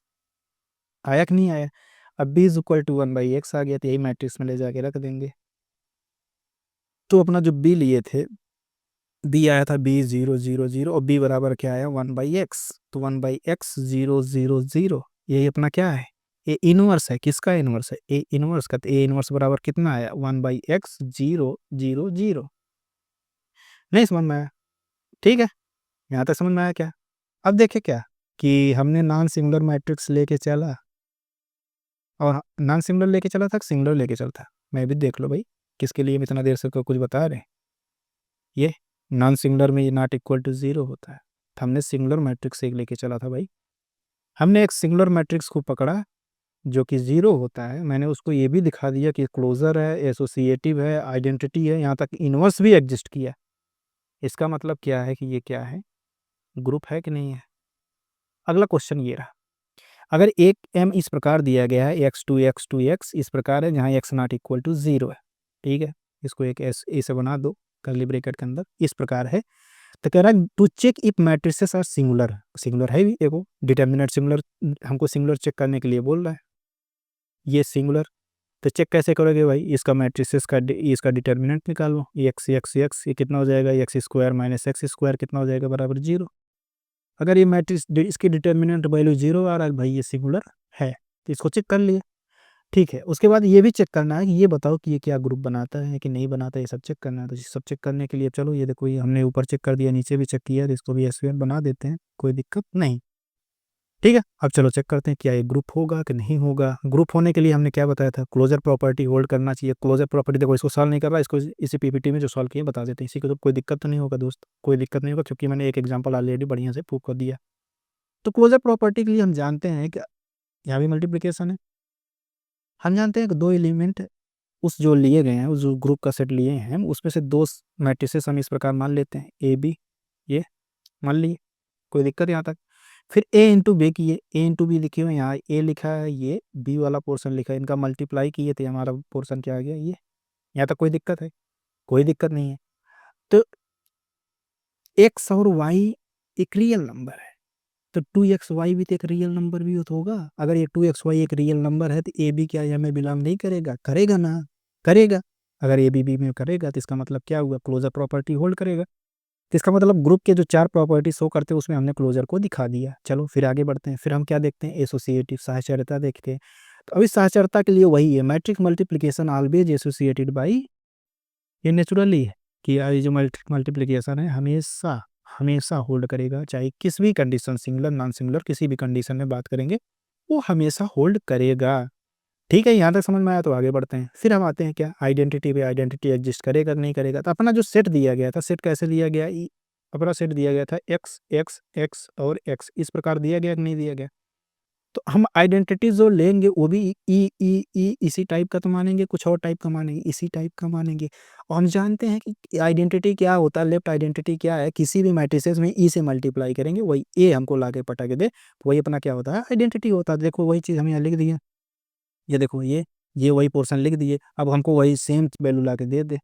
आया कि नहीं आया। अब B is equal to 1/x आ गया, तो यही मैट्रिक्स में ले जाके रख देंगे। तो अपना जो बी लिए थे, बी आया था बी 0 0 0, और बी बराबर क्या आया, 1/x, तो 1/x 0 0 0, यही अपना क्या है, ए इनवर्स है। किसका इनवर्स है, ए इनवर्स का। तो ए इनवर्स बराबर कितना आया, 1/x 0 0 0। नहीं समझ में आया, ठीक है, यहाँ तक समझ में आया क्या। अब देखे क्या कि हमने नॉन सिंगुलर मैट्रिक्स लेके चला, और नॉन सिंगुलर लेके चला था, सिंगुलर लेके चलता, मैं भी देख लो भाई, किसके लिए हम इतना देर से कुछ बता रहे हैं। ये नॉन सिंगुलर में ये नॉट इक्वल टू 0 होता है, तो हमने सिंगुलर मैट्रिक्स एक लेके चला था भाई। हमने एक सिंगुलर मैट्रिक्स को पकड़ा जो कि 0 होता है, मैंने उसको ये भी दिखा दिया कि क्लोजर है, एसोसिएटिव है, आइडेंटिटी है, यहाँ तक इनवर्स भी एग्जिस्ट किया। इसका मतलब क्या है कि ये क्या है, ग्रुप है कि नहीं है। अगला क्वेश्चन ये रहा, अगर एक एम इस प्रकार दिया गया है, x2 इस प्रकार है, जहाँ x नॉट इक्वल टू 0 है, ठीक है, इसको एक ऐसे बना दो कर्ली ब्रैकेट के अंदर, इस प्रकार है। तो कह रहा है to check if matrices are singular, singular है भी, देखो डिटर्मिनेंट सिंगुलर, हमको सिंगुलर चेक करने के लिए बोल रहा है, ये सिंगुलर। तो चेक कैसे करोगे भाई, इसका मैट्रिसेस का इसका डिटर्मिनेंट निकालो, एक्स एक्स एक्स, ये कितना हो जाएगा, x square minus x square कितना हो जाएगा, बराबर 0। अगर ये मैट्रिक्स इसकी डिटर्मिनेंट वैल्यू 0 आ रहा है भाई, ये सिंगुलर है, तो इसको चेक कर लिए। ठीक है, उसके बाद ये भी चेक करना है कि ये बताओ कि ये क्या ग्रुप बनाता है कि नहीं बनाता, ये सब चेक करना है। तो ये सब चेक करने के लिए चलो, ये देखो ये हमने ऊपर चेक कर दिया, नीचे भी चेक किया, तो इसको भी एसक्यूएल बना देते हैं, कोई दिक्कत नहीं। ठीक है, अब चलो चेक करते हैं क्या ये ग्रुप होगा कि नहीं होगा। ग्रुप होने के लिए हमने क्या बताया था, क्लोजर प्रॉपर्टी होल्ड करना चाहिए। क्लोजर प्रॉपर्टी देखो, इसको सॉल्व नहीं कर रहा, इसको इसी पीपीटी में जो सॉल्व किए बता देते हैं, इसी को तो कोई दिक्कत तो नहीं होगा दोस्त, कोई दिक्कत नहीं होगा, क्योंकि मैंने एक एग्जाम्पल ऑलरेडी बढ़िया से प्रूव कर दिया। तो क्लोजर प्रॉपर्टी के लिए हम जानते हैं कि यहाँ भी मल्टीप्लिकेशन है, हम जानते हैं कि दो एलिमेंट उस जो लिए गए हैं, उस जो ग्रुप का सेट लिए हैं, उसमें से दो मैट्रिसेस हम इस प्रकार मान लेते हैं, ए बी, ये मान लिए, कोई दिक्कत यहाँ तक। फिर ए इंटू बी की, ये ए इंटू बी लिखे हुए, यहाँ ए लिखा है, ये बी वाला पोर्शन लिखा है, इनका मल्टीप्लाई किए थे, हमारा पोर्शन क्या आ गया ये। यहाँ तक कोई दिक्कत है, कोई दिक्कत नहीं है। तो एक्स और वाई एक रियल नंबर है, तो 2xy भी तो एक रियल नंबर भी तो होगा। अगर ये 2xy एक रियल नंबर है, तो ए बी क्या ये में बिलोंग नहीं करेगा, करेगा ना, करेगा। अगर ए बी में करेगा, तो इसका मतलब क्या हुआ, क्लोजर प्रॉपर्टी होल्ड करेगा। तो इसका मतलब ग्रुप के जो 4 प्रॉपर्टी शो करते हैं, उसमें हमने क्लोजर को दिखा दिया। चलो फिर आगे बढ़ते हैं, फिर हम क्या देखते हैं, एसोसिएटिव साहचर्यता देखते हैं। तो अभी साहचर्यता के लिए वही है, matrix multiplication always associated by, ये नेचुरली है कि ये जो मल्टीप्लिकेशन है हमेशा हमेशा होल्ड करेगा, चाहे किस भी कंडीशन, सिंगुलर नॉन सिंगुलर किसी भी कंडीशन में बात करेंगे, वो हमेशा होल्ड करेगा। ठीक है, यहाँ तक समझ में आया, तो आगे बढ़ते हैं। फिर हम आते हैं क्या, आइडेंटिटी पे, आइडेंटिटी एग्जिस्ट करेगा कि नहीं करेगा। तो अपना जो सेट दिया गया था, सेट कैसे दिया गया, अपना सेट दिया गया था एक्स एक्स एक्स और एक्स, इस प्रकार दिया गया कि नहीं दिया गया। तो हम आइडेंटिटी जो लेंगे वो भी ई इसी टाइप का तो मानेंगे, कुछ और टाइप का मानेंगे, इसी टाइप का मानेंगे। और हम जानते हैं कि आइडेंटिटी क्या होता है, लेफ्ट आइडेंटिटी क्या है, किसी भी मैट्रिसेस में ई से मल्टीप्लाई करेंगे, वही ए हमको ला के पटा के दे, तो वही अपना क्या होता है, आइडेंटिटी होता है। देखो वही चीज़ हम यहाँ लिख दिए, ये देखो ये वही पोर्शन लिख दिए, अब हमको वही सेम वैल्यू ला के दे दे,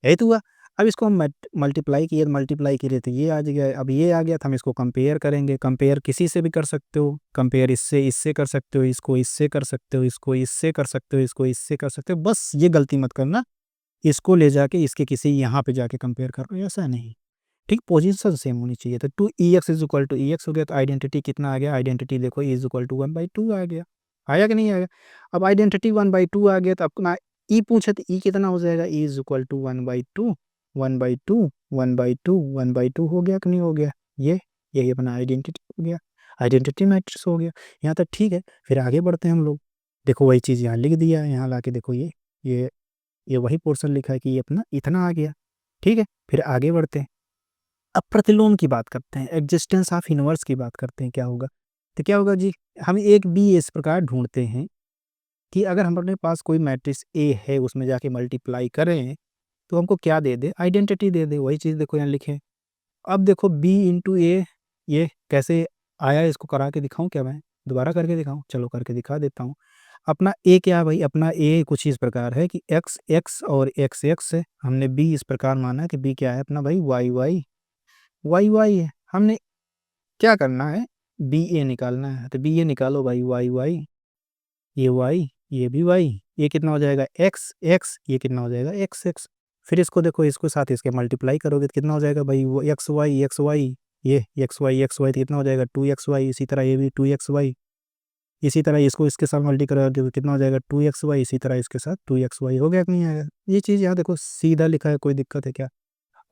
यही तो हुआ। अब इसको हम मल्टीप्लाई किए तो ये आ गया, अब ये आ गया, तो हम इसको कंपेयर करेंगे। कंपेयर किसी से भी कर सकते हो, कंपेयर इससे कर सकते हो, इसको इससे कर सकते हो, इसको इससे कर सकते हो, इसको इससे कर सकते हो। बस ये गलती मत करना, इसको ले जाके इसके किसी यहाँ पे जाके कंपेयर करो, ऐसा नहीं। ठीक, पोजीशन सेम होनी चाहिए। तो 2ex is equal to e x हो गया, तो आइडेंटिटी कितना आ गया, आइडेंटिटी देखो इज इक्वल टू 1/2 आ गया। आया कि नहीं आया? अब आइडेंटिटी 1/2 आ गया तो अपना ई पूछे तो ई कितना हो जाएगा? ई इज इक्वल टू 1/2 1/2 1/2 1/2 हो गया कि नहीं हो गया? ये यही अपना आइडेंटिटी हो गया, आइडेंटिटी मैट्रिक्स हो गया। यहाँ तक ठीक है। फिर आगे बढ़ते हैं हम लोग। देखो वही चीज़ यहाँ लिख दिया है, यहाँ लाके देखो ये ये वही पोर्शन लिखा है कि ये अपना इतना आ गया। ठीक है, फिर आगे बढ़ते हैं। अब प्रतिलोम की बात करते हैं, एग्जिस्टेंस ऑफ इनवर्स की बात करते हैं, क्या होगा? तो क्या होगा जी, हम एक बी इस प्रकार ढूंढते हैं कि अगर हमारे पास कोई मैट्रिक्स ए है, उसमें जाके मल्टीप्लाई करें तो हमको क्या दे दे? आइडेंटिटी दे दे। वही चीज़ देखो यहाँ लिखे। अब देखो बी इंटू ए, ये कैसे आया, इसको करा के दिखाऊं क्या मैं? दोबारा करके दिखाऊं? चलो करके दिखा देता हूँ। अपना ए क्या है भाई? अपना ए कुछ इस प्रकार है कि एक्स एक्स और एक्स एक्स है। हमने बी इस प्रकार माना कि बी क्या है अपना भाई? वाई वाई वाई वाई है। हमने क्या करना है? बी ए निकालना है। तो बी ए निकालो भाई, वाई वाई, ये वाई, ये भी वाई, ये कितना हो जाएगा? एक्स एक्स, ये कितना हो जाएगा? X x. फिर इसको देखो, इसको साथ इसके मल्टीप्लाई करोगे तो कितना हो जाएगा भाई? वो एक्स वाई, ये एक्स वाई तो कितना हो जाएगा? 2xy। इसी तरह ये भी 2xy। इसी तरह इसको इसके साथ मल्टी करोगे तो कितना हो जाएगा? 2xy। इसी तरह इसके साथ 2xy। हो गया कि नहीं आएगा? ये चीज़ यहाँ देखो सीधा लिखा है, कोई दिक्कत है क्या?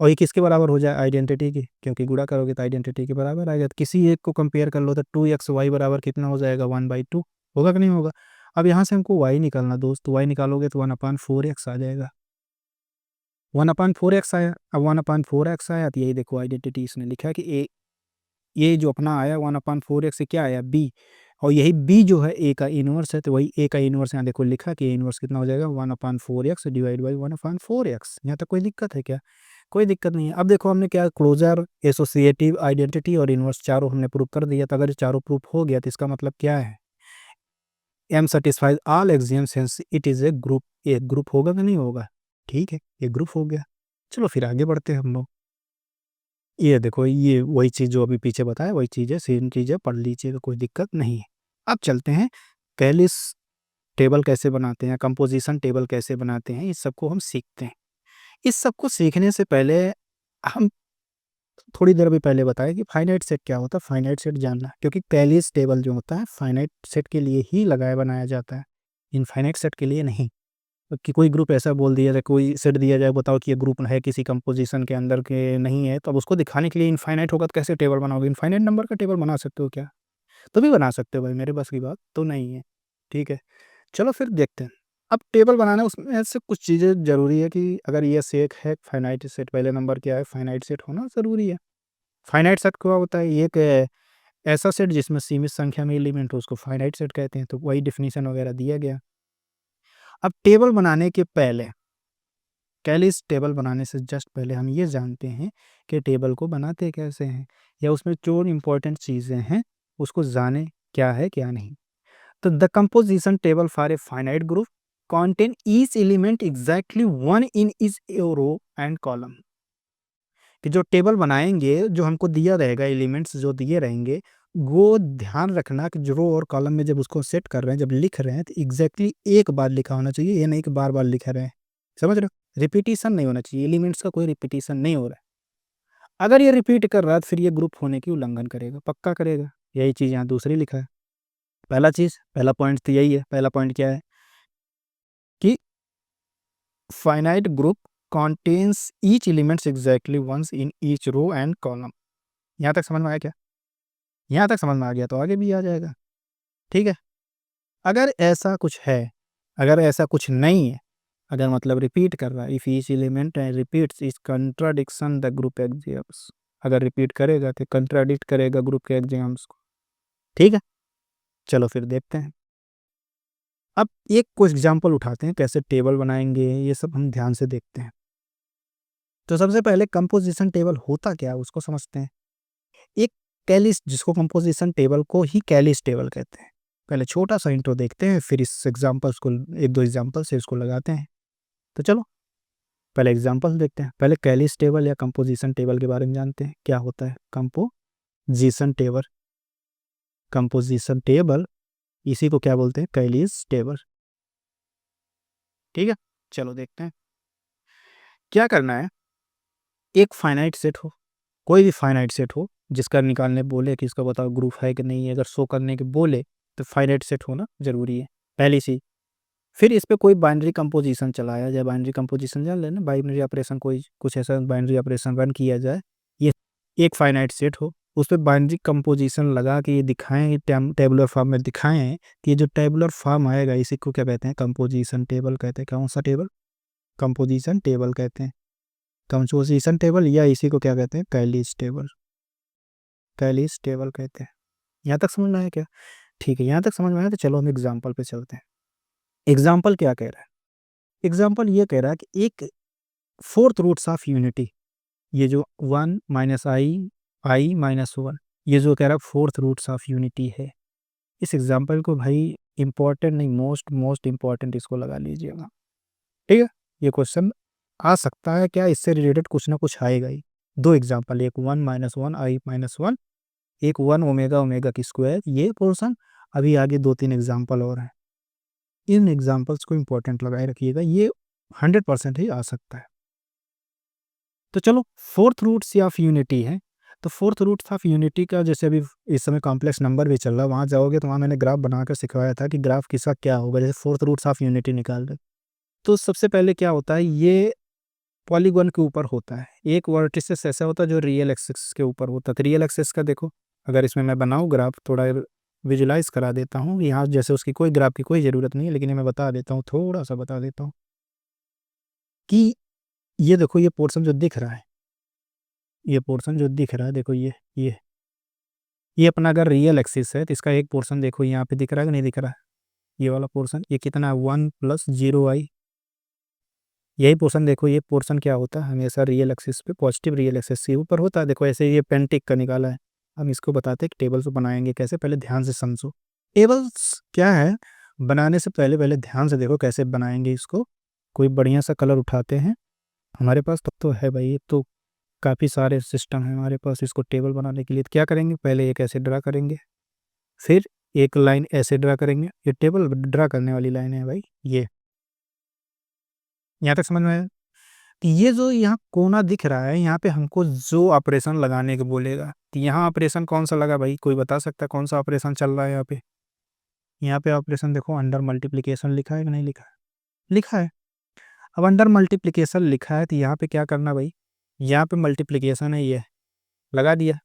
और ये किसके बराबर हो जाए? आइडेंटिटी की, क्योंकि गुणा करोगे तो आइडेंटिटी के बराबर आएगा। तो किसी एक को कंपेयर कर लो तो 2xy बराबर कितना हो जाएगा? 1/2। होगा कि नहीं होगा? अब यहाँ से हमको y निकालना दोस्त, तो y निकालोगे तो 1/4x आ जाएगा। 1/4x आया। अब 1/4x आया तो यही देखो आइडेंटिटी इसने लिखा है कि ए, ये जो अपना आया 1/4x से क्या आया? b। और यही b जो है a का इनवर्स है, तो वही a का इनवर्स यहाँ देखो लिखा कि इनवर्स कितना हो जाएगा? 1/4x divide by 1/4x। यहाँ तक कोई दिक्कत है क्या? कोई दिक्कत नहीं है। अब देखो हमने क्या, क्लोजर, एसोसिएटिव, आइडेंटिटी और इनवर्स चारों हमने प्रूव कर दिया। तो अगर ये चारों प्रूफ हो गया तो इसका मतलब क्या है? M satisfies all axioms hence it is a group. ये ग्रुप होगा कि नहीं होगा? ठीक है, ये ग्रुप हो गया। चलो फिर आगे बढ़ते हैं हम लोग। ये देखो, ये वही चीज़ जो अभी पीछे बताया, वही चीज़ है, सेम चीज़ है, पढ़ लीजिएगा, कोई दिक्कत नहीं है। अब चलते हैं, कैलिस टेबल कैसे बनाते हैं, कंपोजिशन टेबल कैसे बनाते हैं, इस सबको हम सीखते हैं। इस सबको सीखने से पहले हम थोड़ी देर अभी पहले बताया कि फाइनाइट सेट क्या होता है, फाइनाइट सेट जानना, क्योंकि कैलिस टेबल जो होता है फाइनाइट सेट के लिए ही लगाया बनाया जाता है, इनफाइनाइट सेट के लिए नहीं। कि कोई ग्रुप ऐसा बोल दिया जाए, कोई सेट दिया जाए, बताओ कि ये ग्रुप है किसी कंपोजिशन के अंदर के नहीं है, तो अब उसको दिखाने के लिए इनफाइनाइट होगा तो कैसे टेबल बनाओगे? इनफाइनाइट नंबर का टेबल बना सकते हो क्या? तो भी बना सकते हो भाई, मेरे बस की बात तो नहीं है। ठीक है, चलो फिर देखते हैं। अब टेबल बनाना, उसमें ऐसे कुछ चीज़ें ज़रूरी है कि अगर ये सेट है फाइनाइट सेट, पहले नंबर क्या है? फाइनाइट सेट होना ज़रूरी है। फाइनाइट सेट क्या होता है? ये एक ऐसा सेट जिसमें सीमित संख्या में एलिमेंट हो, उसको फाइनाइट सेट कहते हैं। तो वही डिफिनीशन वगैरह दिया गया। अब टेबल बनाने के पहले, कैलिस टेबल बनाने से जस्ट पहले हम ये जानते हैं कि टेबल को बनाते कैसे हैं, या उसमें जो इम्पोर्टेंट चीज़ें हैं उसको जाने, क्या है क्या नहीं। तो the composition table for a finite group contain each element exactly one in each row and column. कि जो टेबल बनाएंगे, जो हमको दिया रहेगा, एलिमेंट्स जो दिए रहेंगे, वो ध्यान रखना कि जो रो और कॉलम में जब उसको सेट कर रहे हैं, जब लिख रहे हैं, तो एग्जैक्टली एक बार लिखा होना चाहिए, ये नहीं कि बार बार लिख रहे हैं। समझ रहे हो? रिपीटिशन नहीं होना चाहिए, एलिमेंट्स का कोई रिपीटिशन नहीं हो रहा है। अगर ये रिपीट कर रहा है तो फिर ये ग्रुप होने की उल्लंघन करेगा, पक्का करेगा। यही चीज़ यहाँ दूसरी लिखा है। पहला चीज़, पहला पॉइंट तो यही है। पहला पॉइंट क्या है कि finite group contains each elements exactly once in each row and column। यहाँ तक समझ में आया क्या? यहाँ तक समझ में आ गया तो आगे भी आ जाएगा। ठीक है, अगर ऐसा कुछ है, अगर ऐसा कुछ नहीं है, अगर मतलब रिपीट कर रहा है, if each element repeats is contradiction the group exams, अगर रिपीट करेगा तो कंट्राडिक्ट करेगा ग्रुप के एग्जाम्स को। ठीक है, चलो फिर देखते हैं। अब एक कुछ एग्जाम्पल उठाते हैं, कैसे टेबल बनाएंगे, ये सब हम ध्यान से देखते हैं। तो सबसे पहले कंपोजिशन टेबल होता क्या है उसको समझते हैं। एक कैलिस, जिसको कंपोजिशन टेबल को ही कैलिस टेबल कहते हैं। पहले छोटा सा इंट्रो देखते हैं, फिर इस एग्जांपल्स को, एक दो एग्जांपल से इसको लगाते हैं। तो चलो पहले एग्जांपल देखते हैं। पहले कैलिस टेबल या कंपोजिशन टेबल के बारे में जानते हैं, क्या होता है कंपोजिशन टेबल। कंपोजिशन टेबल, इसी को क्या बोलते हैं? Kallis table. ठीक है, चलो देखते हैं। क्या करना है, एक फाइनाइट सेट हो, कोई भी फाइनाइट सेट हो, जिसका निकालने बोले कि इसका बताओ ग्रुप है कि नहीं है, अगर शो करने के बोले तो फाइनाइट सेट होना ज़रूरी है, पहली चीज़। फिर इस पे कोई बाइनरी कंपोजिशन चलाया जाए, बाइनरी कंपोजिशन जान लेना, बाइनरी ऑपरेशन कोई कुछ ऐसा बाइनरी ऑपरेशन रन किया जाए, ये एक फाइनाइट सेट हो, उस पे बाइनरी कंपोजिशन लगा के ये दिखाएँ, टेबुलर फॉर्म में दिखाएँ कि ये जो टेबुलर फॉर्म आएगा इसी को क्या कहते हैं, कंपोजिशन टेबल कहते हैं। कौन-सा टेबल? कंपोजिशन टेबल कहते हैं। कंपोजिशन टेबल या इसी को क्या कहते हैं, कैलिज टेबल, कैलिज टेबल कहते हैं। यहाँ तक समझ में आया क्या? ठीक है, यहाँ तक समझ में आया तो चलो हम एग्जाम्पल पे चलते हैं। एग्जाम्पल क्या कह रहा है? एग्जाम्पल ये कह रहा है कि एक फोर्थ रूट्स ऑफ यूनिटी, ये जो 1 माइनस आई माइनस 1, ये जो कह रहा है फोर्थ रूट्स ऑफ यूनिटी है। इस एग्जाम्पल को भाई इंपॉर्टेंट नहीं, मोस्ट इंपॉर्टेंट इसको लगा लीजिएगा, ठीक है। ये क्वेश्चन आ सकता है क्या, इससे रिलेटेड कुछ ना कुछ आएगा ही। दो एग्जाम्पल, एक 1 माइनस 1 आई माइनस 1, एक 1 ओमेगा ओमेगा की स्क्वायर, ये पोर्शन। अभी आगे 2-3 एग्जाम्पल और हैं, इन एग्जाम्पल्स को इंपॉर्टेंट लगाए रखिएगा, ये 100% ही आ सकता है। तो चलो फोर्थ रूट्स ऑफ यूनिटी है, तो फोर्थ रूट्स ऑफ यूनिटी का जैसे अभी इस समय कॉम्प्लेक्स नंबर भी चल रहा है, वहाँ जाओगे तो वहाँ मैंने ग्राफ बनाकर सिखवाया था कि ग्राफ किसका क्या होगा, जैसे फोर्थ रूट्स ऑफ यूनिटी निकाल रहे। तो सबसे पहले क्या होता है, ये पॉलीगॉन के ऊपर होता है, एक वर्टिसेस ऐसा होता है जो रियल एक्सिस के ऊपर होता है। तो रियल एक्सिस का देखो, अगर इसमें मैं बनाऊँ ग्राफ, थोड़ा विजुलाइज करा देता हूँ यहाँ, जैसे उसकी कोई ग्राफ की कोई ज़रूरत नहीं है, लेकिन ये मैं बता देता हूँ, थोड़ा सा बता देता हूँ कि ये देखो, ये पोर्शन जो दिख रहा है, ये पोर्शन जो दिख रहा है, देखो ये अपना अगर रियल एक्सिस है तो इसका एक पोर्शन देखो यहाँ पे दिख रहा है कि नहीं दिख रहा है, ये वाला पोर्शन, ये कितना है 1 प्लस 0i, यही पोर्शन देखो, ये पोर्शन क्या होता है हमेशा रियल एक्सिस पे, पॉजिटिव रियल एक्सिस के ऊपर होता है। देखो ऐसे ये पेंटिक का निकाला है, हम इसको बताते हैं कि टेबल्स बनाएंगे कैसे, पहले ध्यान से समझो। टेबल्स क्या है, बनाने से पहले पहले ध्यान से देखो कैसे बनाएंगे इसको। कोई बढ़िया सा कलर उठाते हैं, हमारे पास तब तो है भाई, तो काफ़ी सारे सिस्टम है हमारे पास इसको टेबल बनाने के लिए। तो क्या करेंगे, पहले एक ऐसे ड्रा करेंगे, फिर एक लाइन ऐसे ड्रा करेंगे, ये टेबल ड्रा करने वाली लाइन है भाई, ये यहाँ तक समझ में आया। तो ये जो यहाँ कोना दिख रहा है, यहाँ पे हमको जो ऑपरेशन लगाने को बोलेगा, तो यहाँ ऑपरेशन कौन सा लगा भाई, कोई बता सकता है कौन सा ऑपरेशन चल रहा है यहाँ पे? यहाँ पे ऑपरेशन देखो, अंडर मल्टीप्लिकेशन लिखा है कि नहीं लिखा है? लिखा है। अब अंडर मल्टीप्लिकेशन लिखा है तो यहाँ पे क्या करना भाई, यहाँ पे मल्टीप्लिकेशन है, ये लगा दिया।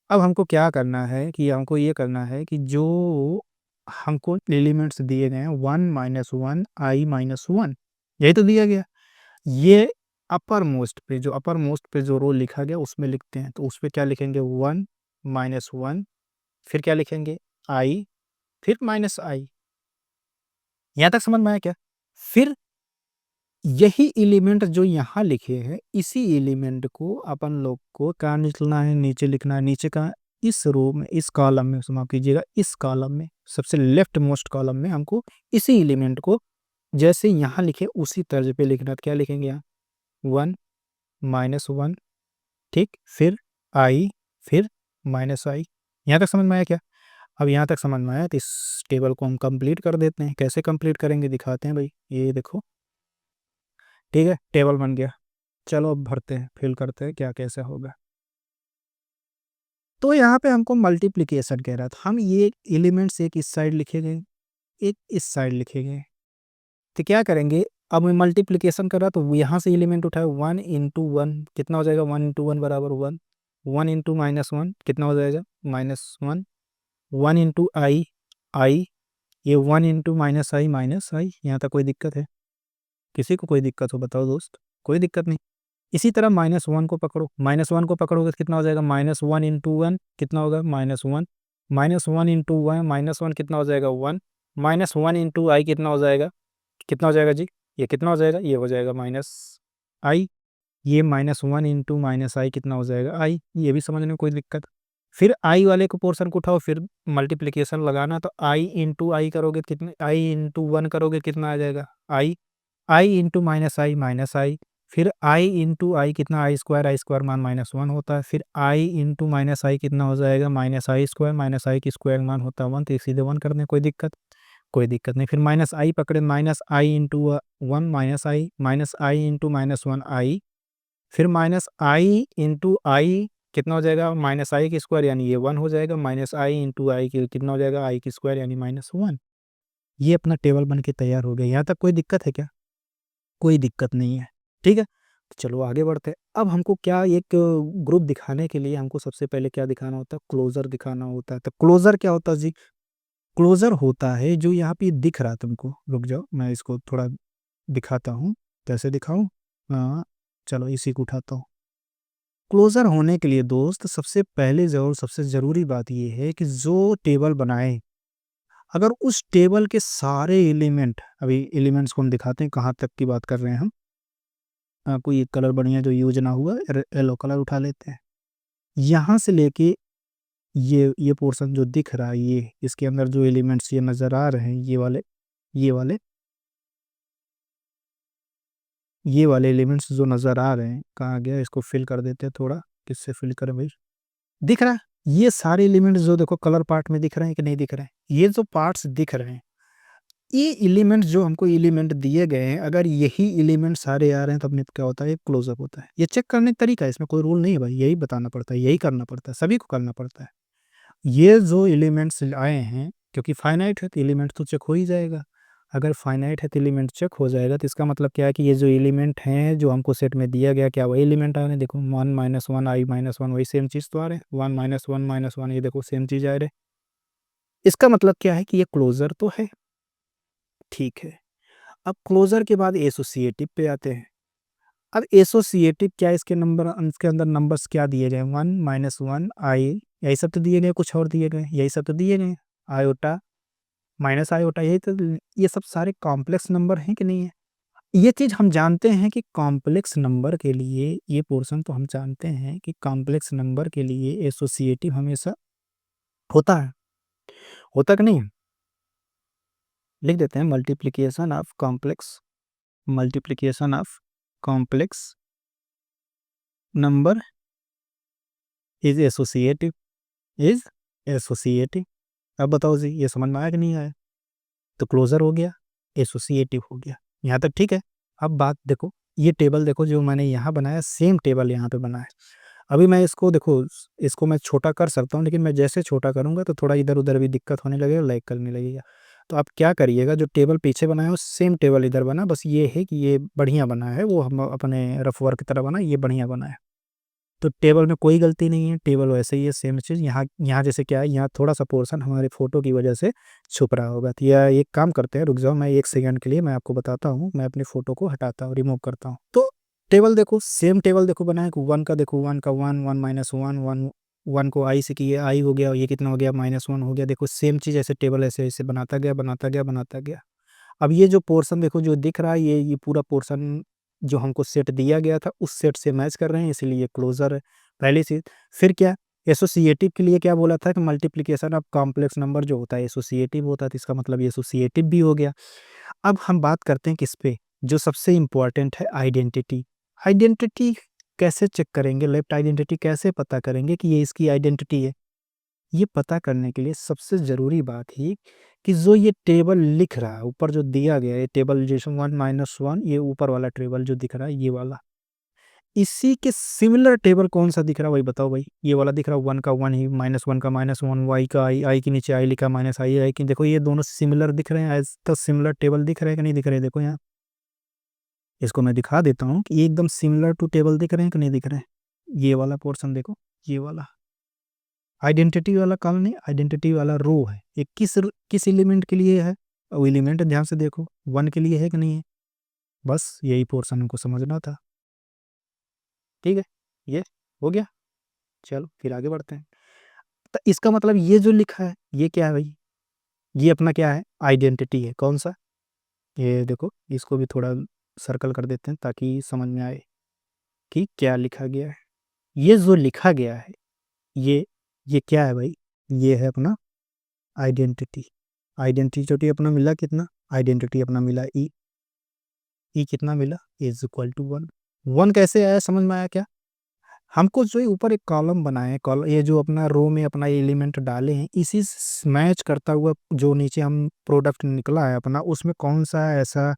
अब हमको क्या करना है कि हमको ये करना है कि जो हमको एलिमेंट्स दिए गए हैं 1 माइनस 1 आई माइनस 1, यही तो दिया गया। ये अपर मोस्ट पे जो रो लिखा गया उसमें लिखते हैं, तो उस पे क्या लिखेंगे 1 माइनस 1, फिर क्या लिखेंगे आई, फिर माइनस आई। यहाँ तक समझ में आया क्या? फिर यही एलिमेंट जो यहाँ लिखे हैं, इसी एलिमेंट को अपन लोग को कहाँ निकलना है, नीचे लिखना है। नीचे का इस रो में, इस कॉलम में, माफ कीजिएगा, इस कॉलम में सबसे लेफ्ट मोस्ट कॉलम में हमको इसी एलिमेंट को जैसे यहाँ लिखे उसी तर्ज पे लिखना। तो क्या लिखेंगे यहाँ 1 माइनस 1, ठीक, फिर आई, फिर माइनस आई। यहाँ तक समझ में आया क्या? अब यहाँ तक समझ में आया तो इस टेबल को हम कंप्लीट कर देते हैं। कैसे कंप्लीट करेंगे दिखाते हैं भाई, ये देखो, ठीक है, टेबल बन गया। चलो अब भरते हैं, फिल करते हैं क्या कैसे होगा। तो यहाँ पे हमको मल्टीप्लिकेशन कह रहा था, हम ये एलिमेंट्स एक इस साइड लिखे गए, एक इस साइड लिखे गए। तो क्या करेंगे, अब मैं मल्टीप्लिकेशन कर रहा तो यहाँ से एलिमेंट उठाए 1 इंटू 1 कितना हो जाएगा, 1 इंटू 1 बराबर 1, 1 इंटू माइनस 1 कितना हो जाएगा माइनस 1, 1 इंटू आई, ये 1 इंटू माइनस आई। यहाँ तक कोई दिक्कत है? किसी को कोई दिक्कत हो बताओ दोस्त? कोई दिक्कत नहीं। इसी तरह माइनस 1 को पकड़ो, माइनस 1 को पकड़ोगे तो कितना हो जाएगा माइनस 1 इंटू 1 कितना होगा माइनस 1, माइनस 1 इंटू 1 माइनस 1 कितना हो जाएगा 1, माइनस 1 इंटू आई कितना हो जाएगा, कितना हो जाएगा जी, ये कितना हो जाएगा, ये हो जाएगा माइनस आई। ये माइनस 1 इंटू माइनस आई कितना हो जाएगा आई, ये भी समझने में कोई दिक्कत? फिर आई वाले को पोर्शन को उठाओ, फिर मल्टीप्लिकेशन लगाना, तो आई इंटू आई करोगे कितने, आई इंटू 1 करोगे कितना आ जाएगा आई इंटू माइनस आई, फिर आई इंटू आई कितना आई स्क्वायर मान माइनस 1 होता है, फिर आई इंटू माइनस आई कितना हो जाएगा माइनस आई की स्क्वायर मान होता है 1, तो सीधे 1 करने कोई दिक्कत? कोई दिक्कत नहीं। फिर माइनस आई पकड़े, माइनस आई इंटू 1 माइनस आई इंटू माइनस 1 आई, फिर माइनस आई इंटू आई कितना हो जाएगा माइनस आई की स्क्वायर यानी ये 1 हो जाएगा, माइनस आई इंटू आई की कितना हो जाएगा आई की स्क्वायर यानी -1। ये अपना टेबल बन के तैयार हो गया। यहाँ तक कोई दिक्कत है क्या? कोई दिक्कत नहीं है। ठीक है, तो चलो आगे बढ़ते हैं। अब हमको क्या एक ग्रुप दिखाने के लिए हमको सबसे पहले क्या दिखाना होता है? क्लोजर दिखाना होता है। तो क्लोजर क्या होता है जी? क्लोजर होता है जो यहाँ पे दिख रहा है तुमको, रुक जाओ मैं इसको थोड़ा दिखाता हूँ। कैसे दिखाऊं? हाँ, चलो इसी को उठाता हूँ। क्लोजर होने के लिए दोस्त सबसे पहले जरूर सबसे ज़रूरी बात ये है कि जो टेबल बनाए, अगर उस टेबल के सारे एलिमेंट, अभी एलिमेंट्स को हम दिखाते हैं कहाँ तक की बात कर रहे हैं हम। कोई एक कलर बढ़िया जो यूज ना हुआ, येलो कलर उठा लेते हैं। यहाँ से लेके ये पोर्शन जो दिख रहा है, ये इसके अंदर जो एलिमेंट्स ये नज़र आ रहे हैं, ये वाले ये वाले एलिमेंट्स जो नज़र आ रहे हैं, कहाँ गया? इसको फिल कर देते हैं थोड़ा। किससे फिल करें भाई? दिख रहा है? ये सारे एलिमेंट्स जो देखो कलर पार्ट में दिख रहे हैं कि नहीं दिख रहे हैं? ये जो पार्ट्स दिख रहे हैं, ये एलिमेंट्स जो हमको एलिमेंट दिए गए हैं, अगर यही एलिमेंट सारे आ रहे हैं तब नहीं तो क्या होता है? ये क्लोजअप होता है। ये चेक करने का तरीका है, इसमें कोई रूल नहीं है भाई, यही बताना पड़ता है, यही करना पड़ता है, सभी को करना पड़ता है। ये जो एलिमेंट्स आए हैं, क्योंकि फाइनाइट है तो एलिमेंट तो चेक हो ही जाएगा। अगर फाइनाइट है तो एलिमेंट चेक हो जाएगा, तो इसका मतलब क्या है कि ये जो एलिमेंट हैं जो हमको सेट में दिया गया, क्या वही एलिमेंट आ रहे हैं? देखो 1 -1 आई -1 वही सेम चीज़ तो आ रहे हैं। 1 -1 -1 ये देखो सेम चीज़ आ रहे हैं। इसका मतलब क्या है कि ये क्लोजर तो है। ठीक है, अब क्लोजर के बाद एसोसिएटिव पे आते हैं। अब एसोसिएटिव क्या है? इसके अंदर नंबर्स क्या दिए गए? 1 -1 आई, यही सब तो दिए गए, कुछ और दिए गए? यही सब तो दिए गए। आयोटा माइनस आयोटा, यही तो, ये सब सारे कॉम्प्लेक्स नंबर हैं कि नहीं है? ये चीज़ हम जानते हैं कि कॉम्प्लेक्स नंबर के लिए, ये पोर्शन तो हम जानते हैं कि कॉम्प्लेक्स नंबर के लिए एसोसिएटिव हमेशा होता है। होता कि नहीं? लिख देते हैं multiplication of complex number is associative, is associative. अब बताओ जी, ये समझ में आया कि नहीं आया? तो क्लोजर हो गया, एसोसिएटिव हो गया। यहाँ तक ठीक है। अब बात देखो, ये टेबल देखो जो मैंने यहाँ बनाया, सेम टेबल यहाँ पे बना है। अभी मैं इसको देखो, इसको मैं छोटा कर सकता हूँ, लेकिन मैं जैसे छोटा करूँगा तो थोड़ा इधर उधर भी दिक्कत होने लगेगा, लैग करने लगेगा। तो आप क्या करिएगा, जो टेबल पीछे बना है वो सेम टेबल इधर बना, बस ये है कि ये बढ़िया बना है, वो हम अपने रफ वर्क की तरह बना, ये बढ़िया बना है। तो टेबल में कोई गलती नहीं है, टेबल वैसे ही है, सेम चीज़। यहाँ यहाँ जैसे क्या है, यहाँ थोड़ा सा पोर्शन हमारे फोटो की वजह से छुप रहा होगा। तो यह एक काम करते हैं, रुक जाओ, मैं 1 सेकंड के लिए मैं आपको बताता हूँ। मैं अपनी फोटो को हटाता हूँ, रिमूव करता हूँ। तो टेबल देखो, सेम टेबल देखो बना है। 1 का देखो, 1 का 1 1 -1 1 1 को आई से किया, आई हो गया, ये कितना हो गया -1 हो गया। देखो सेम चीज़, ऐसे टेबल ऐसे ऐसे बनाता गया बनाता गया बनाता गया। अब ये जो पोर्शन देखो जो दिख रहा है, ये पूरा पोर्शन जो हमको सेट दिया गया था उस सेट से मैच कर रहे हैं, इसीलिए ये क्लोजर है, पहली चीज़। फिर क्या, एसोसिएटिव के लिए क्या बोला था कि मल्टीप्लिकेशन ऑफ कॉम्प्लेक्स नंबर जो होता है एसोसिएटिव होता है, तो इसका मतलब ये एसोसिएटिव भी हो गया। अब हम बात करते हैं किस पे, जो सबसे इम्पोर्टेंट है, आइडेंटिटी। आइडेंटिटी कैसे चेक करेंगे? लेफ्ट आइडेंटिटी कैसे पता करेंगे कि ये इसकी आइडेंटिटी है? ये पता करने के लिए सबसे ज़रूरी बात ही कि जो ये टेबल लिख रहा है ऊपर जो दिया गया है, टेबल जैसे 1 -1, ये ऊपर वाला टेबल जो दिख रहा है ये वाला, इसी के सिमिलर टेबल कौन सा दिख रहा है वही बताओ भाई? ये वाला दिख रहा है, 1 का 1 ही, -1 का -1, वाई का आई, आई के नीचे आई लिखा, माइनस आई आई की, देखो ये दोनों सिमिलर दिख रहे हैं, एज द सिमिलर टेबल दिख रहे हैं कि नहीं दिख रहे? देखो यहाँ, इसको मैं दिखा देता हूँ कि ये एकदम सिमिलर टू टेबल दिख रहे हैं कि नहीं दिख रहे हैं? ये वाला पोर्शन देखो, ये वाला आइडेंटिटी वाला कॉलम नहीं, आइडेंटिटी वाला रो है। ये किस एलिमेंट के लिए है? वो एलिमेंट ध्यान से देखो, 1 के लिए है कि नहीं है? बस यही पोर्शन हमको समझना था। ठीक है, ये हो गया। चलो फिर आगे बढ़ते हैं। तो इसका मतलब ये जो लिखा है ये क्या है भाई? ये अपना क्या है? आइडेंटिटी है। कौन सा? ये देखो, इसको भी थोड़ा सर्कल कर देते हैं ताकि समझ में आए कि क्या लिखा गया है। ये जो लिखा गया है, ये ये क्या है भाई? ये है अपना आइडेंटिटी। आइडेंटिटी अपना मिला कितना? आइडेंटिटी अपना मिला ई। ई कितना मिला? Is equal to 1। 1 कैसे आया, समझ में आया क्या? हमको जो ये ऊपर एक कॉलम बनाए, कॉलम ये जो अपना रो में अपना एलिमेंट डाले हैं, इसी मैच करता हुआ जो नीचे हम प्रोडक्ट निकला है अपना, उसमें कौन सा ऐसा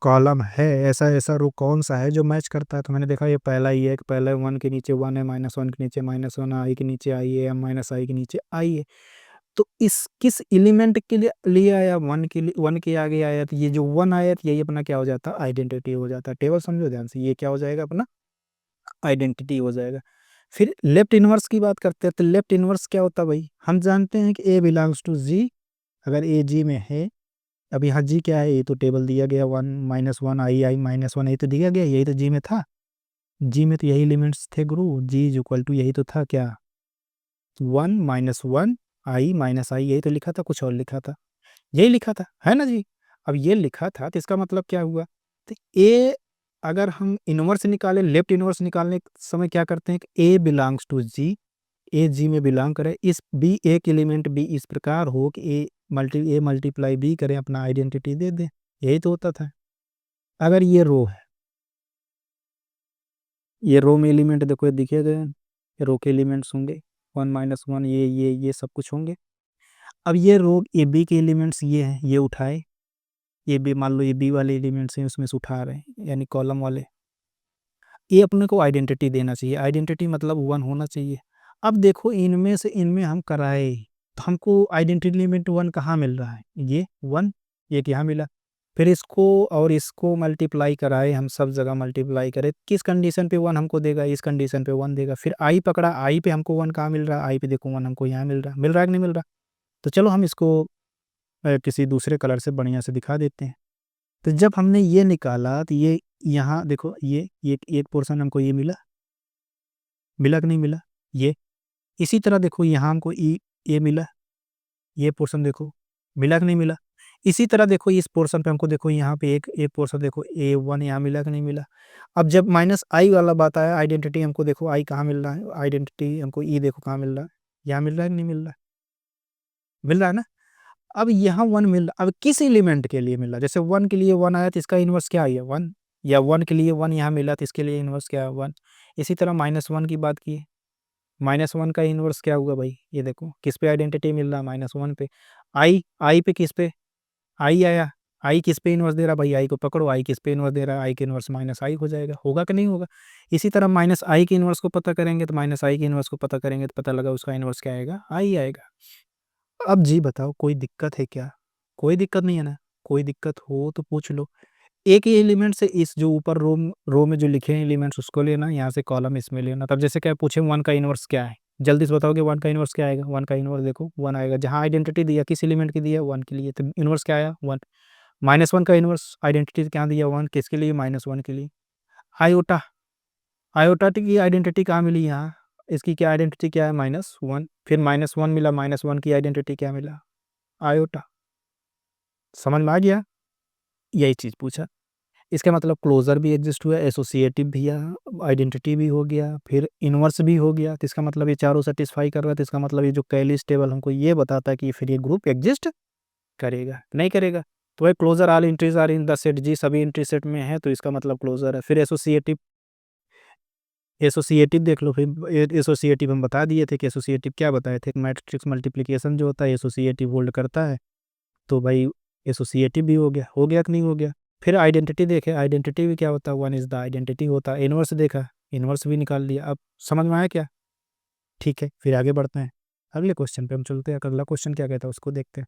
कॉलम है, ऐसा ऐसा रो कौन सा है जो मैच करता है? तो मैंने देखा ये पहला ही है कि पहले 1 के नीचे 1 है, -1 के नीचे -1, आई के नीचे आई है, माइनस आई के नीचे आई है। तो इस किस एलिमेंट के लिए आया? 1 के लिए, 1 के आगे आया, तो ये जो 1 आया तो यही अपना क्या हो जाता है? आइडेंटिटी हो जाता है। टेबल समझो ध्यान से, ये क्या हो जाएगा? अपना आइडेंटिटी हो जाएगा। फिर लेफ्ट इनवर्स की बात करते हैं, तो लेफ्ट इनवर्स क्या होता है भाई? हम जानते हैं कि ए बिलोंग्स टू जी, अगर ए जी में है, अब यहाँ जी क्या है? ये तो टेबल दिया गया, 1 -1 आई आई -1 यही तो दिया गया, यही तो जी में था। जी में तो यही एलिमेंट्स थे गुरु, जी इज इक्वल टू यही तो था क्या? 1 -1 आई माइनस आई, यही तो लिखा था, कुछ और लिखा था? यही लिखा था, है ना जी? अब ये लिखा था तो इसका मतलब क्या हुआ? तो ए, अगर हम इनवर्स निकालें, लेफ्ट इनवर्स निकालने के समय क्या करते हैं कि ए बिलोंग्स टू जी, ए जी में बिलोंग करे, इस बी एक एलिमेंट बी इस प्रकार हो कि ए मल्टीप्लाई बी करें, अपना आइडेंटिटी दे दें, यही तो होता था। अगर ये रो है, ये रो में एलिमेंट देखो, ये दिखे गए, ये रो के एलिमेंट्स होंगे, 1 -1, ये सब कुछ होंगे। अब ये रो ए बी के एलिमेंट्स ये हैं, ये उठाए, ये बी, मान लो ये बी वाले एलिमेंट्स हैं, उसमें से उठा रहे हैं, यानी कॉलम वाले, ये अपने को आइडेंटिटी देना चाहिए। आइडेंटिटी मतलब 1 होना चाहिए। अब देखो इनमें से इनमें हम कराए, तो हमको आइडेंटिटी एलिमेंट 1 कहाँ मिल रहा है? ये 1, एक यहाँ मिला। फिर इसको और इसको मल्टीप्लाई कराए, हम सब जगह मल्टीप्लाई करें, किस कंडीशन पे 1 हमको देगा? इस कंडीशन पे 1 देगा। फिर आई पकड़ा, आई पे हमको 1 कहाँ मिल रहा है? आई पे देखो 1 हमको यहाँ मिल रहा है कि नहीं मिल रहा? तो चलो हम इसको किसी दूसरे कलर से बढ़िया से दिखा देते हैं। तो जब हमने ये निकाला, तो ये यहाँ देखो, ये एक पोर्शन हमको ये मिला, मिला कि नहीं मिला? ये इसी तरह देखो यहाँ हमको ये मिला, ये पोर्शन देखो, मिला कि नहीं मिला? इसी तरह देखो इस पोर्शन पे हमको देखो, यहाँ पे एक पोर्शन देखो, A1 यहाँ मिला कि नहीं मिला? अब जब माइनस आई वाला बात आया, आइडेंटिटी हमको देखो आई कहाँ मिल रहा है? आइडेंटिटी हमको ई देखो कहाँ मिल रहा है? यहाँ मिल रहा है कि नहीं मिल रहा है? मिल रहा है ना? अब यहाँ 1 मिल रहा, अब किस एलिमेंट के लिए मिल रहा है? जैसे 1 के लिए 1 आया तो इसका इन्वर्स क्या आई है? 1, या 1 के लिए 1 यहाँ मिला तो इसके लिए इन्वर्स क्या है? 1। इसी तरह -1 की बात की, -1 का इन्वर्स क्या हुआ भाई? ये देखो किस पे आइडेंटिटी मिल रहा है? -1 पे। आई पे किस पे? आई आया, आई किस पे इन्वर्स दे रहा है भाई? आई को पकड़ो, आई किस पे इन्वर्स दे रहा है? आई के इन्वर्स -आई हो जाएगा, होगा कि नहीं होगा? इसी तरह -आई के इन्वर्स को पता करेंगे, तो -आई के इन्वर्स को पता करेंगे तो पता लगा उसका इन्वर्स क्या आएगा? आई आएगा। अब जी बताओ, कोई दिक्कत है क्या? कोई दिक्कत नहीं है ना? कोई दिक्कत हो तो पूछ लो। एक ही एलिमेंट से इस जो ऊपर रो में जो लिखे हैं एलिमेंट्स उसको लेना, यहाँ से कॉलम इसमें लेना। तब जैसे क्या पूछे 1 का इन्वर्स क्या है? जल्दी से बताओगे 1 का इन्वर्स क्या आएगा? 1 का इन्वर्स देखो 1 आएगा, जहाँ आइडेंटिटी दिया किस एलिमेंट की दिया? 1 के लिए, तो इन्वर्स क्या आया? 1। -1 का इन्वर्स आइडेंटिटी क्या दिया? 1, किसके लिए? -1 के लिए। आयोटा, आयोटा की आइडेंटिटी कहाँ मिली? यहाँ, इसकी क्या आइडेंटिटी क्या है? -1। फिर -1 मिला, -1 की आइडेंटिटी क्या मिला? आयोटा। समझ में आ गया? यही चीज़ पूछा। इसका मतलब क्लोज़र भी एग्ज़िस्ट हुआ, एसोसिएटिव भी आइडेंटिटी भी हो गया, फिर इनवर्स भी हो गया, तो इसका मतलब ये चारों सैटिस्फाई कर रहा है, तो इसका मतलब ये जो कैलिस टेबल हमको ये बताता है कि फिर ये ग्रुप एग्ज़िस्ट करेगा, नहीं करेगा? तो भाई closure all entries are in the set G, सभी एंट्री सेट में है, तो इसका मतलब क्लोज़र है। फिर एसोसिएटिव, एसोसिएटिव देख लो, फिर एसोसिएटिव हम बता दिए थे कि एसोसिएटिव क्या बताए थे, मैट्रिक्स मल्टीप्लिकेशन जो होता है एसोसिएटिव होल्ड करता है, तो भाई एसोसिएटिव भी हो गया कि नहीं हो गया? फिर आइडेंटिटी देखे, आइडेंटिटी भी क्या होता है? 1 इज़ द आइडेंटिटी होता है। इनवर्स देखा, इनवर्स भी निकाल लिया। अब समझ में आया क्या? ठीक है, फिर आगे बढ़ते हैं। अगले क्वेश्चन पे हम चलते हैं। अगला क्वेश्चन क्या कहता है उसको देखते हैं।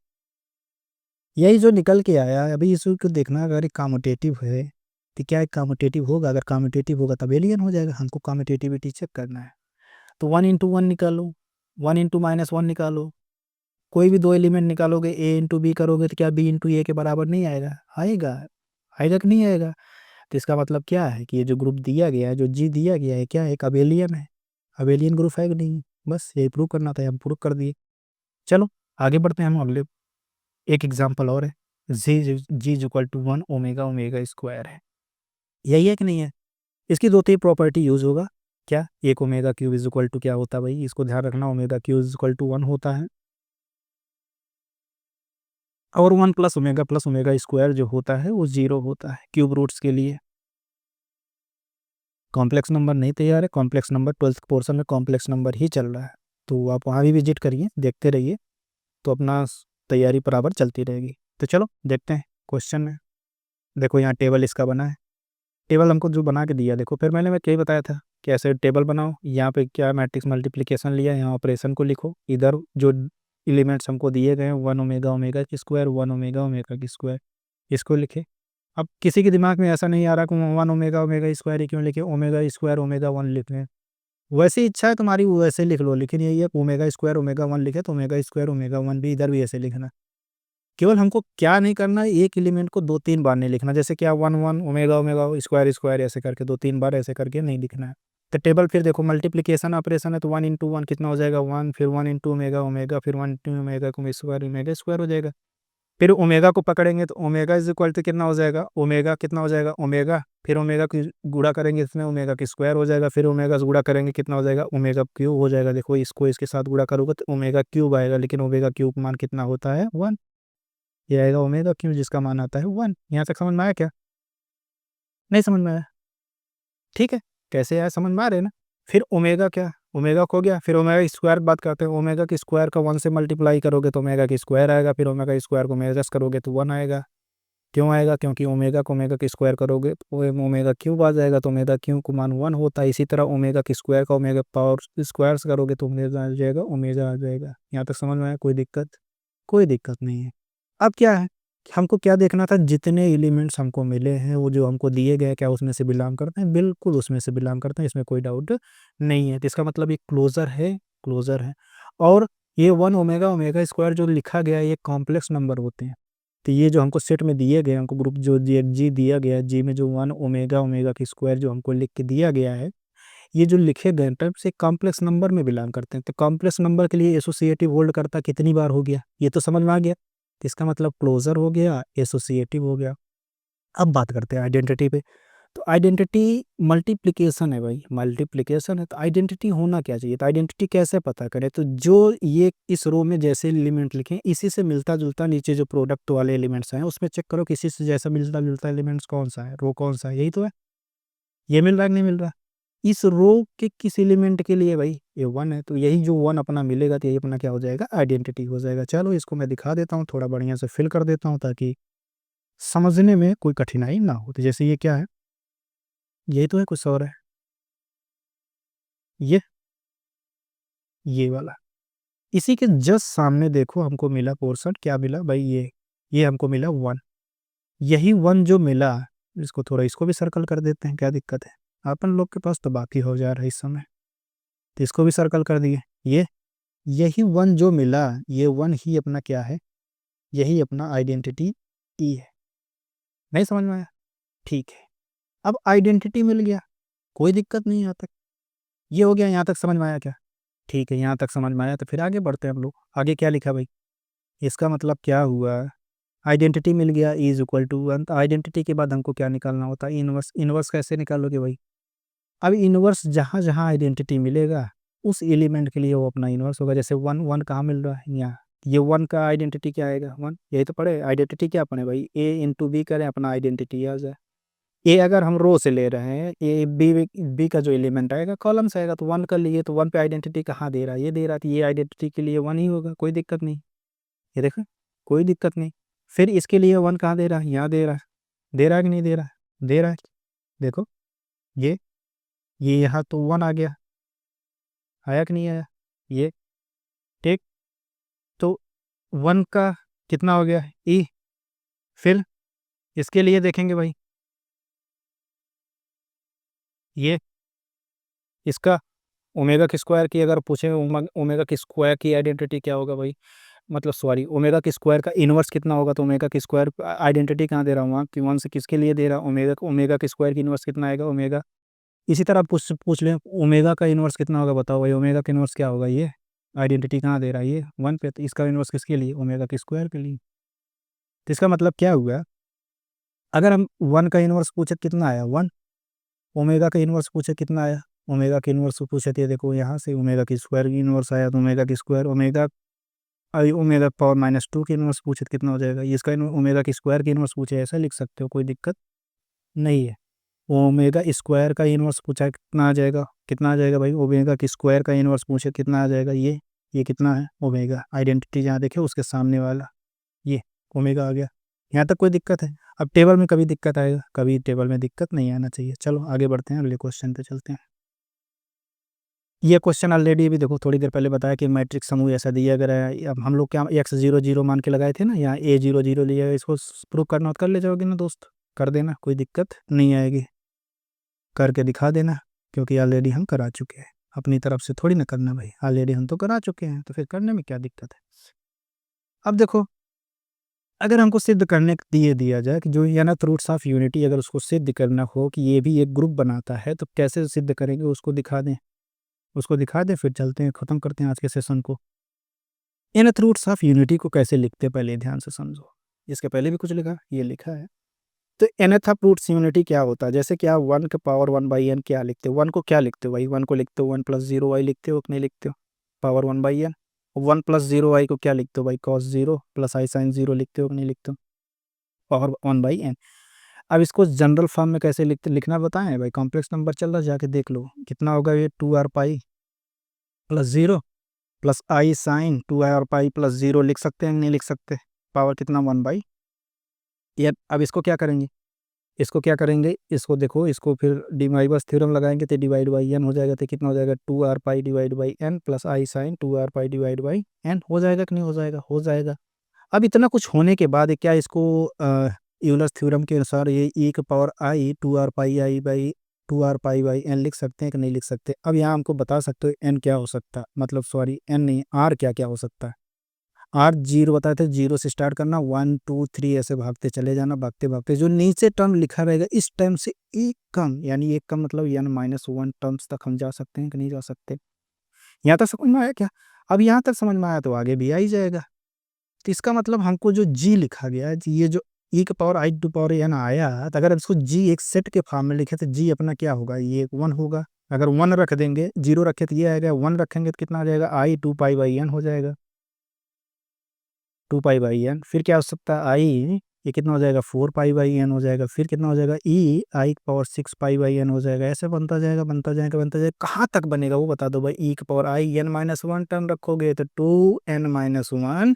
यही जो निकल के आया, अभी इसको देखना, अगर एक कम्यूटेटिव है तो क्या एक कम्यूटेटिव होगा? अगर कम्यूटेटिव होगा तब एलियन हो जाएगा, हमको कम्यूटेटिविटी चेक करना है। तो 1 इंटू 1 निकालो, 1 इंटू -1 निकालो, कोई भी 2 एलिमेंट निकालोगे, ए इंटू बी करोगे तो क्या बी इंटू ए के बराबर नहीं आएगा? आएगा। आएगा कि नहीं आएगा? तो इसका मतलब क्या है कि ये जो ग्रुप दिया गया है, जो जी दिया गया है, क्या है? एक अबेलियन है। अबेलियन ग्रुप है कि नहीं? बस यही प्रूव करना था, हम प्रूव कर दिए। चलो आगे बढ़ते हैं, हम अगले एक एग्जांपल और है। G is equal to 1 omega omega square है, यही है कि नहीं है? इसकी 2-3 प्रॉपर्टी यूज होगा। क्या? एक omega cube is equal to क्या होता है भाई? इसको ध्यान रखना, omega cube is equal to 1 होता है, और 1 प्लस ओमेगा स्क्वायर जो होता है वो 0 होता है क्यूब रूट्स के लिए। कॉम्प्लेक्स नंबर नहीं तैयार है, कॉम्प्लेक्स नंबर 12th पोर्शन में कॉम्प्लेक्स नंबर ही चल रहा है, तो आप वहाँ भी विजिट करिए, देखते रहिए, तो अपना तैयारी बराबर चलती रहेगी। तो चलो देखते हैं क्वेश्चन में। देखो यहाँ टेबल इसका बना है, टेबल हमको जो बना के दिया, देखो फिर मैं क्या बताया था कि ऐसे टेबल बनाओ, यहाँ पे क्या मैट्रिक्स मल्टीप्लिकेशन लिया, यहाँ ऑपरेशन को लिखो, इधर जो एलिमेंट्स हमको दिए गए हैं 1 ओमेगा ओमेगा की स्क्वायर 1 ओमेगा ओमेगा की स्क्वायर, इसको लिखे। अब किसी के दिमाग में ऐसा नहीं आ रहा कि 1 ओमेगा ओमेगा स्क्वायर ही क्यों लिखे, ओमेगा स्क्वायर ओमेगा 1 लिख लें, वैसे इच्छा है तुम्हारी वैसे लिख लो, लेकिन यही है ओमेगा स्क्वायर ओमेगा 1 लिखे तो ओमेगा स्क्वायर ओमेगा 1 भी इधर भी ऐसे लिखना। केवल हमको क्या नहीं करना, एक एलिमेंट को 2-3 बार नहीं लिखना, जैसे क्या 1 1 ओमेगा ओमेगा स्क्वायर स्क्वायर ऐसे करके 2-3 बार ऐसे करके नहीं लिखना है। तो टेबल फिर देखो मल्टीप्लिकेशन ऑपरेशन है तो 1 इंटू 1 कितना हो जाएगा 1, फिर 1 इंटू ओमेगा ओमेगा, फिर 1 इंटू ओमेगा ओमेगा स्क्वायर हो जाएगा। फिर ओमेगा को पकड़ेंगे तो ओमेगा इज इक्वल टू कितना हो जाएगा, ओमेगा कितना हो जाएगा ओमेगा, फिर ओमेगा की गुणा करेंगे इसमें ओमेगा की स्क्वायर हो जाएगा, फिर ओमेगा से गुणा करेंगे कितना हो जाएगा ओमेगा क्यूब हो जाएगा। देखो इसको इसके साथ गुणा करोगे तो ओमेगा क्यूब आएगा, लेकिन ओमेगा क्यूब मान कितना होता है 1, ये आएगा ओमेगा क्यूब जिसका मान आता है 1। यहाँ तक समझ में आया क्या, नहीं समझ में आया, ठीक है, कैसे आया समझ में आ रहे हैं ना। फिर ओमेगा क्या, ओमेगा खो गया, फिर ओमेगा स्क्वायर बात करते हैं, ओमेगा की स्क्वायर का 1 से मल्टीप्लाई करोगे तो ओमेगा की स्क्वायर आएगा, फिर ओमेगा स्क्वायर को मेजर्स करोगे तो 1 आएगा। क्यों आएगा, क्योंकि ओमेगा को ओमेगा की स्क्वायर करोगे तो ओमेगा क्यूब आ जाएगा, तो ओमेगा क्यूब को मान 1 होता है। इसी तरह ओमेगा की स्क्वायर का ओमेगा पावर स्क्वायर करोगे तो ओमेगा आ जाएगा, ओमेगा आ जाएगा। यहाँ तक समझ में आया, कोई दिक्कत, कोई दिक्कत नहीं है। अब क्या है, हमको क्या देखना था, जितने एलिमेंट्स हमको मिले हैं वो जो हमको दिए गए क्या उसमें से बिलोंग करते हैं, बिल्कुल उसमें से बिलोंग करते हैं, इसमें कोई डाउट नहीं है। तो इसका मतलब ये क्लोजर है, क्लोजर है। और ये 1 ओमेगा ओमेगा स्क्वायर जो लिखा गया है ये कॉम्प्लेक्स नंबर होते हैं। तो ये जो हमको सेट में दिए गए, हमको ग्रुप जो जी दिया गया है, जी में जो 1 ओमेगा ओमेगा की स्क्वायर जो हमको लिख के दिया गया है, ये जो लिखे गए टर्म से कॉम्प्लेक्स नंबर में बिलोंग करते हैं। तो कॉम्प्लेक्स नंबर के लिए एसोसिएटिव होल्ड करता कितनी बार हो गया, ये तो समझ में आ गया। तो इसका मतलब क्लोजर हो गया, एसोसिएटिव हो गया। अब बात करते हैं आइडेंटिटी पे। तो आइडेंटिटी मल्टीप्लिकेशन है भाई, मल्टीप्लिकेशन है तो आइडेंटिटी होना क्या चाहिए, तो आइडेंटिटी कैसे पता करें, तो जो ये इस रो में जैसे एलिमेंट लिखे हैं इसी से मिलता जुलता नीचे जो प्रोडक्ट वाले एलिमेंट्स हैं उसमें चेक करो किसी से जैसा मिलता जुलता एलिमेंट्स कौन सा है, रो कौन सा है, यही तो है। ये मिल रहा है कि नहीं मिल रहा, इस रो के किस एलिमेंट के लिए भाई ये 1 है, तो यही जो 1 अपना मिलेगा तो यही अपना क्या हो जाएगा, आइडेंटिटी हो जाएगा। चलो इसको मैं दिखा देता हूँ, थोड़ा बढ़िया से फिल कर देता हूँ ताकि समझने में कोई कठिनाई ना हो। तो जैसे ये क्या है, यही तो है, कुछ और है, ये वाला, इसी के जस्ट सामने देखो हमको मिला पोर्शन, क्या मिला भाई, ये हमको मिला 1। यही 1 जो मिला, इसको थोड़ा इसको भी सर्कल कर देते हैं, क्या दिक्कत है, अपन लोग के पास तो बाकी हो जा रहा है इस समय, तो इसको भी सर्कल कर दिए। ये यही 1 जो मिला, ये 1 ही अपना क्या है, यही अपना आइडेंटिटी ई है। नहीं समझ में आया, ठीक है। अब आइडेंटिटी मिल गया, कोई दिक्कत नहीं यहाँ तक, ये हो गया, यहाँ तक समझ में आया क्या, ठीक है, यहाँ तक समझ में आया। तो फिर आगे बढ़ते हैं हम लोग, आगे क्या लिखा भाई, इसका मतलब क्या हुआ, आइडेंटिटी मिल गया इज इक्वल टू 1। तो आइडेंटिटी के बाद हमको क्या निकालना होता है, इनवर्स। इनवर्स कैसे निकालोगे भाई, अब इनवर्स जहाँ जहाँ आइडेंटिटी मिलेगा उस एलिमेंट के लिए वो अपना इनवर्स होगा। जैसे 1 1 कहाँ मिल रहा है यहाँ, ये 1 का आइडेंटिटी क्या आएगा 1, यही तो पढ़े आइडेंटिटी क्या पढ़े भाई, ए इंटू बी करें अपना आइडेंटिटी आ जाए। ए अगर हम रो से ले रहे हैं, ए बी का जो एलिमेंट आएगा कॉलम से आएगा, तो 1 का लिए तो 1 पे आइडेंटिटी कहाँ दे रहा है, ये दे रहा है, तो ये आइडेंटिटी के लिए 1 ही होगा, कोई दिक्कत नहीं। ये देखो कोई दिक्कत नहीं। फिर इसके लिए 1 कहाँ दे रहा है, यहाँ दे रहा है, दे रहा है कि नहीं दे रहा है, दे रहा है। देखो ये ये यहाँ तो 1 आ गया, आया कि नहीं आया, ये ठीक। तो 1 का कितना हो गया ई, फिर इसके लिए देखेंगे भाई, ये इसका ओमेगा की स्क्वायर की अगर पूछे, ओमेगा की स्क्वायर की आइडेंटिटी क्या होगा भाई, मतलब सॉरी ओमेगा की स्क्वायर का इनवर्स कितना होगा, तो ओमेगा की स्क्वायर आइडेंटिटी कहाँ दे रहा हूँ वहाँ कि 1 से किसके लिए दे रहा हूँ, ओमेगा, ओमेगा की स्क्वायर की इनवर्स कितना आएगा ओमेगा। इसी तरह पूछ लें ओमेगा का इनवर्स कितना होगा, बताओ भाई ओमेगा का इनवर्स क्या होगा, ये आइडेंटिटी कहाँ दे रहा है ये 1 पे, तो इसका इनवर्स किसके लिए, ओमेगा की स्क्वायर के लिए। तो इसका मतलब क्या हुआ, अगर हम 1 का इनवर्स पूछे कितना आया 1, ओमेगा का इनवर्स पूछे कितना आया, ओमेगा का इनवर्स पूछे थे, देखो यहाँ से ओमेगा की स्क्वायर की इनवर्स आया, तो ओमेगा की स्क्वायर ओमेगा ओमेगा पावर -2 की इनवर्स पूछे तो कितना हो जाएगा, ये इसका ओमेगा की स्क्वायर की इनवर्स पूछे, ऐसा लिख सकते हो, कोई दिक्कत नहीं है। ओमेगा स्क्वायर का इनवर्स पूछा है, कितना आ जाएगा, कितना आ जाएगा भाई, ओमेगा की स्क्वायर का इनवर्स पूछे कितना आ जाएगा, ये कितना है ओमेगा, आइडेंटिटी जहाँ देखे उसके सामने वाला ये ओमेगा आ गया। यहाँ तक कोई दिक्कत है, अब टेबल में कभी दिक्कत आएगा, कभी टेबल में दिक्कत नहीं आना चाहिए। चलो आगे बढ़ते हैं, अगले क्वेश्चन पे चलते हैं। ये क्वेश्चन ऑलरेडी भी देखो थोड़ी देर पहले बताया कि मैट्रिक्स समूह ऐसा दिया गया है। अब हम लोग क्या एक्स जीरो जीरो मान के लगाए थे ना, यहाँ ए जीरो जीरो लिया है, इसको प्रूव करना हो तो कर ले जाओगे ना दोस्त, कर देना, कोई दिक्कत नहीं आएगी, करके दिखा देना, क्योंकि ऑलरेडी हम करा चुके हैं। अपनी तरफ से थोड़ी ना करना भाई, ऑलरेडी हम तो करा चुके हैं, तो फिर करने में क्या दिक्कत है। अब देखो, अगर हमको सिद्ध करने के लिए दिया जाए कि जो nth रूट्स ऑफ यूनिटी, अगर उसको सिद्ध करना हो कि ये भी एक ग्रुप बनाता है, तो कैसे सिद्ध करेंगे उसको दिखा दें, उसको दिखा दें, फिर चलते हैं, ख़त्म करते हैं आज के सेशन को। nth रूट्स ऑफ यूनिटी को कैसे लिखते हैं पहले ध्यान से समझो। इसके पहले भी कुछ लिखा, ये लिखा है। तो nth ऑफ रूट्स यूनिटी क्या होता है, जैसे कि आप 1 के पावर 1/n क्या लिखते हो, 1 को क्या लिखते हो भाई, 1 को लिखते हो 1 + 0y लिखते हो कि नहीं लिखते हो, पावर 1/n। 1 + 0y को क्या लिखते हो भाई, cos 0 + i sin 0 लिखते हो कि नहीं लिखते हो, पावर 1/n। अब इसको जनरल फॉर्म में कैसे लिखना बताएं भाई, कॉम्प्लेक्स नंबर चल रहा है, जाके देख लो कितना होगा ये, 2r pi + 0 + i sin 2r पाई + 0 लिख सकते हैं नहीं लिख सकते, पावर कितना 1/n। अब इसको क्या करेंगे, इसको क्या करेंगे, इसको देखो, इसको फिर डिवाइवर्स थ्योरम लगाएंगे तो डिवाइड बाई एन हो जाएगा, तो कितना हो जाएगा 2r pi divide by N + i sin 2r pi divide by N, हो जाएगा कि नहीं हो जाएगा, हो जाएगा। अब इतना कुछ होने के बाद क्या इसको यूलर्स थ्योरम के अनुसार ये e की power i 2r pi i by 2r pi by N लिख सकते हैं कि नहीं लिख सकते। अब यहाँ हमको बता सकते हो एन क्या हो सकता है, मतलब सॉरी एन नहीं, आर क्या क्या हो सकता है। आर जीरो बताए थे, जीरो से स्टार्ट करना, 1 2 3 ऐसे भागते चले जाना, भागते भागते जो नीचे टर्म लिखा रहेगा इस टर्म से एक कम, यानी एक कम मतलब n-1 टर्म्स तक हम जा सकते हैं कि नहीं जा सकते। यहाँ तक समझ में आया क्या, अब यहाँ तक समझ में आया तो आगे भी आ ही जाएगा। तो इसका मतलब हमको जो जी लिखा गया है, ये जो e की power i two power n आया, तो अगर इसको जी एक सेट के फॉर्म में लिखे तो जी अपना क्या होगा, ये 1 होगा। अगर 1 रख देंगे, जीरो रखे तो ये आएगा, 1 रखेंगे तो कितना आ जाएगा, i 2 पाई बाई n हो जाएगा, 2 पाई बाई एन। फिर क्या हो सकता है, आई ये कितना हो जाएगा, 4 पाई बाई एन हो जाएगा। फिर कितना हो जाएगा, ई आई की पावर 6 पाई बाई एन हो जाएगा। ऐसे बनता जाएगा, बनता जाएगा, बनता जाएगा, कहाँ तक बनेगा वो बता दो भाई। ई की पावर आई n-1 टर्म रखोगे तो 2n-1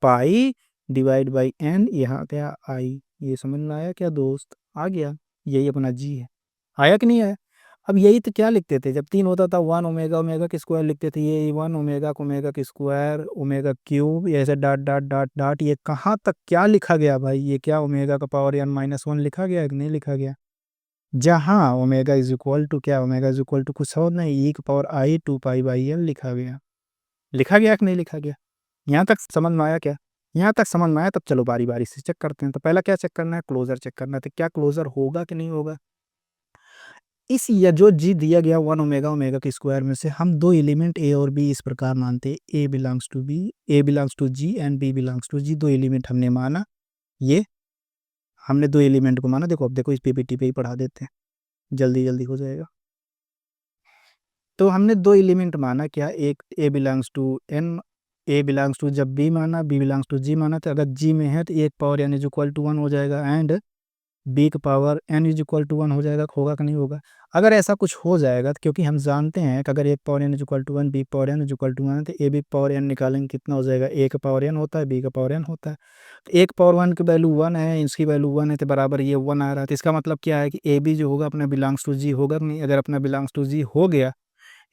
pi divide by N, यहाँ क्या आई, ये समझ में आया क्या दोस्त, आ गया, यही अपना जी है, आया कि नहीं आया। अब यही तो क्या लिखते थे जब 3 होता था, 1 ओमेगा ओमेगा के स्क्वायर लिखते थे, ये 1 ओमेगा के स्क्वायर ओमेगा क्यूब, ऐसे डॉट डॉट डॉट डॉट, ये कहाँ तक क्या लिखा गया भाई, ये क्या ओमेगा का पावर n-1 लिखा गया कि नहीं लिखा गया। जहाँ ओमेगा इज इक्वल टू क्या, ओमेगा इज इक्वल टू कुछ और नहीं, ई की power i 2 pi by N लिखा गया, लिखा गया कि नहीं लिखा गया। यहाँ तक समझ में आया क्या, यहाँ तक समझ में आया, तब चलो बारी बारी से चेक करते हैं। तो पहला क्या चेक करना है, क्लोजर चेक करना है, तो क्या क्लोजर होगा कि नहीं होगा। इस या जो जी दिया गया 1 ओमेगा ओमेगा के स्क्वायर में से हम दो एलिमेंट ए और बी इस प्रकार मानते हैं, A belongs to B, A belongs to G and B belongs to G. दो एलिमेंट हमने माना, ये हमने दो एलिमेंट को माना। देखो अब देखो, इस पीपीटी पे ही पढ़ा देते हैं, जल्दी जल्दी हो जाएगा। तो हमने दो एलिमेंट माना, क्या, एक A belongs to N, A belongs to जब बी माना, बी बिलोंग्स टू जी माना, तो अगर जी में है तो एक power N is equal to 1 हो जाएगा, एंड बी का power N is equal to 1 हो जाएगा, होगा कि नहीं होगा। अगर ऐसा कुछ हो जाएगा तो क्योंकि हम जानते हैं कि अगर एक power N is equal to 1, B power N is equal to 1, तो ए बी पावर एन निकालेंगे कितना हो जाएगा, ए का पावर एन होता है, बी का पावर एन होता है। तो एक पावर 1 की वैल्यू 1 है, इसकी वैल्यू 1 है, तो बराबर ये 1 आ रहा है। तो इसका मतलब क्या है कि ए बी जो होगा अपना बिलोंग्स टू जी होगा कि नहीं। अगर अपना बिलोंग्स टू जी हो गया,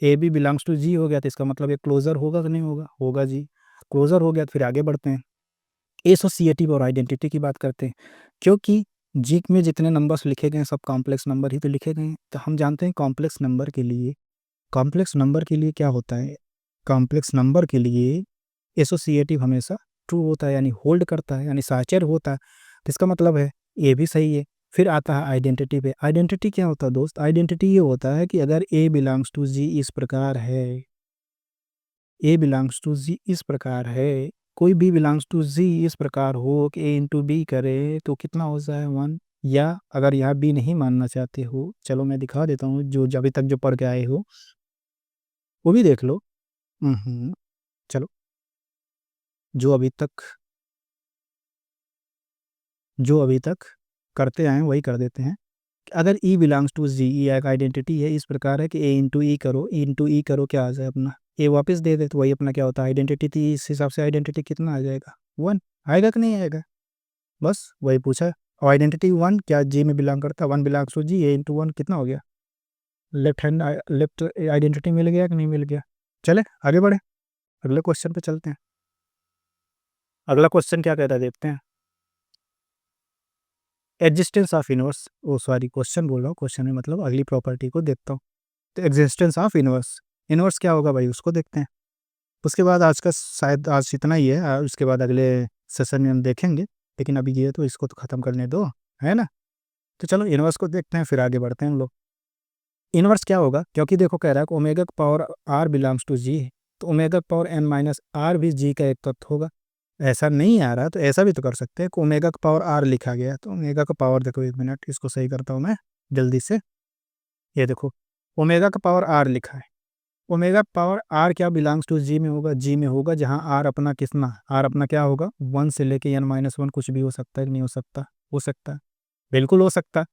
ए बी बिलोंग्स टू जी हो गया, तो इसका मतलब ये क्लोजर होगा कि नहीं होगा, होगा जी। क्लोजर हो गया तो फिर आगे बढ़ते हैं, एसोसिएटिव और आइडेंटिटी की बात करते हैं। क्योंकि जी में जितने नंबर्स लिखे गए हैं सब कॉम्प्लेक्स नंबर ही तो लिखे गए हैं, तो हम जानते हैं कॉम्प्लेक्स नंबर के लिए, कॉम्प्लेक्स नंबर के लिए क्या होता है, कॉम्प्लेक्स नंबर के लिए एसोसिएटिव हमेशा ट्रू होता है, यानी होल्ड करता है, यानी साचर होता है। तो इसका मतलब है ये भी सही है। फिर आता है आइडेंटिटी पे। आइडेंटिटी क्या होता है दोस्त, आइडेंटिटी ये होता है कि अगर ए बिलोंग्स टू जी इस प्रकार है, ए बिलोंग्स टू जी इस प्रकार है, कोई भी बिलोंग्स टू जी इस प्रकार हो कि ए इंटू बी करे तो कितना हो जाए 1। या अगर यहाँ बी नहीं मानना चाहते हो, चलो मैं दिखा देता हूँ, जो अभी तक जो पढ़ के आए हो वो भी देख लो। चलो, जो अभी तक जो अभी तक करते आए हैं वही कर देते हैं। अगर ई बिलोंग्स टू जी, ई एक आइडेंटिटी है इस प्रकार है कि ए इंटू ई करो, ई इंटू ई करो, क्या आ जाए अपना ए वापस दे दे, तो वही अपना क्या होता है आइडेंटिटी थी। इस हिसाब से आइडेंटिटी कितना आ जाएगा 1, आएगा कि नहीं आएगा, बस वही पूछा। और आइडेंटिटी 1 क्या जी में बिलोंग करता है, 1 belongs to G, A into 1 कितना हो गया, लेफ्ट आइडेंटिटी मिल गया कि नहीं मिल गया। चले आगे बढ़े, अगले क्वेश्चन पे चलते हैं। अगला क्वेश्चन क्या कहता है देखते हैं। Existence of inverse, oh sorry question बोल रहा हूँ, क्वेश्चन में मतलब अगली प्रॉपर्टी को देखता हूँ। तो एग्जिस्टेंस ऑफ इनवर्स, इनवर्स क्या होगा भाई उसको देखते हैं। उसके बाद आज का शायद आज इतना ही है, उसके बाद अगले सेशन में हम देखेंगे, लेकिन अभी ये तो इसको तो ख़त्म करने दो, है ना। तो चलो इनवर्स को देखते हैं फिर आगे बढ़ते हैं हम लोग। इनवर्स क्या होगा, क्योंकि देखो कह रहा है कि ओमेगा का पावर आर बिलोंग्स टू जी है, तो ओमेगा का पावर एन माइनस आर भी जी का एक तत्व होगा। ऐसा नहीं आ रहा तो ऐसा भी तो कर सकते हैं कि ओमेगा का पावर आर लिखा गया है, तो ओमेगा का पावर देखो, एक मिनट इसको सही करता हूँ मैं जल्दी से। ये देखो ओमेगा का पावर आर लिखा है, ओमेगा पावर आर क्या बिलोंग्स टू जी में होगा, जी में होगा, जहाँ आर अपना कितना, आर अपना क्या होगा 1 से लेके एन माइनस 1, कुछ भी हो सकता है कि नहीं हो सकता, हो सकता है, बिल्कुल हो सकता है।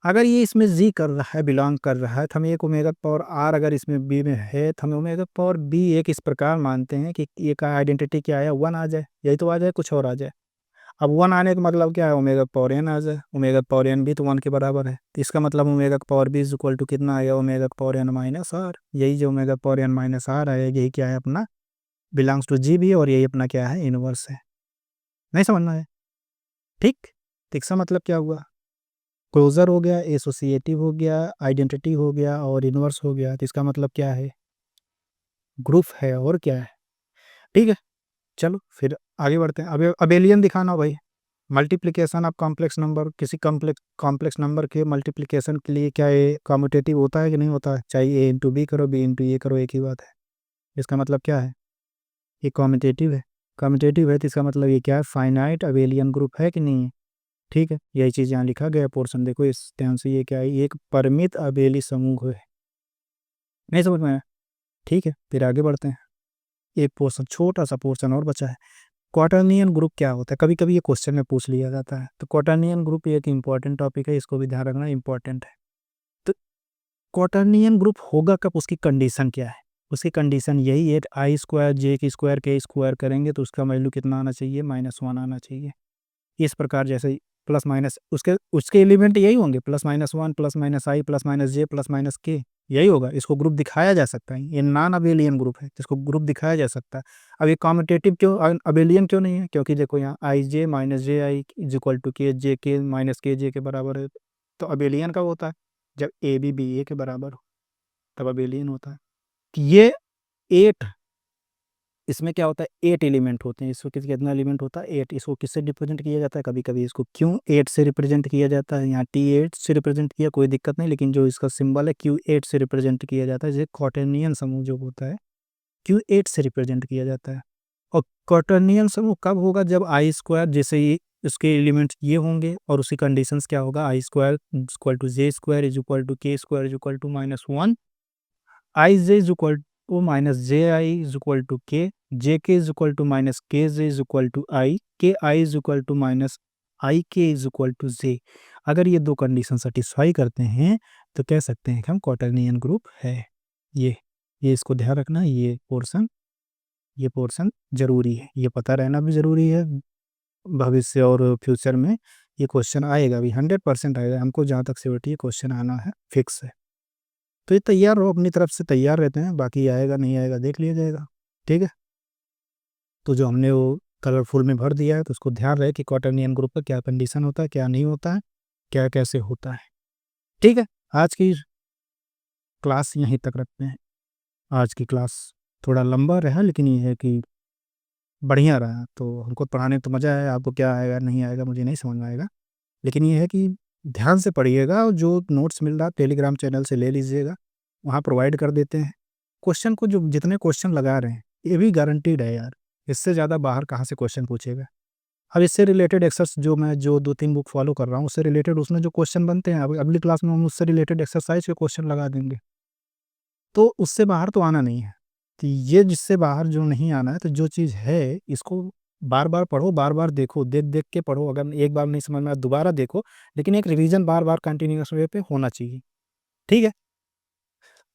अगर ये इसमें जी कर रहा है, बिलोंग कर रहा है, तो हमें एक ओमेगा पावर आर अगर इसमें बी में है, तो हमें ओमेगा पावर बी एक इस प्रकार मानते हैं कि ये का आइडेंटिटी क्या है, 1 आ जाए, यही तो आ जाए, कुछ और आ जाए। अब 1 आने का मतलब क्या है, ओमेगा पावर एन आ जाए, ओमेगा पावर एन भी तो 1 के बराबर है, तो इसका मतलब omega power B is equal to कितना आएगा, omega power N minus R. यही जो omega power N minus R आएगा, यही क्या है अपना बिलोंग्स टू जी भी, और यही अपना क्या है इनवर्स है। नहीं समझना है, ठीक। तो इसका मतलब क्या हुआ, क्लोजर हो गया, एसोसिएटिव हो गया, आइडेंटिटी हो गया और इनवर्स हो गया। तो इसका मतलब क्या है, ग्रुप है, और क्या है, ठीक है। चलो फिर आगे बढ़ते हैं। अब अबेलियन दिखाना भाई, मल्टीप्लिकेशन ऑफ कॉम्प्लेक्स नंबर, किसी कॉम्प्लेक्स नंबर के मल्टीप्लिकेशन के लिए क्या ये कॉम्यूटेटिव होता है कि नहीं होता है, चाहे ए इंटू बी करो, बी इंटू ए करो, एक ही बात है। इसका मतलब क्या है, ये कॉम्यूटेटिव है, कॉम्यूटेटिव है तो इसका मतलब ये क्या है, फाइनाइट अबेलियन ग्रुप है कि नहीं है, ठीक है। यही चीज़ यहाँ लिखा गया पोर्शन देखो इस ध्यान से, ये क्या है, ये एक परिमित अबेली समूह है। नहीं समझ में आया, ठीक है फिर आगे बढ़ते हैं। एक पोर्शन, छोटा सा पोर्शन और बचा है। क्वाटर्नियन ग्रुप क्या होता है, कभी कभी ये क्वेश्चन में पूछ लिया जाता है। तो क्वाटर्नियन ग्रुप एक इंपॉर्टेंट टॉपिक है, इसको भी ध्यान रखना इंपॉर्टेंट है। तो क्वाटर्नियन ग्रुप होगा कब, उसकी कंडीशन क्या है, उसकी कंडीशन यही है, आई स्क्वायर जे की स्क्वायर के स्क्वायर करेंगे तो उसका वैल्यू कितना आना चाहिए, -1 आना चाहिए। इस प्रकार जैसे प्लस माइनस उसके उसके एलिमेंट यही होंगे, +-1 +-i +-j +-k, यही होगा। इसको ग्रुप दिखाया जा सकता है, ये नॉन अबेलियन ग्रुप है, जिसको ग्रुप दिखाया जा सकता है। अब ये कॉम्यूटेटिव क्यों, अबेलियन क्यों नहीं है, क्योंकि देखो यहाँ I J minus J I is equal to के जे के माइनस के जे के बराबर है। तो अबेलियन कब होता है, जब ए बी बी ए के बराबर हो, तब अबेलियन होता है। कि ये 8, इसमें क्या होता है 8 एलिमेंट होते हैं, इसको कितना एलिमेंट होता है 8। इसको किससे रिप्रेजेंट किया जाता है, कभी कभी इसको क्यों 8 से रिप्रेजेंट किया जाता है, यहाँ T8 से रिप्रेजेंट किया कोई दिक्कत नहीं, लेकिन जो इसका सिंबल है Q8 से रिप्रेजेंट किया जाता है, जैसे क्वाटर्नियन समूह जो होता है Q8 से रिप्रेजेंट किया जाता है। और क्वाटर्नियन समूह कब होगा, जब आई स्क्वायर, जैसे ये इसके एलिमेंट्स ये होंगे और उसकी कंडीशंस क्या होगा, i square equal to j square is equal to k square is equal to -1, i j is equal to minus J I is equal to के, जे k is equal to minus k j is equal to i, k i is equal to minus i k is equal to जे। अगर ये दो condition satisfy करते हैं तो कह सकते हैं कि हम क्वाटर्नियन ग्रुप है। ये इसको ध्यान रखना, ये पोर्शन जरूरी है, ये पता रहना भी जरूरी है। भविष्य और फ्यूचर में ये क्वेश्चन आएगा भी, 100% आएगा, हमको जहाँ तक श्योरिटी है क्वेश्चन आना है, फिक्स है। तो ये तैयार रहो, अपनी तरफ से तैयार रहते हैं, बाकी आएगा नहीं आएगा देख लिया जाएगा, ठीक है। तो जो हमने वो कलरफुल में भर दिया है, तो उसको ध्यान रहे कि क्वाटर्नियन ग्रुप का क्या कंडीशन होता है, क्या नहीं होता है, क्या कैसे होता है, ठीक है। आज की क्लास यहीं तक रखते हैं। आज की क्लास थोड़ा लंबा रहा, लेकिन ये है कि बढ़िया रहा, तो हमको पढ़ाने में तो मज़ा आया, आपको क्या आएगा नहीं आएगा मुझे नहीं समझ में आएगा, लेकिन ये है कि ध्यान से पढ़िएगा, और जो नोट्स मिल रहा है टेलीग्राम चैनल से ले लीजिएगा, वहाँ प्रोवाइड कर देते हैं। क्वेश्चन को जो जितने क्वेश्चन लगा रहे हैं ये भी गारंटीड है यार, इससे ज़्यादा बाहर कहाँ से क्वेश्चन पूछेगा। अब इससे रिलेटेड एक्सर्स जो 2-3 बुक फॉलो कर रहा हूँ, उससे रिलेटेड उसमें जो क्वेश्चन बनते हैं, अब अगली क्लास में हम उससे रिलेटेड एक्सरसाइज के क्वेश्चन लगा देंगे। तो उससे बाहर तो आना नहीं है, तो ये जिससे बाहर जो नहीं आना है, तो जो चीज़ है इसको बार बार पढ़ो, बार बार देखो, देख देख के पढ़ो, अगर एक बार नहीं समझ में आया दोबारा देखो, लेकिन एक रिवीजन बार बार कंटिन्यूस वे पे होना चाहिए, ठीक है।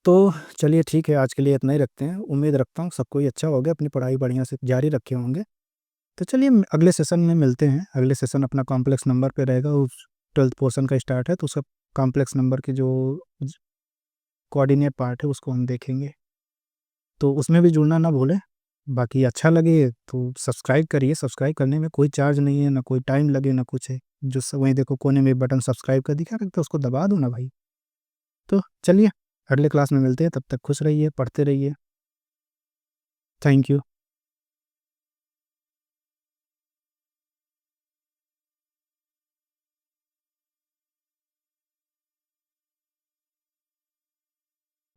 तो चलिए ठीक है, आज के लिए इतना ही रखते हैं। उम्मीद रखता हूँ सबको ही अच्छा हो गया, अपनी पढ़ाई बढ़िया से जारी रखे होंगे। तो चलिए अगले सेशन में मिलते हैं। अगले सेशन अपना कॉम्प्लेक्स नंबर पे रहेगा, उस 12th पोर्शन का स्टार्ट है, तो उसका कॉम्प्लेक्स नंबर के जो कोऑर्डिनेट पार्ट है उसको हम देखेंगे। तो उसमें भी जुड़ना ना भूलें। बाकी अच्छा लगे तो सब्सक्राइब करिए, सब्सक्राइब करने में कोई चार्ज नहीं है, ना कोई टाइम लगे ना कुछ है। जो वहीं देखो कोने में बटन सब्सक्राइब का दिखा रखता है, उसको दबा दो ना भाई। तो चलिए अगले क्लास में मिलते हैं, तब तक खुश रहिए, पढ़ते रहिए। Thank you.